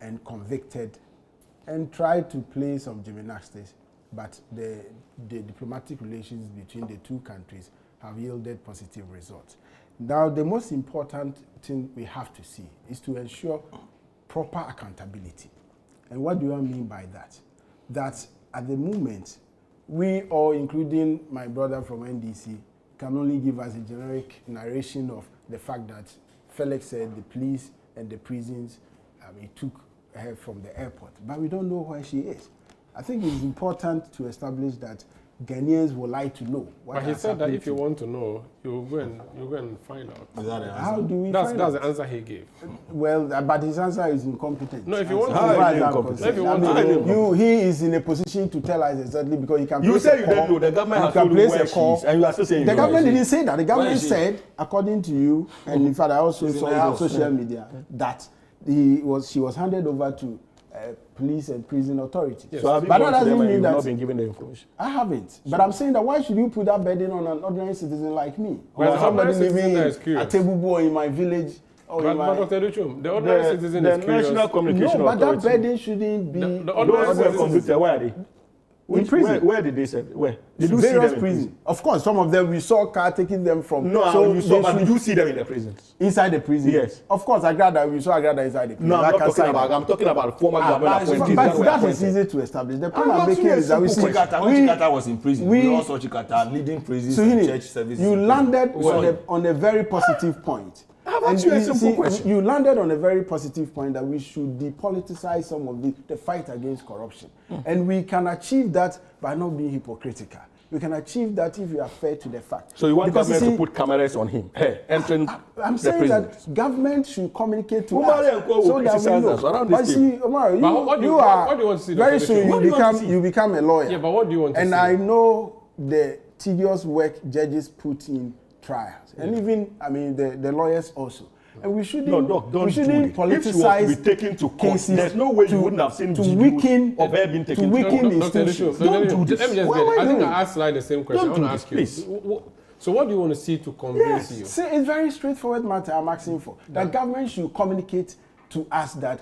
and convicted and tried to play some gymnastics, but the diplomatic relations between the two countries have yielded positive results. Now, the most important thing we have to see is to ensure proper accountability. And what do I mean by that? That at the moment, we all, including my brother from NDC, can only give us a generic narration of the fact that Felix said the police and the prisons, he took her from the airport. But we don't know where she is. I think it's important to establish that Ghanaians would like to know what But he said that if you want to know, you go and find out. Is that the answer? How do we That's find out? the answer he gave. Well, but his answer is incompetent. No, if you want As to far know, as I'm incompetent. concerned. If you want to know. He is in a position to tell us exactly because he can You place say a you call. don't know. The government You has can told you place where a she call. is, and you are still saying The you know government where she didn't say that. The government is she? said, according to you, and in fact I also She's in saw the it on house. social media, that she was handed over to police and prison authorities. Yes. So have you But gone that to them doesn't and mean you've that not been given the information? I haven't. But I'm saying that why should you put that burden on an ordinary citizen like me? Well, Or the somebody ordinary citizen living that is in curious. Atebubu or in my village or But, in my... Dr. Duchum, the ordinary citizen the is curious. National Communication No, but that Authority. burden shouldn't be... The Those ordinary who were citizen- convicted, where are they? In prison. Where did they send? Where? Did you see various them in prisons. prison? Of course, some of them we saw car taking them from... No, you saw, they but should- did you see them in the prisons? Inside the prison? Yes. Of course, we saw Agrada inside the prison. No, I'm I not can talking say about. that. I'm talking about former government but- appointees But that were that is appointed. easy to establish. The point I'm I'm asking making you a is that we simple see... question. When Chikata was in prison, we- we also Chikata leading prisons So and church services. you in landed prison. on a very positive point. I've asked you a simple question. You landed on a very positive point that we should depoliticize some of the fight against corruption. And we can achieve that by not being hypocritical. We can achieve that if we are fair to the fact. So you want Because government see, to put cameras on him, entering I'm the saying prison? that government should communicate to Umaru us and Co will so that we criticize know. us around But this see, thing. Umaru, But what do you want to see, very Dr. soon What do you want to see? you become a lawyer. Yeah, but what do you want to And see? I know the tedious work judges put in trials, and even the lawyers also. And we shouldn't No, Doc, don't we shouldn't do it. If she was to politicize be taken to court, cases. there's no way you wouldn't have seen to videos weaken of her being taken to weaken court. institutions. Don't do this. Let me just Why get it. I think doing I asked Sly the same question. Don't I want to do ask this, you. please. So what do you want to see to convince you? See, it's very straightforward matter I'm asking for. That government should communicate to us that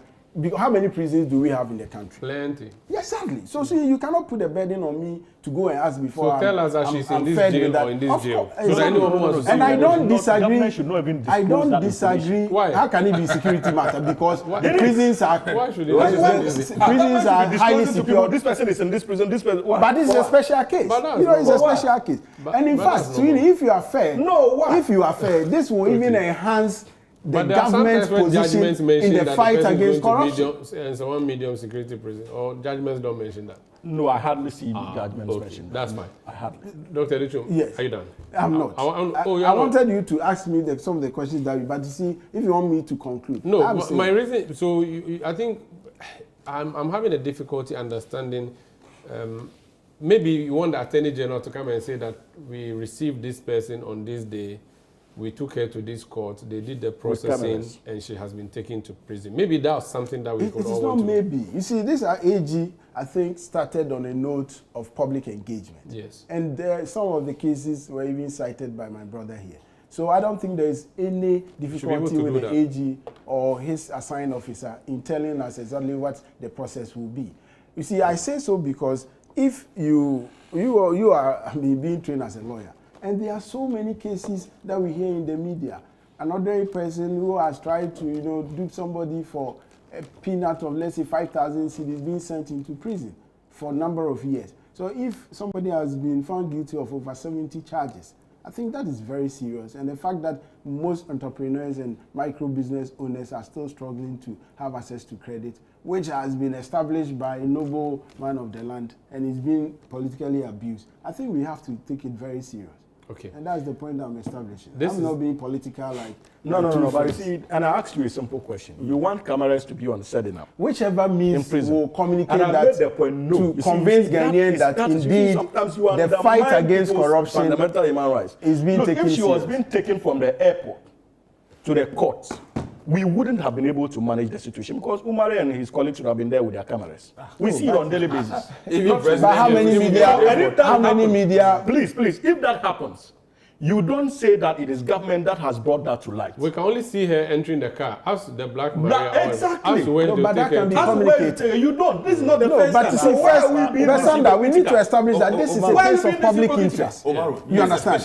how many prisons do we have in the country? Plenty. Yes, exactly. So see, you cannot put a burden on me to go and ask before. So tell us that she's in this fed jail with that. or in this Of jail. course, So that anyone who wants to see and I you don't not- disagree. government should not even I disclose don't that disagree. Why? How can it be security matter? Because the prisons are Why should it Well, be well, security? prisons are highly Disclosing to people, secure. this person is in this prison, this person. Why? But this is a Why? special case. But that's You know, it's a normal. special case. But- And in but fact, that's normal. Sweeney, if you are fair, No, why? if you are fair, this will even enhance the But there are government's sometimes when position judgments in mention the that fight the person is against going corruption. to medium, and so one medium security prison, or judgments don't mention that. No, I hardly see judgments Okay, mentioned. that's fine. I hardly. Dr. Duchum, Yes. are you done? I'm not. You're I not. wanted you to ask me some of the questions that, but you see, if you want me to conclude, No, I'm my saying- reason. So I think I'm having a difficulty understanding. Maybe you want the Attorney General to come and say that we received this person on this day, we took her to this court, they did the processing, cameras. and she has been taken to prison. Maybe that's something that we It could is all not want to do. maybe. You see, this AG, I think, started on a note of public engagement. Yes. And some of the cases were even cited by my brother here. So I don't think there is any difficulty to with do the that. AG or his assigned officer in telling us exactly what the process will be. You see, I say so because if you are being trained as a lawyer, and there are so many cases that we hear in the media. An ordinary person who has tried to, dupe somebody for a peanut of, let's say, 5,000 cedis being sent into prison for a number of years. So if somebody has been found guilty of over 70 charges, I think that is very serious. And the fact that most entrepreneurs and micro business owners are still struggling to have access to credit, which has been established by a noble man of the land and is being politically abused, I think we have to take it very serious. Okay. And that's the point I'm establishing. This I'm is- not being political like... No, like two but you friends. see, and I asked you a simple question. You want cameras to be on Sedina. Whichever In means prison. will communicate And I that made the point, no. to You see, convince that Ghanaians is- that is- you see, indeed sometimes you the undermine fight against people's corruption fundamental human rights is being Look, taken if she was serious. being taken from the airport to the court, we wouldn't have been able to manage the situation because Umaru and his colleagues would have been there with their cameras. We see it on a daily basis. But how many media? Please, if that happens, you don't say that it is government that has brought that to light. We can only see her entering the car. Ask the Black Maria. Exactly. But that can be communicated. You don't. This is not the first but time. to see first, Sanda, we need to establish that this is a case of public interest. You understand?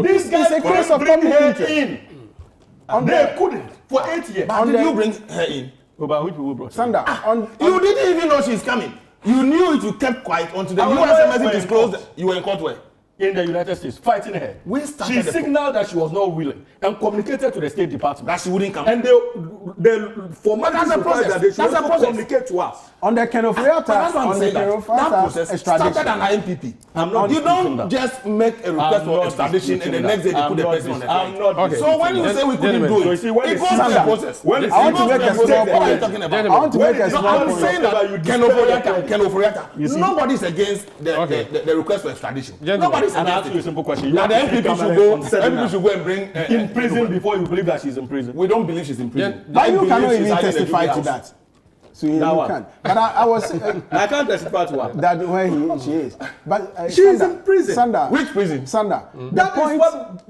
This guy is a case of public interest. They couldn't for 8 years. But did you bring her in? But which people brought her? Sanda, You didn't even know she's coming. You knew it, you kept quiet until the US embassy disclosed that you were in court where? In the United States, fighting her. She signaled that she was not willing and communicated to the State Department that she wouldn't come. And they formally surprised that they should also communicate to us. On the Kenofriata, that process extradition. started an MPP. You don't just make a request for extradition and the next day they put the person on the flight. So when you say we couldn't do it, it goes through the process. I want to make a small point. I want to make a small point. I'm saying that Kenofriata, nobody's against the request for extradition. Nobody's and I ask you a simple question. Now the MPP should go and bring in prison before you believe that she's in prison. We don't believe she's in prison. But you cannot even testify to that. So you can. But I was. I can't testify to what? That where she is. But she is in prison. Sanda. Which prison? Sanda. That is what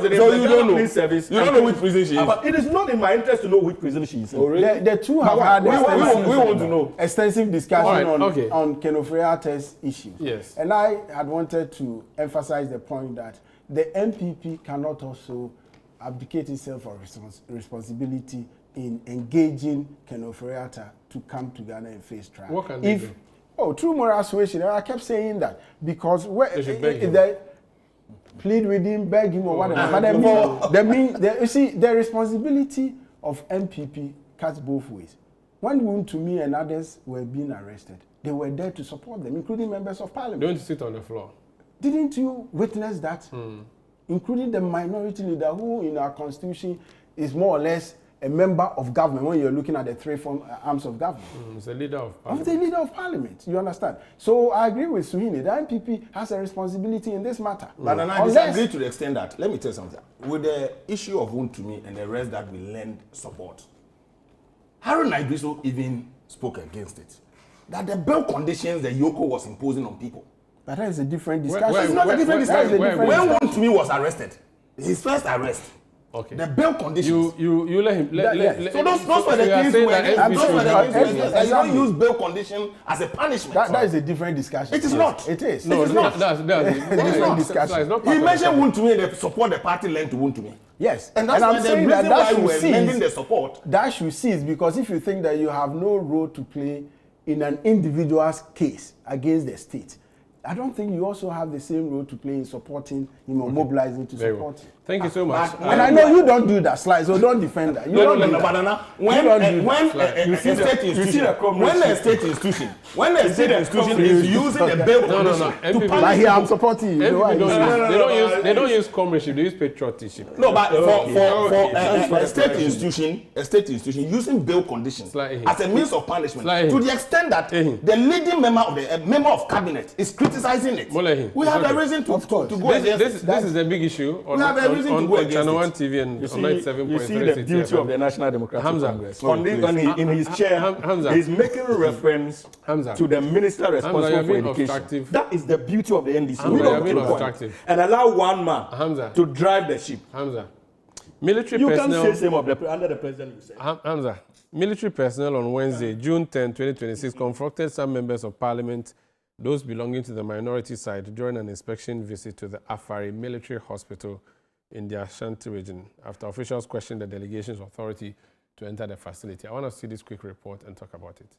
the name. So you don't know. Service. You don't know which prison she is. But it is not in my interest to know which prison she is in. Oh, really? The two have had we want to know extensive discussion on Kenofriata's issues. Yes. And I had wanted to emphasize the point that the MPP cannot also abdicate itself of responsibility in engaging Kenofriata to come to Ghana and face trial. What can they do? Through moral suasion. I kept saying that because they plead with him, beg him, or whatever. But you see, the responsibility of MPP cuts both ways. When Wontumi and others were being arrested, they were there to support them, including members of parliament. Don't sit on the floor. Didn't you witness that? Including the minority leader who in our constitution is more or less a member of government when you're looking at the three arms of government. It's the leader of parliament. Of the leader of parliament, you understand? So I agree with Suhini. The MPP has a responsibility in this matter. But I disagree to the extent that, let me tell you something. With the issue of Wontumi and the rest that we lend support, Harry Naibiso even spoke against it. That the bail conditions the Yoko was imposing on people. But that is a different discussion. It's not a different discussion. When Wontumi was arrested, his first arrest, the bail conditions. You let him. So those were the things where you don't use bail condition as a punishment. That is a different discussion. It is not. It is. No, it's not. That's a different discussion. He mentioned Wontumi and the support the party lent to Wontumi. Yes, and that's I'm saying that we were lending the support. That should cease because if you think that you have no role to play in an individual's case against the state, I don't think you also have the same role to play in supporting him or mobilizing to support him. Thank you so much. And I know you don't do that, Sly, so don't defend that. When a state institution is using the bail condition to punish you, I'm supporting you. They don't use comradeship, they use patriotism. No, but for a state institution using bail conditions as a means of punishment to the extent that the leading member of cabinet is criticizing it. We have a reason to go against this is a big issue on ChannelOne TV and on 97.3. You see the beauty of the National Democratic Congress. In his chair, he's making reference to the minister responsible for education. That is the beauty of the NDC. We don't keep quiet and allow one man to drive the ship. Military you personnel. Can't say same under the president. You said. Hamza, military personnel on Wednesday, June 10, 2026, confronted some members of parliament, those belonging to the minority side, during an inspection visit to the Afari Military Hospital in the Ashanti region, after officials questioned the delegation's authority to enter the facility. I want to see this quick report and talk about it.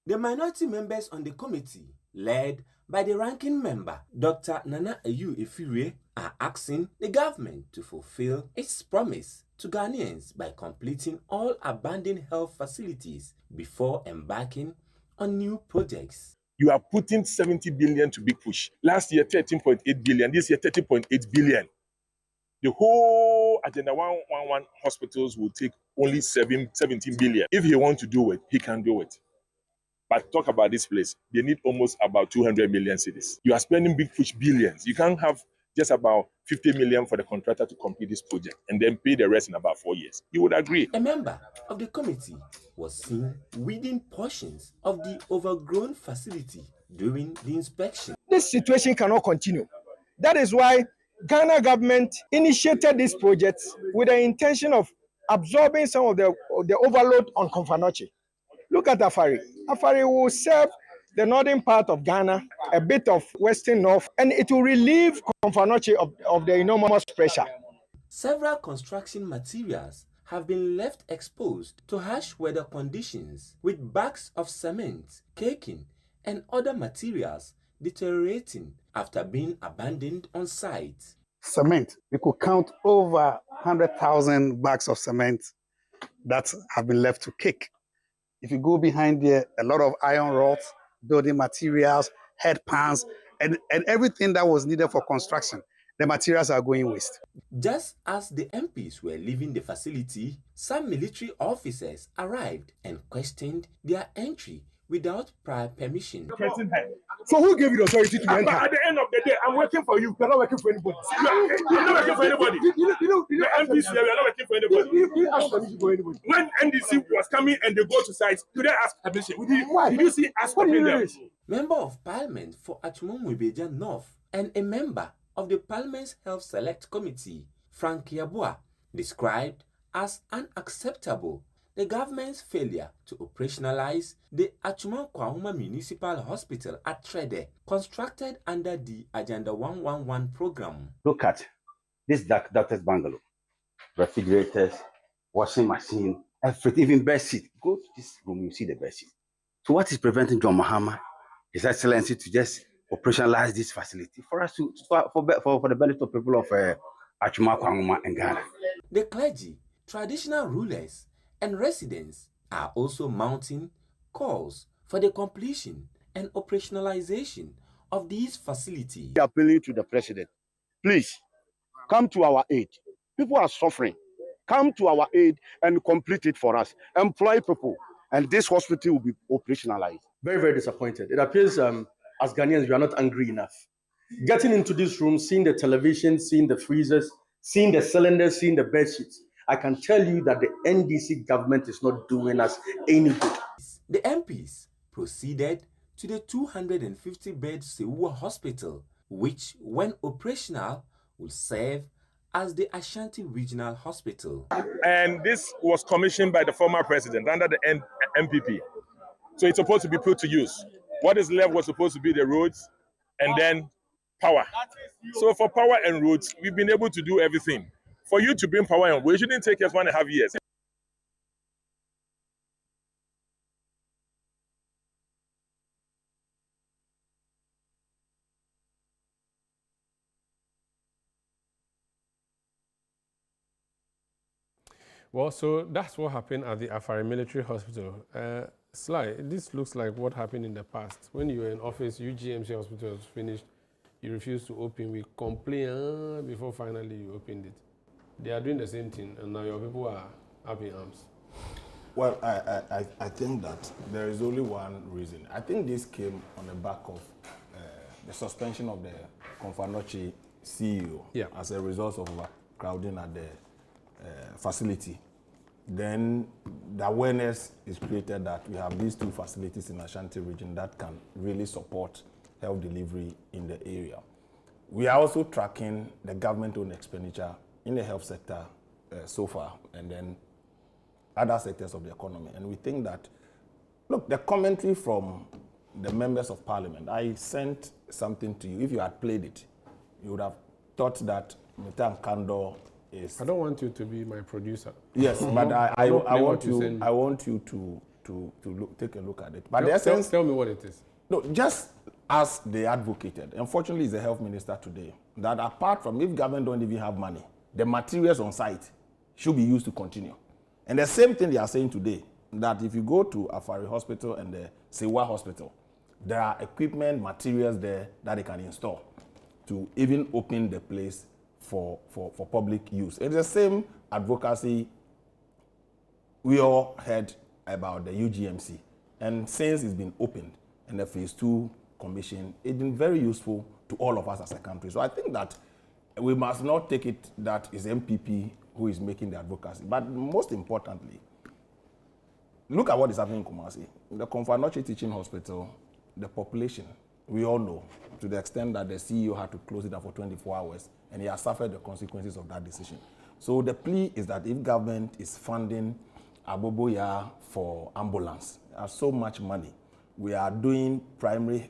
The minority members on the committee, led by the ranking member, Dr. Nana Ayu Efire, are asking the government to fulfill its promise to Ghanaians by completing all abandoned health facilities before embarking on new projects. You are putting 70 billion to big push. Last year, 13.8 billion. This year, 30.8 billion. The whole Agenda 111 hospitals will take only 17 billion. If he wants to do it, he can do it. But talk about this place. They need almost about 200 million cities. You are spending big push billions. You can't have just about 50 million for the contractor to complete this project and then pay the rest in about 4 years. You would agree. A member of the committee was seen weeding portions of the overgrown facility during the inspection. This situation cannot continue. That is why Ghana government initiated this project with the intention of absorbing some of the overload on Komfanoche. Look at Afari. Afari will serve the northern part of Ghana, a bit of western north, and it will relieve Komfanoche of the enormous pressure. Several construction materials have been left exposed to harsh weather conditions, with bags of cement, caking, and other materials deteriorating after being abandoned on site. Cement, we could count over 100,000 bags of cement that have been left to cake. If you go behind there, a lot of iron rods, building materials, head pans, and everything that was needed for construction. The materials are going waste. Just as the MPs were leaving the facility, some military officers arrived and questioned their entry without prior permission. So who gave you the authority to enter? At the end of the day, I'm working for you. You're not working for anybody. You're not working for anybody. The MPs here, we are not working for anybody. You ask permission for anybody. When NDC was coming and they go to sites, did they ask permission? Why? Did you see us stopping them? Member of Parliament for Achumomwebeja North and a member of the Parliament's Health Select Committee, Frank Yabua, described as unacceptable the government's failure to operationalize the Achumon-Kwahuma Municipal Hospital at Trede, constructed under the Agenda 111 program. Look at this doctor's bungalow, refrigerators, washing machine, everything, even bed sheet. Go to this room, you see the bed sheet. So what is preventing John Mahama, His Excellency, to just operationalize this facility for us for the benefit of people of Achumon-Kwahuma and Ghana? The clergy, traditional rulers, and residents are also mounting calls for the completion and operationalization of these facilities. Appealing to the president, please come to our aid. People are suffering. Come to our aid and complete it for us. Employ people, and this hospital will be operationalized. Very, very disappointed. It appears as Ghanaians, we are not angry enough. Getting into this room, seeing the television, seeing the freezers, seeing the cylinders, seeing the bed sheets, I can tell you that the NDC government is not doing us any good. The MPs proceeded to the 250-bed Sewua Hospital, which, when operational, will serve as the Ashanti Regional Hospital. And this was commissioned by the former president under the MPP. So it's supposed to be put to use. What is left was supposed to be the roads and then power. So for power and roads, we've been able to do everything. For you to bring power on, it shouldn't take us 1.5 years. Well, so that's what happened at the Afari Military Hospital. Sly, this looks like what happened in the past. When you were in office, UGMC Hospital was finished, you refused to open, we complained before finally you opened it. They are doing the same thing, and now your people are up in arms. Well, I think that there is only one reason. I think this came on the back of the suspension of the Komfanoche CEO as a result of overcrowding at the facility. Then the awareness is created that we have these two facilities in Ashanti region that can really support health delivery in the area. We are also tracking the government-owned expenditure in the health sector so far, and then other sectors of the economy. And we think that, look, the commentary from the members of parliament, I sent something to you. If you had played it, you would have thought that Metan Kando is... I don't want you to be my producer. Yes, but I want you to take a look at it. But the essence... Tell me what it is. No, just as they advocated, unfortunately, he's the health minister today, that apart from if government don't even have money, the materials on site should be used to continue. And the same thing they are saying today, that if you go to Afari Hospital and the Sewua Hospital, there are equipment, materials there that they can install to even open the place for public use. It's the same advocacy we all heard about the UGMC. And since it's been opened and the phase 2 commission, it's been very useful to all of us as a country. So I think that we must not take it that it's MPP who is making the advocacy. But most importantly, look at what is happening in Kumasi. The Confanoche Teaching Hospital, the population, we all know, to the extent that the CEO had to close it down for 24 hours, and he has suffered the consequences of that decision. So the plea is that if government is funding Aboboya for ambulance, there's so much money. We are doing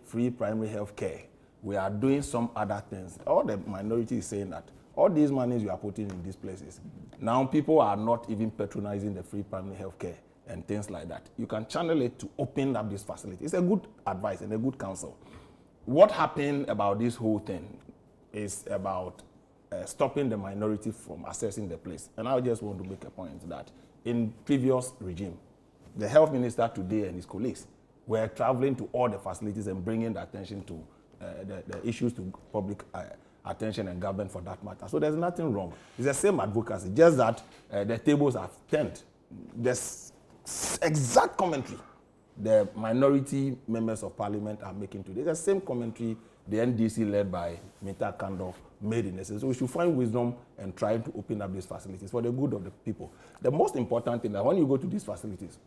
free primary health care. We are doing some other things. All the minority is saying that all these monies you are putting in these places, now people are not even patronizing the free primary health care and things like that. You can channel it to open up this facility. It's a good advice and a good counsel. What happened about this whole thing is about stopping the minority from accessing the place. And I just want to make a point that in previous regime, the health minister today and his colleagues were traveling to all the facilities and bringing the attention to the issues to public attention and government for that matter. So there's nothing wrong. It's the same advocacy, just that the tables have turned. There's exact commentary the minority members of parliament are making today. The same commentary the NDC led by Mr. Kando made in essence. So we should find wisdom and try to open up these facilities for the good of the people. The most important thing is that when you go to these facilities,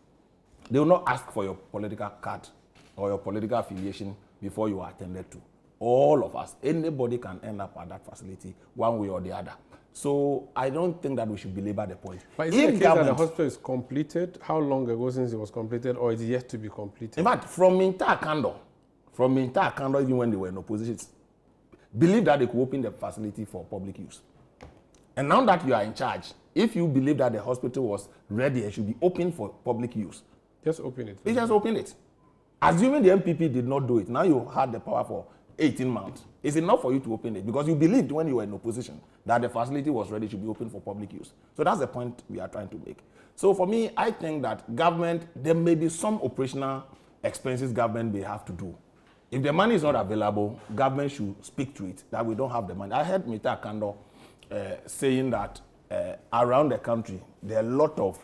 they will not ask for your political card or your political affiliation before you are attended to. All of us, anybody can end up at that facility one way or the other. So I don't think that we should belabor the point. But is it the case that the hospital is completed? How long ago since it was completed, or is it yet to be completed? In fact, from entire candor, even when they were in opposition, believe that they could open the facility for public use. And now that you are in charge, if you believe that the hospital was ready and should be open for public use, just open it. You just open it. Assuming the MPP did not do it, now you had the power for 18 months. It's enough for you to open it because you believed when you were in opposition that the facility was ready to be open for public use. So that's the point we are trying to make. So for me, I think that government, there may be some operational expenses government may have to do. If the money is not available, government should speak to it, that we don't have the money. I heard Mr. Kando saying that around the country, there are a lot of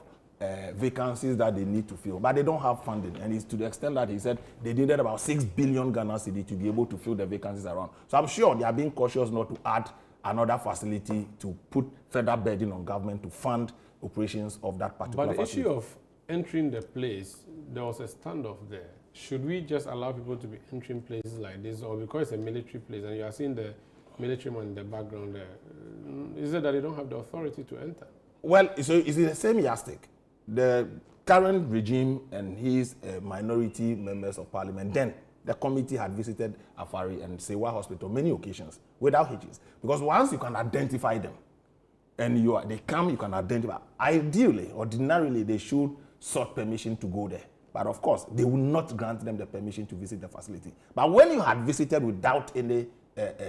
vacancies that they need to fill, but they don't have funding. And it's to the extent that he said they needed about 6 billion Ghana cedi to be able to fill the vacancies around. So I'm sure they are being cautious not to add another facility to put further burden on government to fund operations of that particular facility. But the facility. issue of entering the place, there was a standoff there. Should we just allow people to be entering places like this, or because it's a military place and you are seeing the military man in the background there, is it that they don't have the authority to enter? Well, so it's the same yardstick. The current regime and his minority members of parliament, then the committee had visited Afari and Sewua Hospital many occasions without hitches. Because once you can identify them and they come, you can identify. Ideally, ordinarily, they should sought permission to go there. But of course, they will not grant them the permission to visit the facility. But when you had visited without any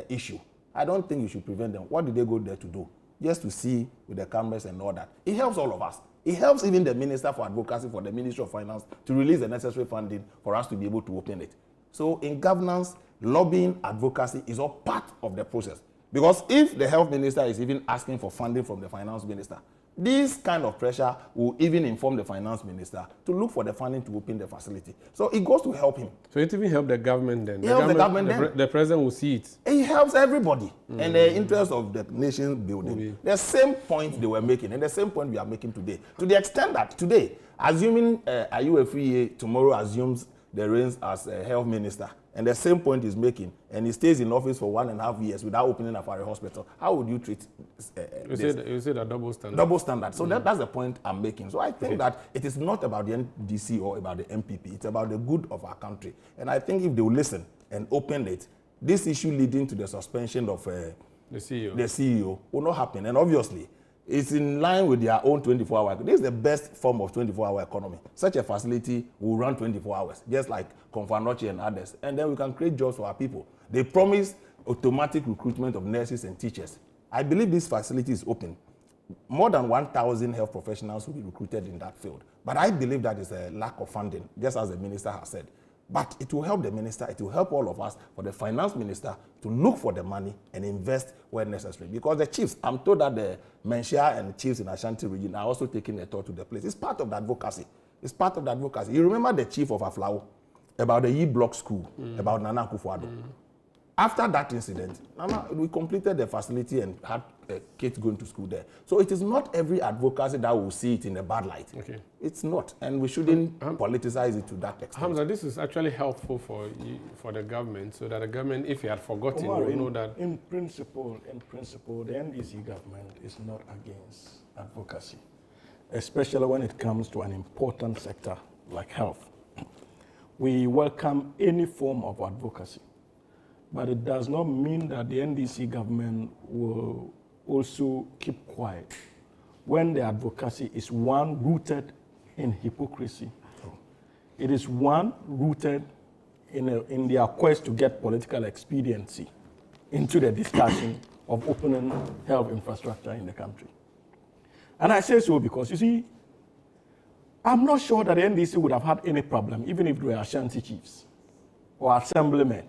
issue, I don't think you should prevent them. What did they go there to do? Just to see with the cameras and all that. It helps all of us. It helps even the Minister for Advocacy for the Ministry of Finance to release the necessary funding for us to be able to open it. So in governance, lobbying, advocacy is all part of the process. Because if the health minister is even asking for funding from the finance minister, this kind of pressure will even inform the finance minister to look for the funding to open the facility. So it goes to help him. So it even helps the government then? The president will see it? It helps everybody in the interest of the nation building. The same point they were making and the same point we are making today. To the extent that today, assuming Ayuefriye tomorrow assumes the reins as a health minister, and the same point he's making, and he stays in office for 1.5 years without opening Afari Hospital, how would you treat this? You said a double standard. Double standard. So that's the point I'm making. So I think that it is not about the NDC or about the MPP. It's about the good of our country. And I think if they will listen and open it, this issue leading to the suspension of the CEO will not happen. And obviously, it's in line with their own 24-hour. This is the best form of 24-hour economy. Such a facility will run 24 hours, just like Confanoche and others. And then we can create jobs for our people. They promise automatic recruitment of nurses and teachers. I believe this facility is open. More than 1,000 health professionals will be recruited in that field. But I believe that is a lack of funding, just as the minister has said. But it will help the minister, it will help all of us, for the finance minister to look for the money and invest where necessary. Because the chiefs, I'm told that the Menshia and chiefs in Ashanti region are also taking a tour to the place. It's part of the advocacy. It's part of the advocacy. You remember the chief of Aflao about the E-Block school, about Nana Akufo-Addo. After that incident, we completed the facility and had kids going to school there. So it is not every advocacy that will see it in a bad light. Okay. It's not, and we shouldn't politicize it to that extent. Hamza, this is actually helpful for the government, so that the government, if he had forgotten, Umaru, will know that. In principle, the NDC government is not against advocacy, especially when it comes to an important sector like health. We welcome any form of advocacy, but it does not mean that the NDC government will also keep quiet when the advocacy is one rooted in hypocrisy. It is one rooted in their quest to get political expediency into the discussion of opening health infrastructure in the country. And I say so because, you see, I'm not sure that the NDC would have had any problem, even if they were Ashanti chiefs or assemblymen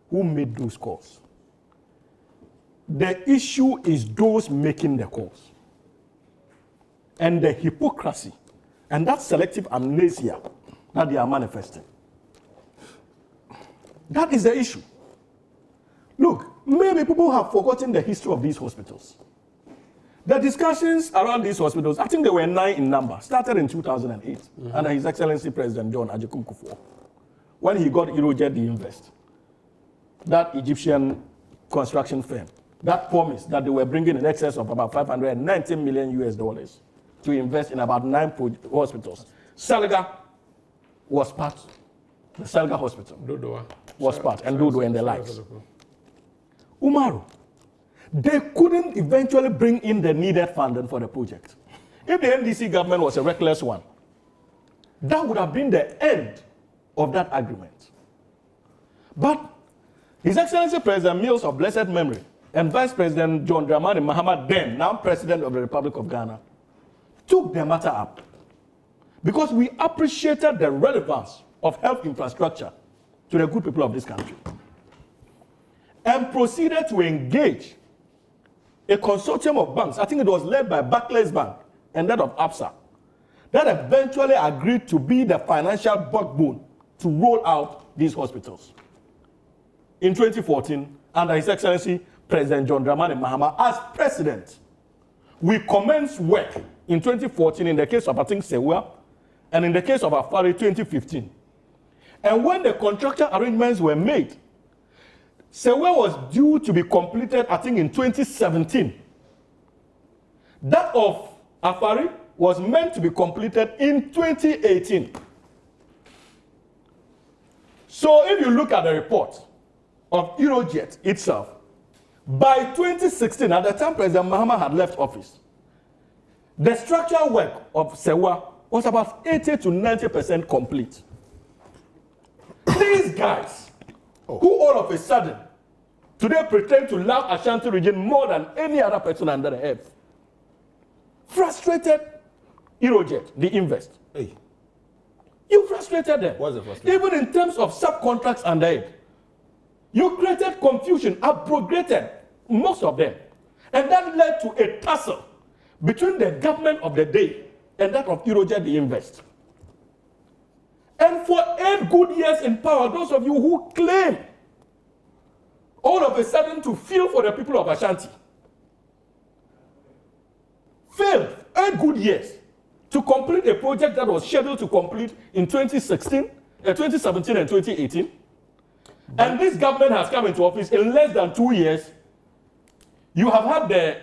who made those calls. The issue is those making the calls and the hypocrisy and that selective amnesia that they are manifesting. That is the issue. Look, maybe people have forgotten the history of these hospitals. The discussions around these hospitals, I think they were 9 in number, started in 2008 under His Excellency President John Ajikun Kufuor, when he got Interrogates the Invest, that Egyptian construction firm, that promised that they were bringing in excess of about $590 million to invest in about 9 hospitals. Salga was part. The Salga Hospital was part, and Dodo and the likes. Umaru, they couldn't eventually bring in the needed funding for the project. If the NDC government was a reckless one, that would have been the end of that agreement. But His Excellency President Mills of blessed memory and Vice President John Dramani Mahama, then now President of the Republic of Ghana, took the matter up because we appreciated the relevance of health infrastructure to the good people of this country and proceeded to engage a consortium of banks. I think it was led by Barclays Bank and that of ABSA, that eventually agreed to be the financial backbone to roll out these hospitals. In 2014, under His Excellency President John Dramani Mahama as president, we commenced work in 2014 in the case of, I think, Sewua, and in the case of Afari 2015. And when the contractor arrangements were made, Sewua was due to be completed, I think, in 2017. That of Afari was meant to be completed in 2018. So if you look at the report of Interrogates itself, by 2016, at the time President Mahama had left office, the structural work of Sewua was about 80 to 90% complete. These guys, who all of a sudden today pretend to love Ashanti region more than any other person under the earth, frustrated Interrogates the Invest. Hey. You frustrated them. What's the frustration? Even in terms of subcontracts under it. You created confusion, abrogated most of them. And that led to a tussle between the government of the day and that of Interrogates the Invest. And for 8 good years in power, those of you who claim all of a sudden to feel for the people of Ashanti, failed 8 good years to complete a project that was scheduled to complete in 2017 and 2018. And this government has come into office in less than 2 years. You have had the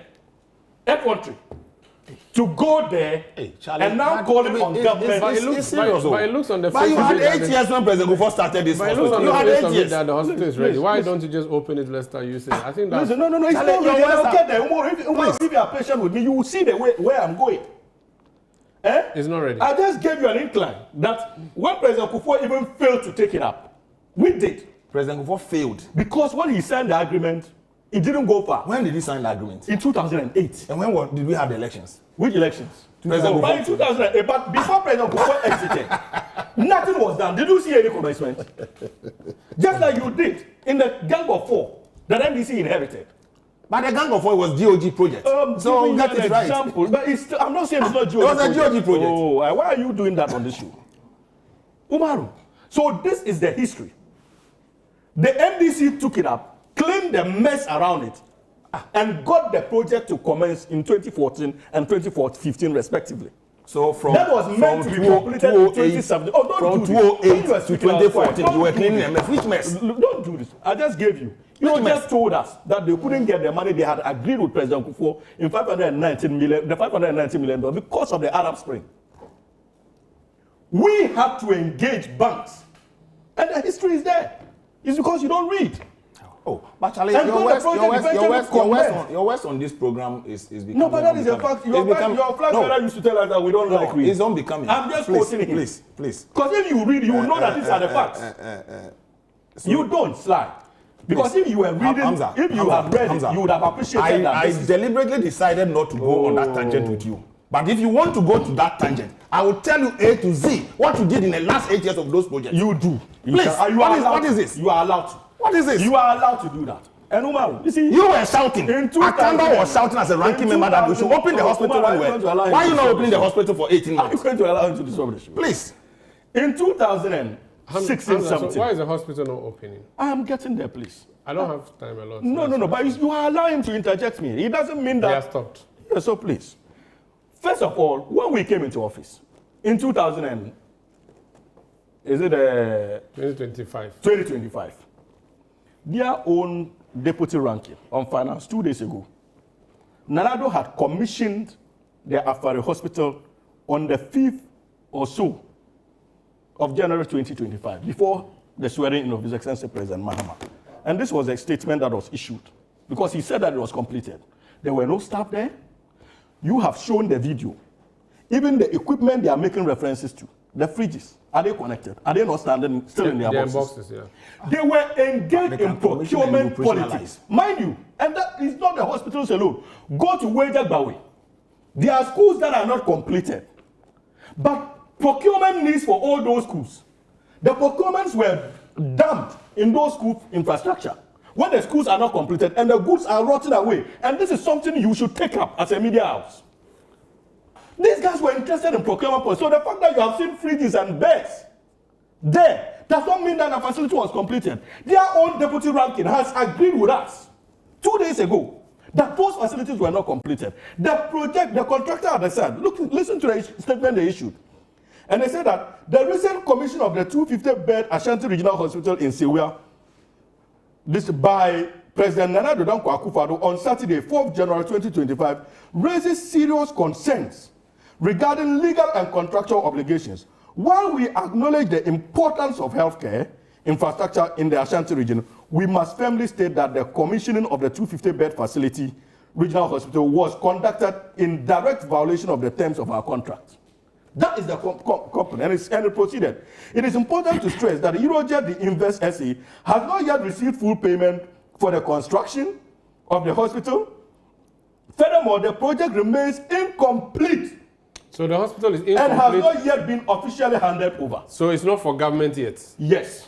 country to go there and now call it on government. It's serious. But it looks on the face But you of had it 8 years when President Kufuor started this hospital. on You the had face 8 of it years. that the hospital is ready. Why don't you just open it, let's start using it? I think that's... Listen, no, it's not ready. I'll get there. If you are patient with me, you will see the way where I'm going. It's not ready. I just gave you an incline that when President Kufuor even failed to take it up, we did. President Kufuor failed. Because when he signed the agreement, it didn't go far. When did he sign the agreement? In 2008. And when did we have the elections? Which elections? President But in 2008, but before President Kufuor exited, nothing was done. Did you see any commencement? Just like you did in the Gang of 4 that NDC inherited. But the Gang of 4 was GOG project. So get it right. Example, but it's still, I'm not saying it's not GOG It was a GOG project. Oh, why are you doing that on this show? Umaru. So this is the history. The NDC took it up, cleaned the mess around it, and got the project to commence in 2014 and 2015 respectively. So that was meant to be completed in 2017. Oh, don't from do this. 2008 to 2014, you were cleaning the mess. Which mess? Don't do this. I just gave you. You just told us that they couldn't get the money they had agreed with President Kufuor in $519 million because of the Arab Spring. We have to engage banks, and the history is there. It's because you don't read. Oh, but Charlie, your worst on this program is becoming. No, but that is a fact. Your flag bearer used to tell us that we don't like reading. It's unbecoming. I'm just quoting him. Please. Because if you read, you will know that these are the facts. So you don't slide. Because if you were reading, if you had read it, you would have appreciated that. I deliberately decided not to go on that tangent with you. But if you want to go to that tangent, I will tell you A to Z what you did in the last 8 years of those projects. You do. Please, what is this? You are allowed to. What is this? You are allowed to do that. And Umaru, you see, you were shouting. Akamba was shouting as a ranking member that we should open the hospital when we were. Why are you not opening the hospital for 18 months? I'm going to allow you to disrupt. Please. In 2016, 17. Why is the hospital not opening? I am getting there, please. I don't have time a lot. No. But you are allowing him to interject me. It doesn't mean that. They are stopped. Yeah, so please. First of all, when we came into office in 2025, their own deputy ranking on finance 2 days ago, Nanado had commissioned the Afari Hospital on the 5th or so of January 2025, before the swearing in of His Excellency President Mahama. And this was a statement that was issued because he said that it was completed. There were no staff there. You have shown the video. Even the equipment they are making references to, the fridges, are they connected? Are they not standing still in their boxes? Yeah. They were engaged in procurement politics. Mind you, and that is not the hospitals alone. Go to Wejagbawe. There are schools that are not completed. But procurement needs for all those schools. The procurements were dumped in those school infrastructure when the schools are not completed and the goods are rotting away. And this is something you should take up as a media house. These guys were interested in procurement policy. So the fact that you have seen fridges and beds there does not mean that the facility was completed. Their own deputy ranking has agreed with us 2 days ago that those facilities were not completed. The contractor had said, look, listen to the statement they issued. And they said that the recent commission of the 250-bed Ashanti Regional Hospital in Sewua, this by President Nana Dankwa Akufo-Addo on Saturday, 4th January 2025, raises serious concerns regarding legal and contractual obligations. While we acknowledge the importance of healthcare infrastructure in the Ashanti region, we must firmly state that the commissioning of the 250-bed facility regional hospital was conducted in direct violation of the terms of our contract. That is the company, and it proceeded. It is important to stress that Eurojet, the Invest SE, has not yet received full payment for the construction of the hospital. Furthermore, the project remains incomplete. So the hospital is incomplete. And has not yet been officially handed over. So it's not for government yet? Yes.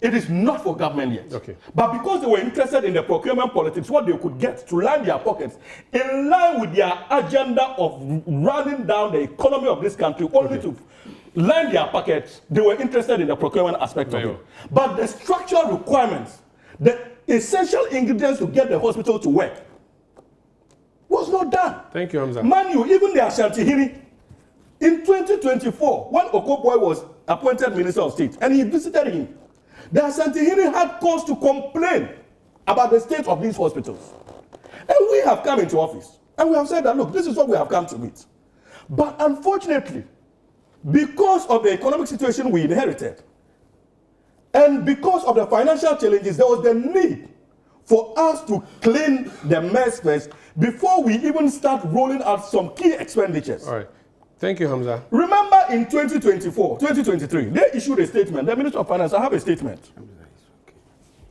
It is not for government yet. Okay. But because they were interested in the procurement politics, what they could get to line their pockets, in line with their agenda of running down the economy of this country, only to line their pockets, they were interested in the procurement aspect of it. But the structural requirements, the essential ingredients to get the hospital to work, was not done. Thank you, Hamza. Man, even the Ashanti Hiri, in 2024, when Okoboy was appointed Minister of State, and he visited him, the Ashanti Hiri had cause to complain about the state of these hospitals. And we have come into office, and we have said that, look, this is what we have come to meet. But unfortunately, because of the economic situation we inherited, and because of the financial challenges, there was the need for us to clean the mess first before we even start rolling out some key expenditures. All right. Thank you, Hamza. Remember in 2023, they issued a statement, the Minister of Finance, I have a statement,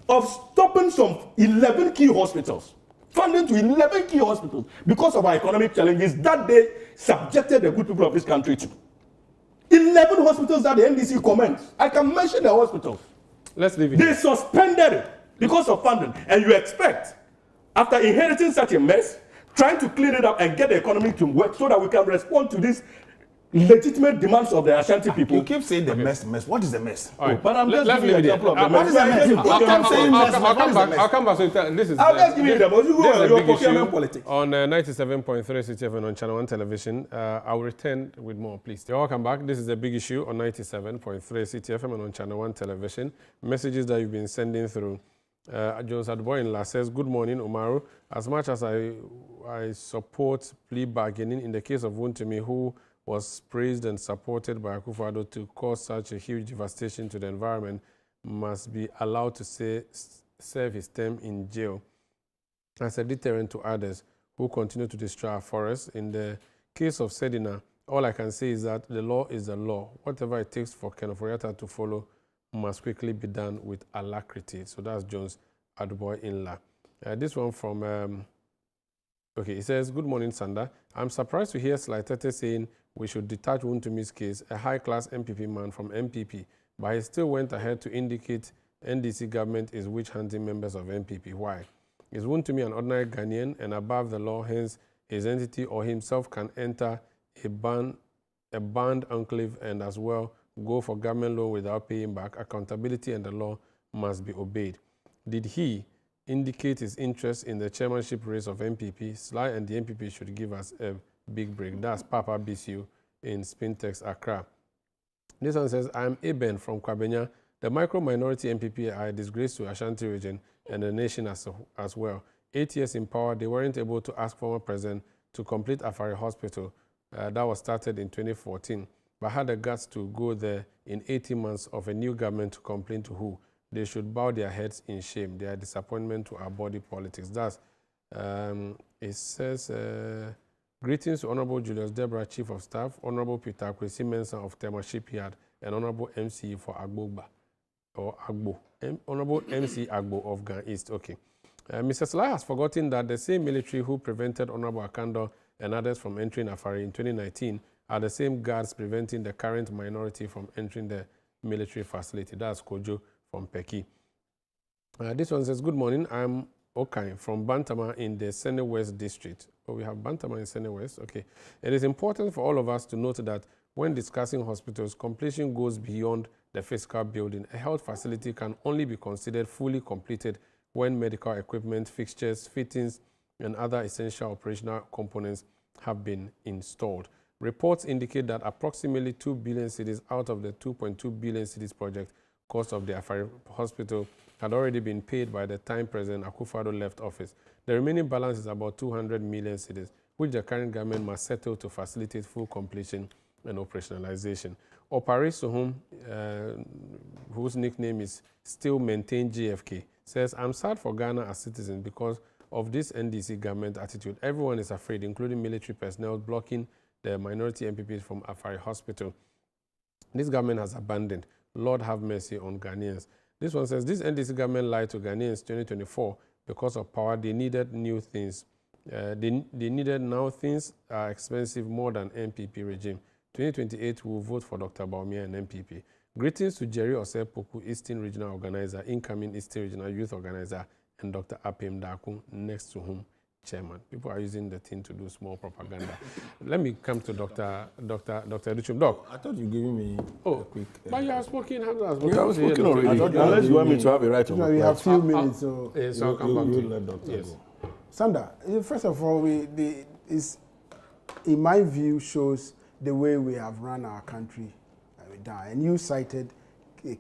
of stopping some 11 key hospitals, funding to 11 key hospitals because of our economic challenges that they subjected the good people of this country to. 11 hospitals that the NDC comments. I can mention the hospitals. Let's leave it. They suspended it because of funding. And you expect, after inheriting such a mess, trying to clean it up and get the economy to work so that we can respond to this legitimate demands of the Ashanti people. You keep saying the mess. What is the mess? All right. But I'm just Let's giving you an leave it example of there. the mess. What is the mess? You keep saying mess. I'll come back. So this is. I'm just giving you the mess. You This is go a your big procurement issue politics. on 97.3 CTFN on Channel 1 television. I'll return with more, please. You're welcome back. This is a big issue on 97.3 CTFM and on Channel 1 television. Messages that you've been sending through. Jones Adboinla says, good morning, Umaru. As much as I support plea bargaining in the case of Wontumi, who was praised and supported by Akufo-Addo to cause such a huge devastation to the environment, must be allowed to serve his term in jail as a deterrent to others who continue to destroy our forests. In the case of Sedina, all I can say is that the law is the law. Whatever it takes for Ken Ofori-Atta to follow must quickly be done with alacrity. So that's Jones Adboinla. This one from, okay, it says, good morning, Sanda. I'm surprised to hear Sly Tete saying we should detach Wontumi's case, a high-class MPP man from MPP, but he still went ahead to indicate NDC government is witch-hunting members of MPP. Why? Is Wontumi an ordinary Ghanaian and above the law, hence his entity or himself can enter a banned enclave and as well go for government loan without paying back? Accountability and the law must be obeyed. Did he indicate his interest in the chairmanship race of MPP? Sly and the MPP should give us a big break. That's Papa BCU in Spintex, Accra. This one says, I'm Eben from Kwabenya. The micro-minority MPP are a disgrace to Ashanti region and the nation as well. 8 years in power, they weren't able to ask former president to complete Afari Hospital that was started in 2014, but had the guts to go there in 18 months of a new government to complain to who? They should bow their heads in shame. Their disappointment to our body politics. That's, it says, greetings to Honorable Julius Deborah, Chief of Staff, Honorable Peter Kwesi Mensah of Tema Shipyard, and Honorable MC for Agboba, or Agbo. Honorable MC Agbo of Gan East. Okay. Mr. Sly has forgotten that the same military who prevented Honorable Akando and others from entering Afari in 2019 are the same guards preventing the current minority from entering the military facility. That's Kojo from Peki. This one says, good morning. I'm Okay from Bantama in the Sene West district. Oh, we have Bantama in Sene West. Okay. It is important for all of us to note that when discussing hospitals, completion goes beyond the fiscal building. A health facility can only be considered fully completed when medical equipment, fixtures, fittings, and other essential operational components have been installed. Reports indicate that approximately 2 billion cedis out of the 2.2 billion cedis project cost of the Afari Hospital had already been paid by the time President Akufo-Addo left office. The remaining balance is about 200 million cedis, which the current government must settle to facilitate full completion and operationalization. Opari Sohum, whose nickname is Still Maintain GFK, says, I'm sad for Ghana as citizens because of this NDC government attitude. Everyone is afraid, including military personnel, blocking the minority MPPs from Afari Hospital. This government has abandoned. Lord have mercy on Ghanaians. This one says, this NDC government lied to Ghanaians 2024 because of power. They needed new things. They needed now things are expensive more than MPP regime. 2028 will vote for Dr. Baumia and MPP. Greetings to Jerry Osepoku, Eastern Regional Organizer, incoming Eastern Regional Youth Organizer, and Dr. Apim Daku, next to whom chairman. People are using the thing to do small propaganda. Let me come to Dr. Duchum. Doc. I thought you were giving me a quick... but you have spoken. You have spoken already. Unless you want me to have a right of we have a few minutes. So yes, I'll come back to you. Let Dr. Yes. go. Sanda, first of all, in my view, shows the way we have run our country down. And you cited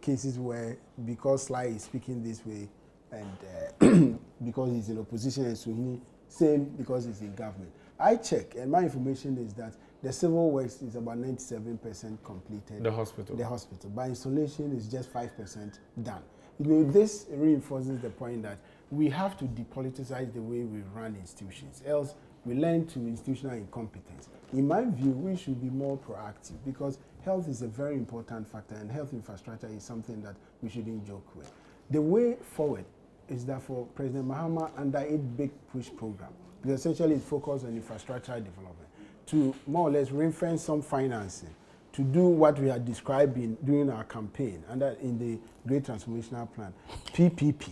cases where, because Sly is speaking this way, and because he's in opposition, and Suhini, same because he's in government. I check, and my information is that the civil works is about 97% completed. The hospital. The hospital. By installation is just 5% done. This reinforces the point that we have to depoliticize the way we run institutions. Else, we learn to institutional incompetence. In my view, we should be more proactive because health is a very important factor, and health infrastructure is something that we shouldn't joke with. The way forward is that for President Mahama under a big push program, because essentially it's focused on infrastructure development, to more or less ring-fence some financing, to do what we are describing during our campaign, and that in the Great Transformational Plan, PPP,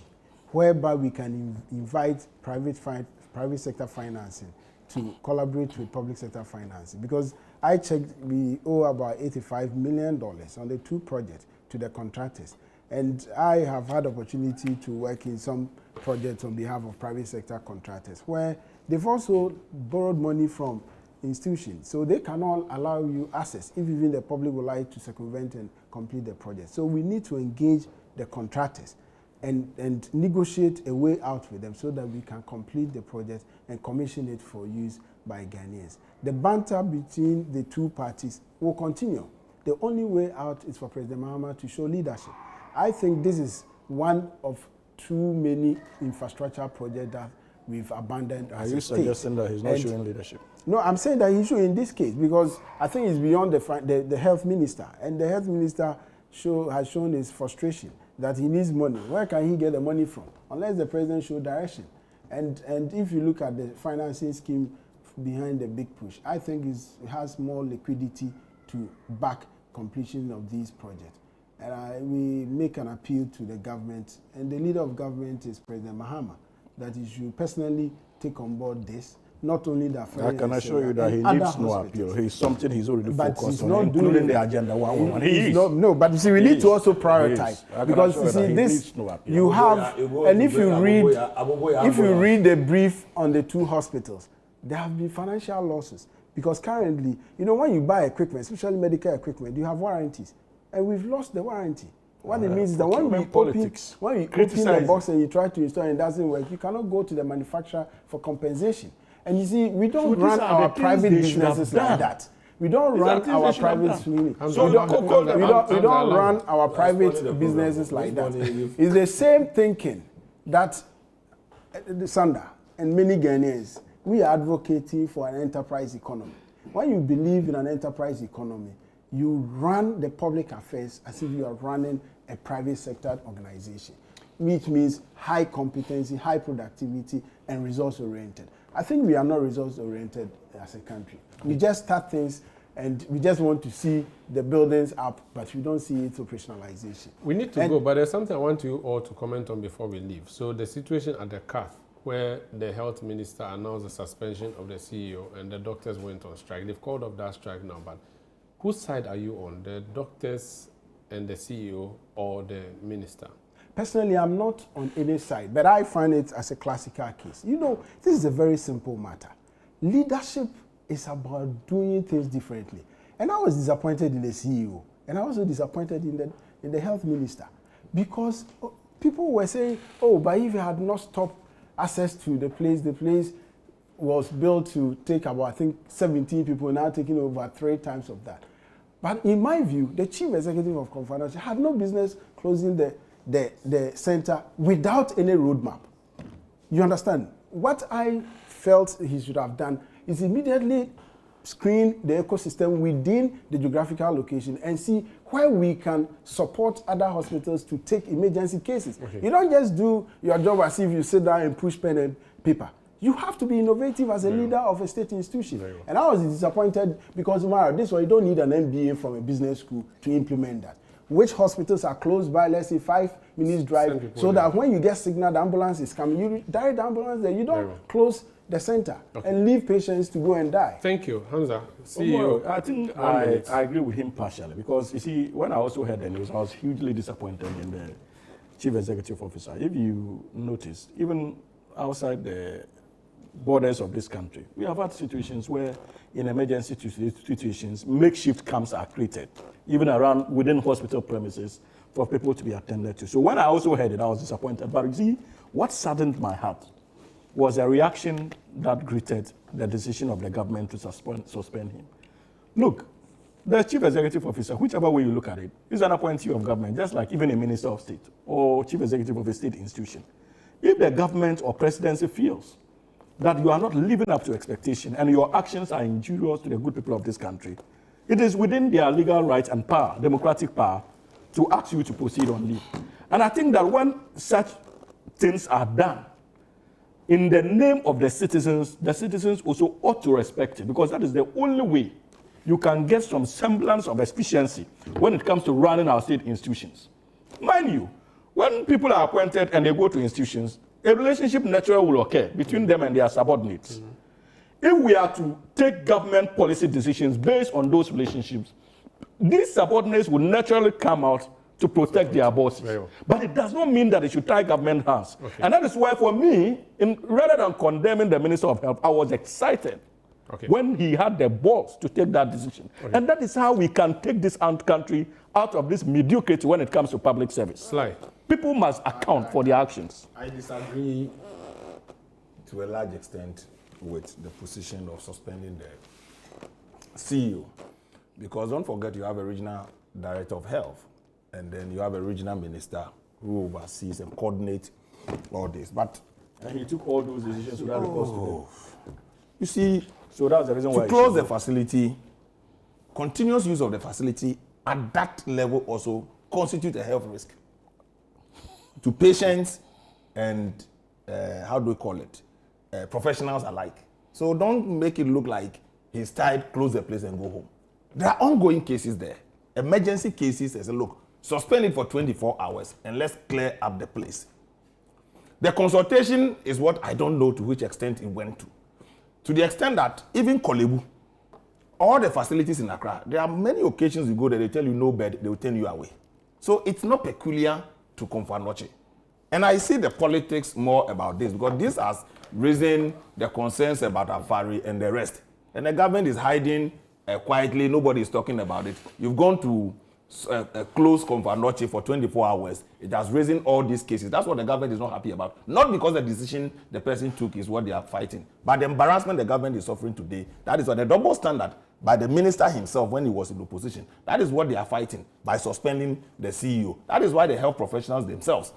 whereby we can invite private sector financing to collaborate with public sector financing. Because I checked, we owe about $85 million on the 2 projects to the contractors. And I have had opportunity to work in some projects on behalf of private sector contractors where they've also borrowed money from institutions. So they cannot allow you access if even the public would like to circumvent and complete the project. So we need to engage the contractors and negotiate a way out with them so that we can complete the project and commission it for use by Ghanaians. The banter between the 2 parties will continue. The only way out is for President Mahama to show leadership. I think this is one of too many infrastructure projects that we've abandoned. Are you suggesting that he's not showing leadership? No, I'm saying that he should in this case because I think it's beyond the health minister. And the health minister has shown his frustration that he needs money. Where can he get the money from? Unless the president shows direction. And if you look at the financing scheme behind the big push, I think it has more liquidity to back completion of these projects. And we make an appeal to the government, and the leader of government is President Mahama, that he should personally take on board this. Not only that, I can assure you that he needs no appeal. He's something he's already focused on, including the agenda 111. He is. No, but you see, we need to also prioritize because you see this. You have, and if you read the brief on the 2 hospitals, there have been financial losses because currently, you know, when you buy equipment, especially medical equipment, you have warranties, and we've lost the warranty. What it means is that when you open the box and you try to install and it doesn't work, you cannot go to the manufacturer for compensation. And you see, we don't run our private businesses like that. We don't run our private clinics. We don't run our private businesses like that. It's the same thinking that Sanda and many Ghanaians, we are advocating for an enterprise economy. When you believe in an enterprise economy, you run the public affairs as if you are running a private sector organization, which means high competency, high productivity, and results-oriented. I think we are not results-oriented as a country. We just start things and we just want to see the buildings up, but we don't see its operationalization. We need to go, but there's something I want you all to comment on before we leave. So the situation at the CAF, where the health minister announced the suspension of the CEO and the doctors went on strike. They've called off that strike now, but whose side are you on, the doctors and the CEO or the minister? Personally, I'm not on any side, but I find it as a classical case. You know, this is a very simple matter. Leadership is about doing things differently. And I was disappointed in the CEO, and I was also disappointed in the health minister, because people were saying, oh, but if you had not stopped access to the place was built to take about, I think, 17 people, now taking over 3 times of that. But in my view, the chief executive of Confanachi had no business closing the center without any roadmap. You understand? What I felt he should have done is immediately screen the ecosystem within the geographical location and see where we can support other hospitals to take emergency cases. Okay. You don't just do your job as if you sit down and push pen and paper. You have to be innovative as a leader of a state institution. And I was disappointed because, Umaru, this one, you don't need an MBA from a business school to implement that. Which hospitals are close by, let's say, 5 minutes drive, so that when you get signal, the ambulance is coming, you direct the ambulance there. You don't close the center and leave patients to go and die. Thank you. Hamza, CEO. I think I agree with him partially because, you see, when I also heard the news, I was hugely disappointed in the chief executive officer. If you notice, even outside the borders of this country, we have had situations where in emergency situations, makeshift camps are created, even around within hospital premises for people to be attended to. So when I also heard it, I was disappointed. But you see, what saddened my heart was a reaction that greeted the decision of the government to suspend him. Look, the chief executive officer, whichever way you look at it, is an appointee of government, just like even a minister of state or chief executive of a state institution. If the government or presidency feels that you are not living up to expectation and your actions are injurious to the good people of this country, it is within their legal right and power, democratic power, to ask you to proceed on leave. And I think that when such things are done in the name of the citizens also ought to respect it, because that is the only way you can get some semblance of efficiency when it comes to running our state institutions. Mind you, when people are appointed and they go to institutions, a relationship naturally will occur between them and their subordinates. if we are to take government policy decisions based on those relationships, these subordinates will naturally come out to protect their bosses. But it does not mean that it should tie government hands. Okay. And that is why, for me, rather than condemning the Minister of Health, I was excited when he had the balls to take that decision. And that is how we can take this country out of this mediocrity when it comes to public service. People must account for their actions. I disagree to a large extent with the position of suspending the CEO. Because don't forget, you have a regional director of health, and then you have a regional minister who oversees and coordinates all this. But and he took all those decisions without recourse to them. You see, so that's the reason why to close the facility, continuous use of the facility at that level also constitutes a health risk to patients and how do we call it, professionals alike. So don't make it look like he's tired, close the place and go home. There are ongoing cases there, emergency cases. I say, look, suspend it for 24 hours and let's clear up the place. The consultation is what I don't know to which extent it went to. To the extent that even Kolebu, all the facilities in Accra, there are many occasions you go there, they tell you no bed, they will turn you away. So it's not peculiar to Komfanoche. And I see the politics more about this because this has risen the concerns about Afari and the rest. And the government is hiding quietly, nobody is talking about it. You've gone to close Komfanoche for 24 hours. It has risen all these cases. That's what the government is not happy about. Not because the decision the person took is what they are fighting, but the embarrassment the government is suffering today. That is what the double standard by the minister himself when he was in opposition. That is what they are fighting by suspending the CEO. That is why the health professionals themselves,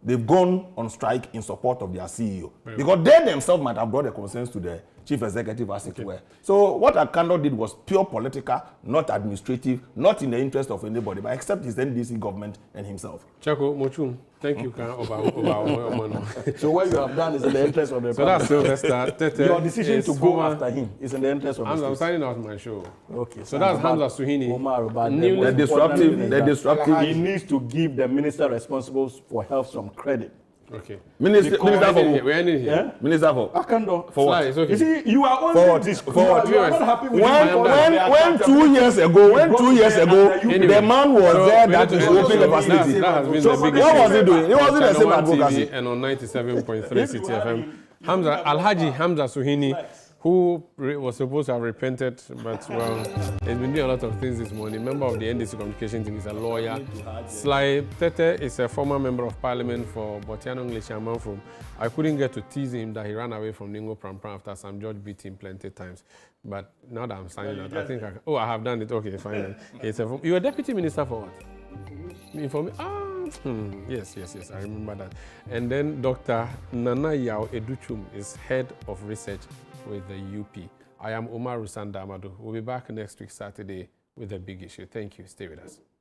they've gone on strike in support of their CEO. Because they themselves might have brought the concerns to the chief executive as it were. So what Akando did was pure political, not administrative, not in the interest of anybody, but except his NDC government and himself. Chako Mochum, thank you. So what you have done is in the interest of the So that's Sylvester. Your decision to go after him is in the interest of the I'm signing out my show. Okay. So that's Hamza Suhini. Umaru, the disruptive. He needs to give the minister responsible for health some credit. Okay. Minister for we're ending here. Yeah? Minister for Akando. For what? Okay. You see, you are only you are not happy with when 2 years ago, the man was there that is opening the facility. That has been the biggest. What was he doing? He wasn't the same advocacy. And on 97.3 CTFM, Alhaji Hamza Suhini, who was supposed to have repented, but well, he's been doing a lot of things this morning. Member of the NDC communication team, is a lawyer. Sly Tete is a former member of parliament for Botiano English Amanfum. I couldn't get to tease him that he ran away from Ningo Prampram after Sam George beat him plenty times. But now that I'm signing out, I think I have done it. Okay, fine. You were deputy minister for what? Yes, I remember that. And then Dr. Nana Yao Educhum is head of research with the UP. I am Umaru Sanda Amadu. We'll be back next week, Saturday, with a big issue. Thank you. Stay with us.